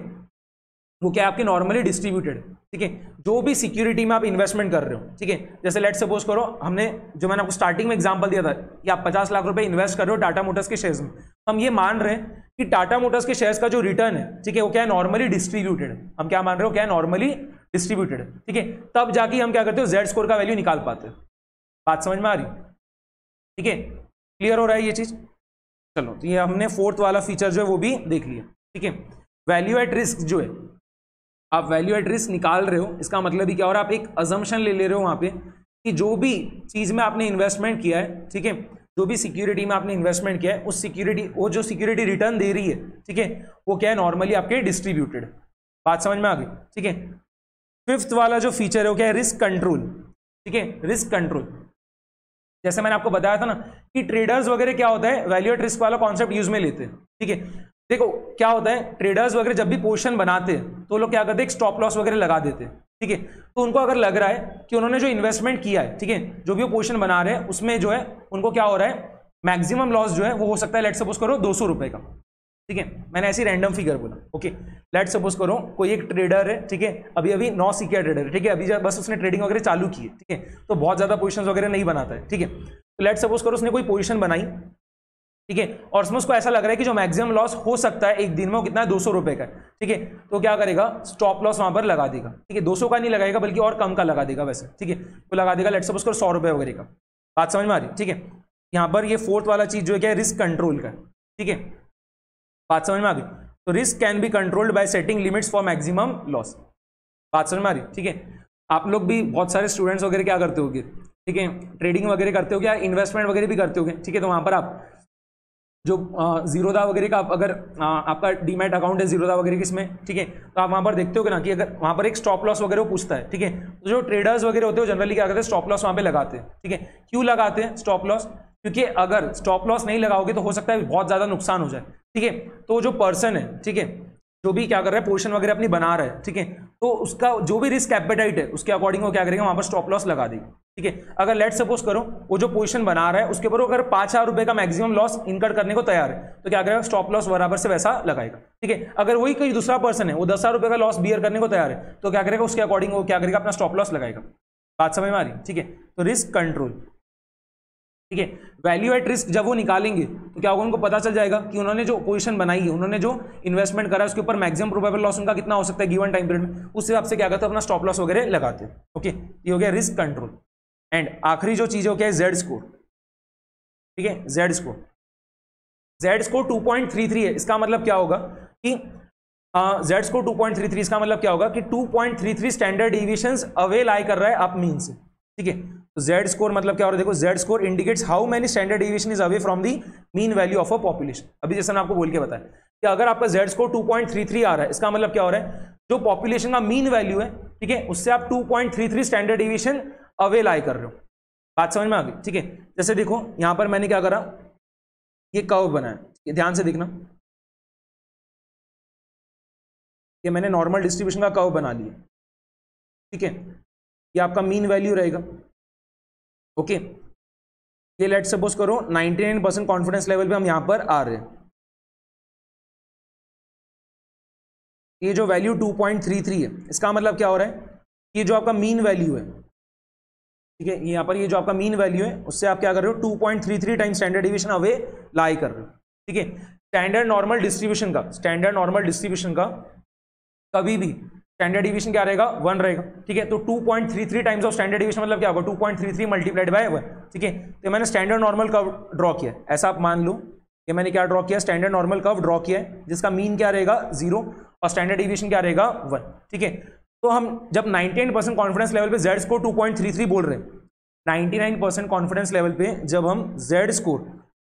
वो क्या है? आपके नॉर्मली डिस्ट्रीब्यूटेड। ठीक है, जो भी सिक्योरिटी में आप इन्वेस्टमेंट कर रहे हो, ठीक है, जैसे लेट सपोज करो, हमने जो मैंने आपको स्टार्टिंग में एग्जांपल दिया था कि आप 50 लाख रुपए इन्वेस्ट कर रहे हो टाटा मोटर्स के शेयर्स में, हम ये मान रहे हैं कि टाटा मोटर्स के शेयर्स का जो रिटर्न है, ठीक है, वो क्या है? Normally distributed. हम क्या मान रहे हो? क्या है? Normally distributed. ठीक है, तब जाके हम क्या करते हो? जेड स्कोर का वैल्यू निकाल पाते हो। बात समझ में आ रही? ठीक है, क्लियर हो रहा है ये चीज? चलो, तो ये हमने फोर्थ वाला फीचर जो है वो भी देख लिया। ठीक है, वैल्यू एट रिस्क जो है, आप वैल्यू एट रिस्क निकाल रहे हो, इसका मतलब ही क्या हो रहा है? आप एक अजम्पशन ले रहे हो वहां पे कि जो भी चीज में आपने इन्वेस्टमेंट किया है, ठीक है, जो भी सिक्योरिटी में आपने इन्वेस्टमेंट किया है, उस सिक्योरिटी, वो जो सिक्योरिटी रिटर्न दे रही है, ठीक है, वो क्या है? नॉर्मली आपके डिस्ट्रीब्यूटेड। बात समझ में आ गई? ठीक है, फिफ्थ वाला जो फीचर है वो क्या है? Risk control. ठीक है, रिस्क कंट्रोल। जैसे मैंने आपको बताया था ना कि ट्रेडर्स वगैरह क्या होता है? वैल्यू एट रिस्क वाला कॉन्सेप्ट यूज में लेते हैं। ठीक है, देखो क्या होता है, ट्रेडर्स वगैरह जब भी पोजीशन बनाते हैं तो लोग क्या करते हैं? एक स्टॉप लॉस वगैरह लगा देते हैं। ठीक है, तो उनको अगर लग रहा है कि उन्होंने जो इन्वेस्टमेंट किया है, ठीक है, जो भी वो पोजीशन बना रहे हैं उसमें जो है उनको क्या हो रहा है? मैक्सिमम लॉस जो है वो हो सकता है, लेट सपोज करो 200 रुपए का। ठीक है, मैंने ऐसी रैंडम फिगर बोला। ओके, लेट सपोज करो कोई एक ट्रेडर है, ठीक है, अभी अभी नौ सीखा ट्रेडर है, ठीक है, अभी बस उसने ट्रेडिंग वगैरह चालू की है, ठीक है, तो बहुत ज्यादा पोजीशंस वगैरह नहीं बनाता है। ठीक है, तो लेट सपोज करो उसने कोई पोजीशन बनाई, ठीक है, और उसमें उसको ऐसा लग रहा है कि जो मैक्सिमम लॉस हो सकता है एक दिन में वो कितना है? 200 रुपए का। ठीक है, तो क्या करेगा? स्टॉप लॉस वहां पर लगा देगा। ठीक है, 200 का नहीं लगाएगा बल्कि और कम का लगा देगा वैसे। ठीक है, तो लगा देगा लेट सपोज करो 100 रुपए वगैरह का। बात समझ में आ रही? ठीक है, यहां पर ये फोर्थ वाला चीज जो है क्या है? रिस्क कंट्रोल का। ठीक है, बात समझ में आ गई? तो risk can be controlled by setting limits for maximum loss. बात समझ में आ रही? ठीक है, आप लोग भी बहुत सारे स्टूडेंट्स वगैरह क्या करते होगे? ठीक है, ट्रेडिंग वगैरह करते हो, क्या इन्वेस्टमेंट वगैरह भी करते होगे। ठीक है, तो वहां पर आप जो जीरोधा वगैरह का अगर आपका डीमैट अकाउंट है जीरोधा वगैरह की इसमें, ठीक है, तो आप वहां पर देखते हो ना कि अगर वहां पर एक स्टॉप लॉस वगैरह वो पूछता है, ठीक है, तो जो ट्रेडर्स वगैरह होते हैं जनरली क्या करते हैं? स्टॉप लॉस वहां पे लगाते हैं। ठीक है, क्यों लगाते हैं स्टॉप लॉस? क्योंकि अगर स्टॉप लॉस नहीं लगाओगे तो हो सकता है बहुत ज्यादा नुकसान हो जाए। ठीक है, तो जो पर्सन है, ठीक है, जो भी क्या कर रहा है, पोजीशन वगैरह अपनी बना रहा है, ठीक है, तो उसका जो भी रिस्क एपेटाइट है उसके अकॉर्डिंग वो क्या करेगा? वहां पर स्टॉप लॉस लगा देगा। ठीक है, अगर लेट सपोज करो वो जो पोजीशन बना रहा है उसके ऊपर अगर 5,000 रुपए का मैक्सिमम लॉस इनकट करने को तैयार है तो क्या करेगा? स्टॉप लॉस बराबर से वैसा लगाएगा। ठीक है, अगर वही कोई दूसरा पर्सन है वो 10,000 रुपए का लॉस बियर करने को तैयार है तो क्या करेगा? उसके अकॉर्डिंग वो क्या करेगा? अपना स्टॉप लॉस लगाएगा। बात समझ में आ रही? ठीक है, तो रिस्क कंट्रोल। ठीक है, वैल्यू एट रिस्क जब वो निकालेंगे तो क्या होगा? उनको पता चल जाएगा कि उन्होंने जो पोजीशन बनाई है, उन्होंने जो इन्वेस्टमेंट करा है उसके ऊपर मैक्सिमम प्रोबेबल लॉस उनका कितना हो सकता है गिवन टाइम पीरियड में, उस हिसाब से क्या करते हैं? अपना स्टॉप लॉस वगैरह लगाते हैं। ओके, ये हो गया रिस्क कंट्रोल। एंड आखिरी जो चीज है वो क्या है? Z score. ठीक है, जेड स्कोर। जेड स्कोर 2.33 है। इसका मतलब क्या होगा कि जेड स्कोर 2.33, इसका मतलब क्या होगा कि 2.33 स्टैंडर्ड डिविएशंस अवे लाई कर रहा है आप मीन से। ठीक है, तो जेड स्कोर मतलब क्या हो रहा है? देखो, Z score indicates how many standard deviation is away from the mean value of a population. अभी जैसे मैं आपको बोल के बताया कि अगर आपका जेड स्कोर 2.33 आ रहा है, इसका मतलब क्या हो रहा है? जो पॉपुलेशन का मीन वैल्यू है, ठीक है, उससे आप 2.33 स्टैंडर्ड डिविएशन अवे लाई कर रहे हो। बात समझ में आ गई? ठीक है, जैसे देखो यहां पर मैंने क्या करा, ये कर्व बनाया, ये ध्यान से देखना, ये मैंने नॉर्मल डिस्ट्रीब्यूशन का कर्व बना लिया। ठीक है, ये आपका मीन वैल्यू रहेगा। ओके, ये लेट सपोज करो 99% कॉन्फिडेंस लेवल पे हम यहां पर आ रहे हैं। ये जो वैल्यू 2.33 है, इसका मतलब क्या हो रहा है? ये जो आपका मीन वैल्यू है, ठीक है, यहां पर ये जो आपका मीन वैल्यू है उससे आप क्या कर रहे हो? 2.33 time standard deviation away lie कर रहे हो। ठीक है, स्टैंडर्ड नॉर्मल डिस्ट्रीब्यूशन का कभी भी स्टैंडर्ड डिवीजन क्या रहेगा, 1 रहेगा, ठीक है। तो 2.33 टाइम्स ऑफ स्टैंडर्ड डिवीजन मतलब क्या होगा, 2.33 मल्टीप्लाइड बाय 1, ठीक है। तो मैंने स्टैंडर्ड नॉर्मल कर्व ड्रॉ किया, ऐसा आप मान लो कि मैंने क्या ड्रॉ किया, स्टैंडर्ड नॉर्मल कर्व ड्रॉ किया है, जिसका मीन क्या रहेगा 0 और स्टैंडर्ड डिवीजन क्या रहेगा 1, ठीक है। तो हम जब 98% कॉन्फिडेंस लेवल पे जेड स्कोर 2.33 बोल रहे हैं, 99% कॉन्फिडेंस लेवल पे जब हम जेड स्कोर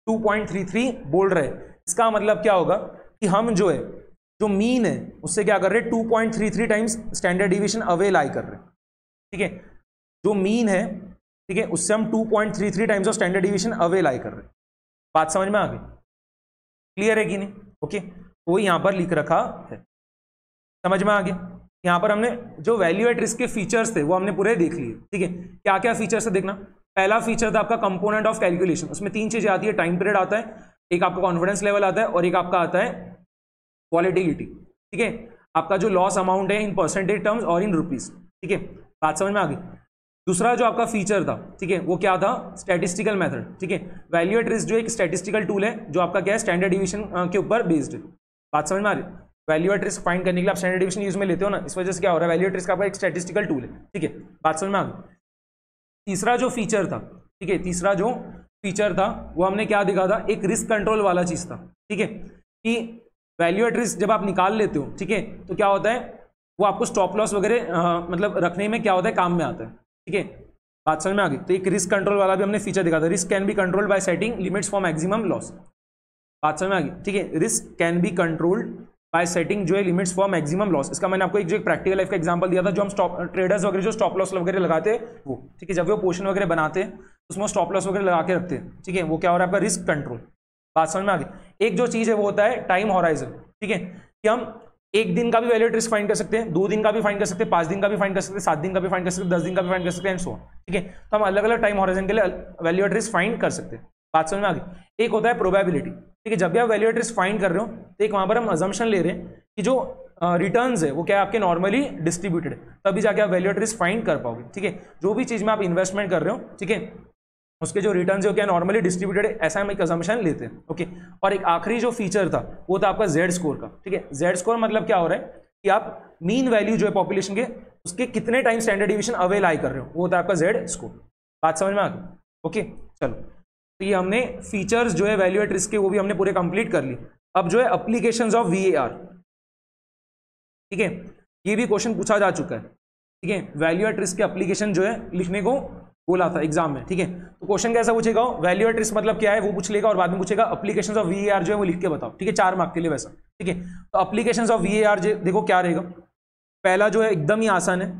2.33 बोल रहे हैं, इसका मतलब क्या होगा कि हम जो मीन है उससे क्या कर रहे हैं, 2.33 times standard division away lie कर रहे हैं, ठीक है। जो मीन है, ठीक है, उससे हम 2.33 times of standard division away lie कर रहे हैं। बात समझ में आ गई, क्लियर है कि नहीं? ओके, वो यहां पर लिख रखा है, समझ में आ गया। यहां पर हमने जो वैल्यू एट रिस्क के फीचर्स थे वो हमने पूरे देख लिए, ठीक है। क्या क्या फीचर्स है देखना। पहला फीचर था आपका कंपोनेंट ऑफ कैलकुलेशन, उसमें 3 चीजें आती है, टाइम पीरियड आता है, एक आपका कॉन्फिडेंस लेवल आता है और एक आपका आता है वॉलेटिलिटी, ठीक है। आपका जो लॉस अमाउंट है इन परसेंटेज टर्म्स और इन रुपीज, ठीक है। बात समझ में आ गई। दूसरा जो आपका फीचर था, ठीक है, वो क्या था, स्टैटिस्टिकल मेथड, ठीक है। वैल्यू एट रिस्क जो एक स्टैटिस्टिकल टूल है जो आपका क्या है, स्टैंडर्ड डिवीजन के ऊपर बेस्ड है। बात समझ में आ रही है। वैल्यू एट रिस्क फाइंड करने के लिए आप स्टैंडर्ड डिवीजन यूज में लेते हो ना, इस वजह से क्या हो रहा है, वैल्यू एट रिस्क आपका एक स्टैटिस्टिकल टूल है, ठीक है। बात समझ में आ गई। तीसरा जो फीचर था, ठीक है, तीसरा जो फीचर था वो हमने क्या दिखा था, एक रिस्क कंट्रोल वाला चीज था, ठीक है, कि वैल्यू एट रिस्क जब आप निकाल लेते हो, ठीक है, तो क्या होता है, वो आपको स्टॉप लॉस वगैरह मतलब रखने में क्या होता है, काम में आता है, ठीक है। बात समझ में आ गई। तो एक रिस्क कंट्रोल वाला भी हमने फीचर दिखा था, risk can be controlled by setting limits for maximum loss. बात समझ में आ गई, ठीक है। Risk can be controlled by setting जो है लिमिट्स फॉर मैक्सिमम लॉस। इसका मैंने आपको एक प्रैक्टिकल लाइफ का एग्जांपल दिया था, जो हम स्टॉप ट्रेडर्स वगैरह जो स्टॉप लॉस वगैरह लगाते हैं वो, ठीक है, जब वो पोर्शन वगैरह बनाते हैं उसमें स्टॉप लॉस वगैरह लगा के रखते हैं, ठीक है, वो क्या हो रहा है आपका रिस्क कंट्रोल। बात समझ में आ गई। एक जो चीज है वो होता है टाइम हॉराइजन, ठीक है, कि हम 1 दिन का भी वैल्यू एट रिस्क फाइंड कर सकते हैं, 2 दिन का भी फाइंड कर सकते हैं, 5 दिन का भी फाइंड कर सकते हैं, 7 दिन का भी फाइंड कर सकते हैं, 10 दिन का भी फाइंड कर सकते हैं, एंड सो ऑन, ठीक है। तो हम अलग अलग टाइम हॉराइजन के लिए वैल्यू एट रिस्क फाइंड कर सकते हैं। बात समझ में आ गई। एक होता है प्रोबेबिलिटी, ठीक है, जब भी आप वैल्यू एट रिस्क फाइंड कर रहे हो तो एक वहां पर हम अजम्पशन ले रहे हैं कि जो रिटर्न्स है वो क्या है आपके नॉर्मली डिस्ट्रीब्यूटेड है, तभी जाके आप वैल्यू एट रिस्क फाइंड कर पाओगे, ठीक है। जो भी चीज में आप इन्वेस्टमेंट कर रहे हो, ठीक है, उसके जो रिटर्न्स है क्या नॉर्मली डिस्ट्रीब्यूटेड है, ऐसा हम एक अजम्पशन लेते हैं, ओके। और एक आखिरी जो फीचर था वो था आपका जेड स्कोर का, ठीक है। जेड स्कोर मतलब क्या हो रहा है कि आप मीन वैल्यू जो है पॉपुलेशन के उसके कितने time standard division away lie कर रहे हो, वो होता है आपका जेड स्कोर। बात समझ में आ गई, ओके। चलो, तो ये हमने फीचर्स जो है वैल्यू एट रिस्क के वो भी हमने पूरे कंप्लीट कर ली। अब जो है एप्लीकेशंस ऑफ VAR, ठीक है, ये भी क्वेश्चन पूछा जा चुका है, ठीक है। वैल्यू एट रिस्क के एप्लीकेशन जो है लिखने को बोला था एग्जाम में, ठीक है। तो क्वेश्चन कैसा पूछेगा, वैल्यू एट रिस्क मतलब क्या है वो पूछ लेगा और बाद में पूछेगा एप्लीकेशंस ऑफ VAR जो है वो लिख के बताओ, ठीक है, 4 मार्क के लिए वैसा, ठीक है। तो एप्लीकेशंस ऑफ VAR देखो क्या रहेगा। पहला जो है एकदम ही आसान है,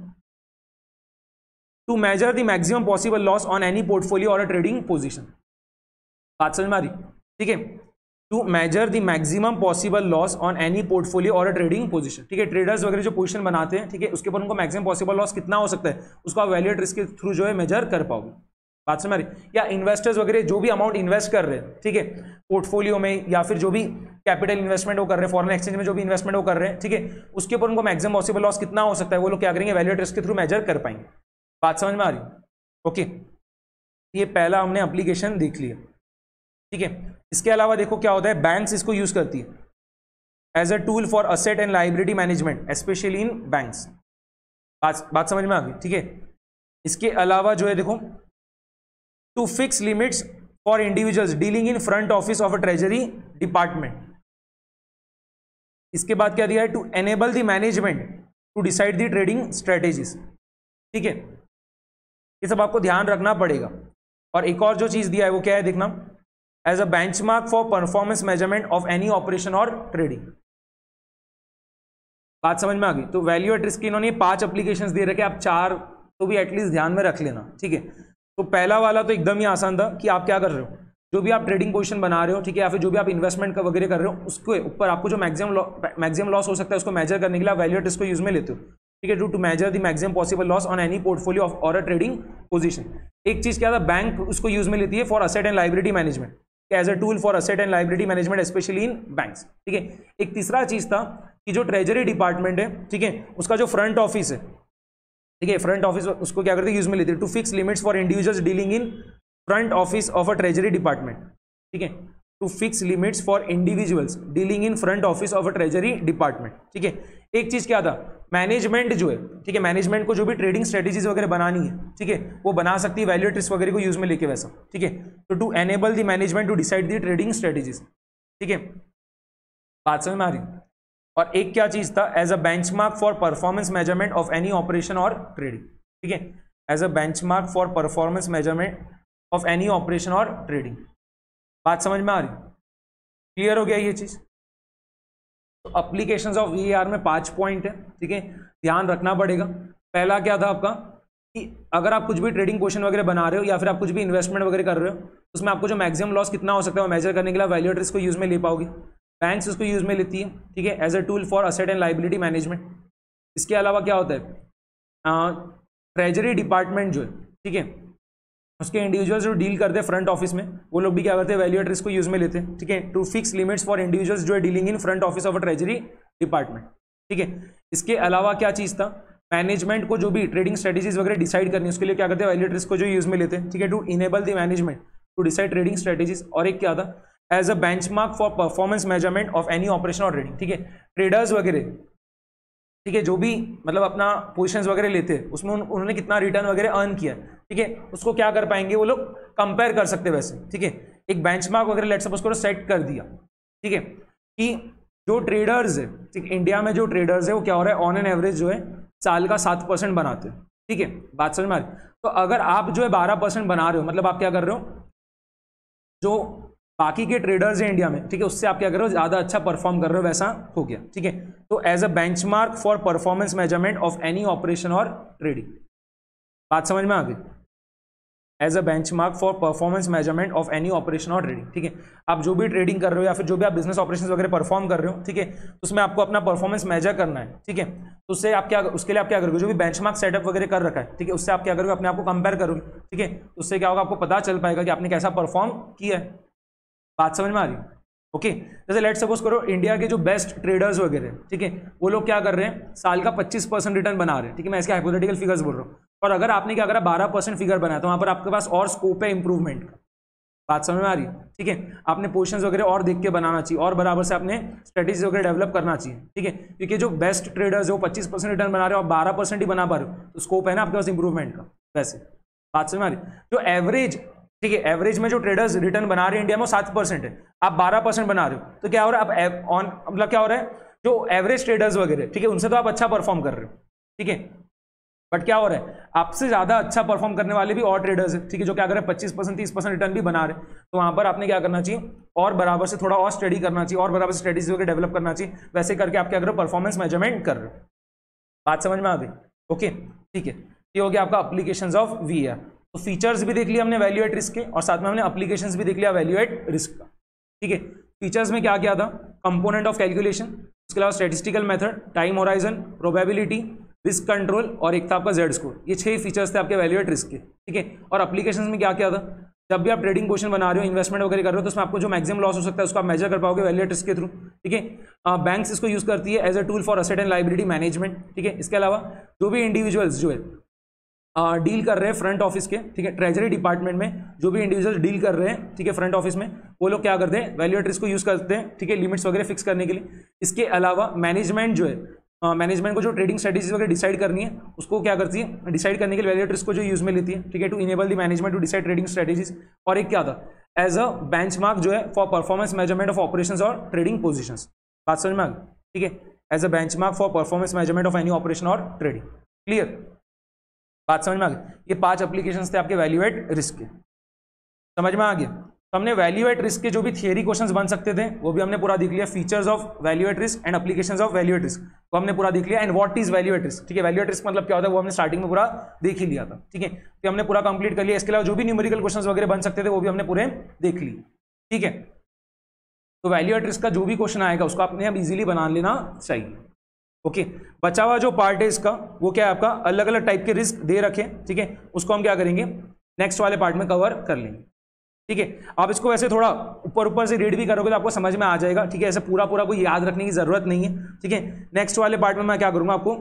to measure the maximum possible loss on any portfolio और ट्रेडिंग पोजीशन। बात समझ में आ रही, ठीक है। To measure the maximum possible loss on any portfolio और ट्रेडिंग पोजीशन, ठीक है। ट्रेडर्स वगैरह जो पोजीशन बनाते हैं, ठीक है, उसके ऊपर उनको मैक्सिमम पॉसिबल लॉस कितना हो सकता है उसको आप वैल्यू एट रिस्क के थ्रू जो है मेजर कर पाओगे। बात समझ में आ रही। या इन्वेस्टर्स वगैरह जो भी अमाउंट इन्वेस्ट कर रहे हैं, ठीक है, पोर्टफोलियो में या फिर जो भी कैपिटल इन्वेस्टमेंट वो कर रहे हैं, फॉरेन एक्सचेंज में जो भी इन्वेस्टमेंट वो कर रहे हैं, ठीक है, उसके ऊपर उनको मैक्सिमम पॉसिबल लॉस कितना हो सकता है वो लोग क्या करेंगे, वैल्यू एट रिस्क के थ्रू मेजर कर पाएंगे। बात समझ में आ रही, ओके। ये पहला हमने एप्लीकेशन देख लिया, ठीक है। इसके अलावा देखो क्या होता है, बैंक्स इसको यूज करती है as a tool for asset and liability management, specially in banks. बात समझ में आ गई, ठीक है। इसके अलावा जो है देखो, to fix limits for individuals dealing in front office of a treasury department. इसके बाद क्या दिया है, to enable the management to decide the trading strategies, ठीक है। ये सब आपको ध्यान रखना पड़ेगा। और एक और जो चीज दिया है वो क्या है देखना, as a benchmark for performance measurement of any operation और ट्रेडिंग। बात समझ में आ गई। तो वैल्यू एट रिस्क की इन्होंने 5 एप्लीकेशंस दे रखे, आप 4 तो भी एटलीस्ट ध्यान में रख लेना, ठीक है। तो पहला वाला तो एकदम ही आसान था कि आप क्या कर रहे हो, जो भी आप ट्रेडिंग पोजीशन बना रहे हो, ठीक है, या फिर जो भी आप इन्वेस्टमेंट वगैरह कर रहे हो उसके ऊपर आपको जो मैक्सिमम लॉस हो सकता है उसको मेजर करने के लिए आप वैल्यू एट रिस्क को यूज में लेते हो, ठीक है, to measure the maximum possible loss on any portfolio और अ ट्रेडिंग पोजीशन। एक चीज क्या था, बैंक उसको यूज में लेती है for asset and liability management, as a tool for asset and liability management specially in banks, ठीक है। एक तीसरा चीज था कि जो ट्रेजरी डिपार्टमेंट है, ठीक है, उसका जो फ्रंट ऑफिस है, ठीक है, फ्रंट ऑफिस उसको क्या करते हैं, यूज में लेते हैं to fix limits for individuals dealing in front office of a treasury department, ठीक है। To fix limits for individuals dealing in front office of a treasury department. ठीक है, एक चीज क्या था, मैनेजमेंट जो है, ठीक है, मैनेजमेंट को जो भी ट्रेडिंग स्ट्रेटेजीज वगैरह बनानी है, ठीक है, वो बना सकती है वैल्यू एट रिस्क वगैरह को यूज में लेके वैसा। ठीक है, तो to enable the management to decide the trading strategies. ठीक है, बात समझ में आ रही। और एक क्या चीज था, as a benchmark for performance measurement of any operation और ट्रेडिंग। ठीक है, as a benchmark for performance measurement of any operation और ट्रेडिंग। बात समझ में आ रही, क्लियर हो गया ये चीज। तो एप्लीकेशंस ऑफ वीएआर में 5 पॉइंट है। ठीक है, ध्यान रखना पड़ेगा। पहला क्या था आपका कि अगर आप कुछ भी ट्रेडिंग पोजीशन वगैरह बना रहे हो या फिर आप कुछ भी इन्वेस्टमेंट वगैरह कर रहे हो, उसमें आपको जो मैक्सिमम लॉस कितना हो सकता है वो मेजर करने के लिए वैल्यू एट रिस्क को यूज में ले पाओगे। बैंक्स उसको यूज में लेती है। ठीक है, as a tool for asset and liability management. इसके अलावा क्या होता है, ट्रेजरी डिपार्टमेंट जो है, ठीक है, उसके इंडिविजुअल्स जो डील करते हैं फ्रंट ऑफिस में, वो लोग भी क्या करते हैं, वैल्यू एट रिस्क को यूज में लेते हैं। ठीक है, to fix limits for individuals जो है dealing in front office of a treasury department. ठीक है, इसके अलावा क्या चीज था, मैनेजमेंट को जो भी ट्रेडिंग स्ट्रेटेजीज वगैरह डिसाइड करनी है उसके लिए क्या करते हैं, वैल्यू एट रिस्क को जो यूज में लेते हैं। ठीक है, to enable the management to decide trading strategies. और एक क्या था, as a benchmark for performance measurement of any operation और ट्रेडिंग। ठीक है, ट्रेडर्स वगैरह, ठीक है, जो भी मतलब अपना पोजीशंस वगैरह लेते हैं उसमें उन्होंने कितना रिटर्न वगैरह अर्न किया, ठीक है, उसको क्या कर पाएंगे वो लोग, कंपेयर कर सकते हैं वैसे। ठीक है, एक बेंचमार्क वगैरह लेट्स सपोज करो सेट कर दिया, ठीक है, कि जो ट्रेडर्स है, ठीक, इंडिया में जो ट्रेडर्स है वो क्या हो रहा है, ऑन एन एवरेज जो है साल का 7% बनाते हैं। ठीक है, बात समझ में आ रही। तो अगर आप जो है 12% बना रहे हो, मतलब आप क्या कर रहे हो, जो बाकी के ट्रेडर्स हैं इंडिया में, ठीक है, उससे आप क्या कर रहे हो, ज्यादा अच्छा परफॉर्म कर रहे हो, वैसा हो गया। ठीक है, तो as a benchmark for performance measurement of any operation और ट्रेडिंग। बात समझ में आ गई, as a benchmark for performance measurement of any operation और ट्रेडिंग। ठीक है, आप जो भी ट्रेडिंग कर रहे हो या फिर जो भी आप बिजनेस ऑपरेशन वगैरह परफॉर्म कर रहे हो, ठीक है, तो उसमें आपको अपना परफॉर्मेंस मेजर करना है। ठीक है, तो उससे आप क्या, उसके लिए आप क्या करोगे, जो भी बेंचमार्क सेटअप वगैरह कर रखा है, ठीक है, उससे आप क्या करोगे, अपने आप को कंपेयर करोगे। ठीक है, उससे क्या होगा, आपको पता चल पाएगा कि आपने कैसा परफॉर्म किया है। बात समझ में आ रही, ओके। जैसे लेट सपोज करो इंडिया के जो बेस्ट ट्रेडर्स वगैरह, ठीक है, वो लोग क्या कर रहे हैं, साल का 25% रिटर्न बना रहे हैं। ठीक है, मैं इसके हाइपोथेटिकल फिगर्स बोल रहा हूँ। और अगर आपने क्या करा, 12% फिगर बनाया, तो वहां पर आपके पास और स्कोप है इंप्रूवमेंट का। बात समझ में आ रही, ठीक है, आपने पोजीशंस वगैरह और देख के बनाना चाहिए और बराबर से आपने स्ट्रेटेजी वगैरह डेवलप करना चाहिए। ठीक है, क्योंकि जो बेस्ट ट्रेडर्स है वो 25% रिटर्न बना रहे हो और 12% ही बना पा रहे हो, तो स्कोप है ना आपके पास इंप्रूवमेंट का। वैसे बात समझ में आ रही, जो एवरेज, ठीक है, एवरेज में जो ट्रेडर्स रिटर्न बना रहे हैं इंडिया में 7% है, आप 12% बना रहे हो, तो क्या हो रहा है, आप ऑन मतलब क्या हो रहा है, जो एवरेज ट्रेडर्स वगैरह, ठीक है, उनसे तो आप अच्छा परफॉर्म कर रहे हो। ठीक है, बट क्या हो रहा है, आपसे ज्यादा अच्छा परफॉर्म करने वाले भी और ट्रेडर्स है, ठीक है, जो क्या कर रहे हैं 25% 30% रिटर्न भी बना रहे हैं। तो वहां पर आपने क्या करना चाहिए, और बराबर से थोड़ा और स्टडी करना चाहिए और बराबर से स्ट्रेटेजी वगैरह डेवलप करना चाहिए। वैसे करके आप क्या कर रहे हो, परफॉर्मेंस मेजरमेंट कर रहे हो। बात समझ में आ गई, ओके, ठीक है, ये हो गया आपका एप्लीकेशंस ऑफ वीएआर। तो फीचर्स भी देख लिया हमने वैल्यू एट रिस्क के, और साथ में हमने एप्लीकेशंस भी देख लिया वैल्यू एट रिस्क का। ठीक है, फीचर्स में क्या क्या था, कंपोनेंट ऑफ कैलकुलेशन, उसके अलावा statistical method, time horizon, probability, risk control, और एक था आपका जेड स्कोर। ये 6 फीचर्स थे आपके वैल्यू एट रिस्क के। ठीक है, और एप्लीकेशंस में क्या क्या था, जब भी आप ट्रेडिंग पोजीशन बना रहे हो, इन्वेस्टमेंट वगैरह कर रहे हो, तो उसमें आपको जो मैक्सिमम लॉस हो सकता है उसको आप मेजर कर पाओगे वैल्यू एट रिस्क के थ्रू। ठीक है, बैंक्स इसको यूज करती है as a tool for asset and liability management. ठीक है, इसके अलावा जो भी इंडिविजुअल्स जो है डील कर रहे हैं फ्रंट ऑफिस के, ठीक है, ट्रेजरी डिपार्टमेंट में जो भी इंडिविजुअल्स डील कर रहे हैं, ठीक है, फ्रंट ऑफिस में, वो लोग क्या करते हैं, वैल्यू एट रिस्क को यूज करते हैं। ठीक है, लिमिट्स वगैरह फिक्स करने के लिए। इसके अलावा मैनेजमेंट जो है, मैनेजमेंट को जो ट्रेडिंग स्ट्रेटेजीज वगैरह डिसाइड करनी है उसको क्या करती है, डिसाइड करने के लिए वैल्यू एट रिस्क को जो यूज में लेती है। ठीक है, to enable the management to decide trading strategies. और एक क्या था, एज अ बेंचमार्क जो है for performance measurement of operations और ट्रेडिंग पोजीशंस। बात समझ में आ गई, ठीक है, as a benchmark for performance measurement of any operation और ट्रेडिंग। क्लियर, बात समझ में आ गई। ये 5 एप्लीकेशंस थे आपके वैल्यू एट रिस्क के, समझ में आ गया। तो हमने वैल्यू एट रिस्क के जो भी थियरी क्वेश्चंस बन सकते थे वो भी हमने पूरा देख लिया। Features of value at risk and applications of value at risk को हमने पूरा देख लिया। And what is value at risk, ठीक है, वैल्यू एट रिस्क मतलब क्या होता है वो हमने स्टार्टिंग में पूरा देख ही लिया था। ठीक है, तो हमने पूरा कंप्लीट कर लिया। इसके अलावा जो भी न्यूमेरिकल क्वेश्चंस वगैरह बन सकते थे वो भी हमने पूरे देख लिए। ठीक है, तो वैल्यू एट रिस्क का जो भी क्वेश्चन आएगा उसको आपने अब इजीली बना लेना चाहिए। ओके, बचा हुआ जो पार्ट है इसका वो क्या है, आपका अलग अलग टाइप के रिस्क दे रखे। ठीक है, उसको हम क्या करेंगे, नेक्स्ट वाले पार्ट में कवर कर लेंगे। ठीक है, आप इसको वैसे थोड़ा ऊपर ऊपर से रीड भी करोगे तो आपको समझ में आ जाएगा। ठीक है, ऐसे पूरा पूरा कोई याद रखने की जरूरत नहीं है। ठीक है, नेक्स्ट वाले पार्ट में मैं क्या करूंगा, आपको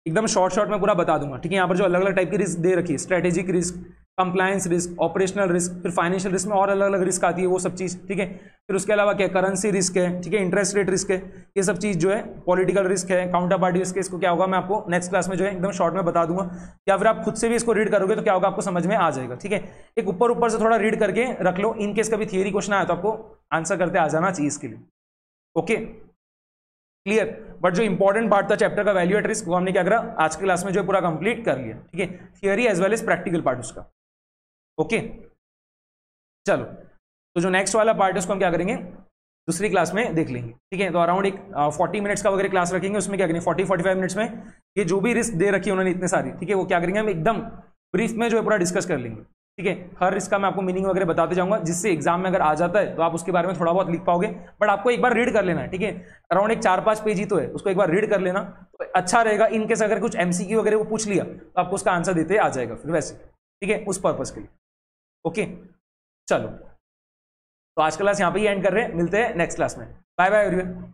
एकदम शॉर्ट में पूरा बता दूंगा। ठीक है, यहाँ पर जो अलग अलग टाइप की रिस्क दे रखी है, strategic risk, compliance risk, operational risk, फिर फाइनेंशियल रिस्क में और अलग अलग रिस्क आती है वो सब चीज़, ठीक है। फिर उसके अलावा क्या करेंसी रिस्क है, ठीक है, इंटरेस्ट रेट रिस्क है, ये सब चीज़ जो है, पॉलिटिकल रिस्क है, काउंटर पार्टी रिस्क है, इसको क्या होगा मैं आपको नेक्स्ट क्लास में जो है एकदम शॉर्ट में बता दूंगा, या फिर आप खुद से भी इसको रीड करोगे तो क्या होगा आपको समझ में आ जाएगा, ठीक है। एक ऊपर से थोड़ा रीड करके रख लो, इन केस कभी थियरी क्वेश्चन आया तो आपको आंसर करते आ जाना चाहिए इसके लिए, ओके क्लियर। बट जो इंपॉर्टेंट पार्ट था चैप्टर का वैल्यू एट रिस्क, वो हमने क्या करा आज की क्लास में जो है पूरा कंप्लीट कर लिया, ठीक है, theory as well as practical part उसका, ओके चलो। तो जो नेक्स्ट वाला पार्ट है उसको हम क्या करेंगे दूसरी क्लास में देख लेंगे, ठीक है। तो अराउंड एक 40 मिनट्स का वगैरह क्लास रखेंगे, उसमें क्या करेंगे 40-45 मिनट्स में ये जो भी रिस्क दे रखी है उन्होंने इतने सारी, ठीक है, वो क्या करेंगे हम एकदम ब्रीफ में जो है पूरा डिस्कस कर लेंगे, ठीक है। हर रिस्क का मैं आपको मीनिंग वगैरह बताते जाऊंगा, जिससे एग्जाम में अगर आ जाता है तो आप उसके बारे में थोड़ा बहुत लिख पाओगे, बट आपको एक बार रीड कर लेना है, ठीक है। अराउंड एक 4-5 पेज ही तो है, उसको एक बार रीड कर लेना तो अच्छा रहेगा। इनकेस अगर कुछ एमसीक्यू वगैरह वो पूछ लिया तो आपको उसका आंसर देते आ जाएगा फिर वैसे, ठीक है, उस पर्पज के लिए, ओके चलो। तो आज क्लास यहाँ पे ही एंड कर रहे हैं, मिलते हैं नेक्स्ट क्लास में, बाय बाय एवरीवन।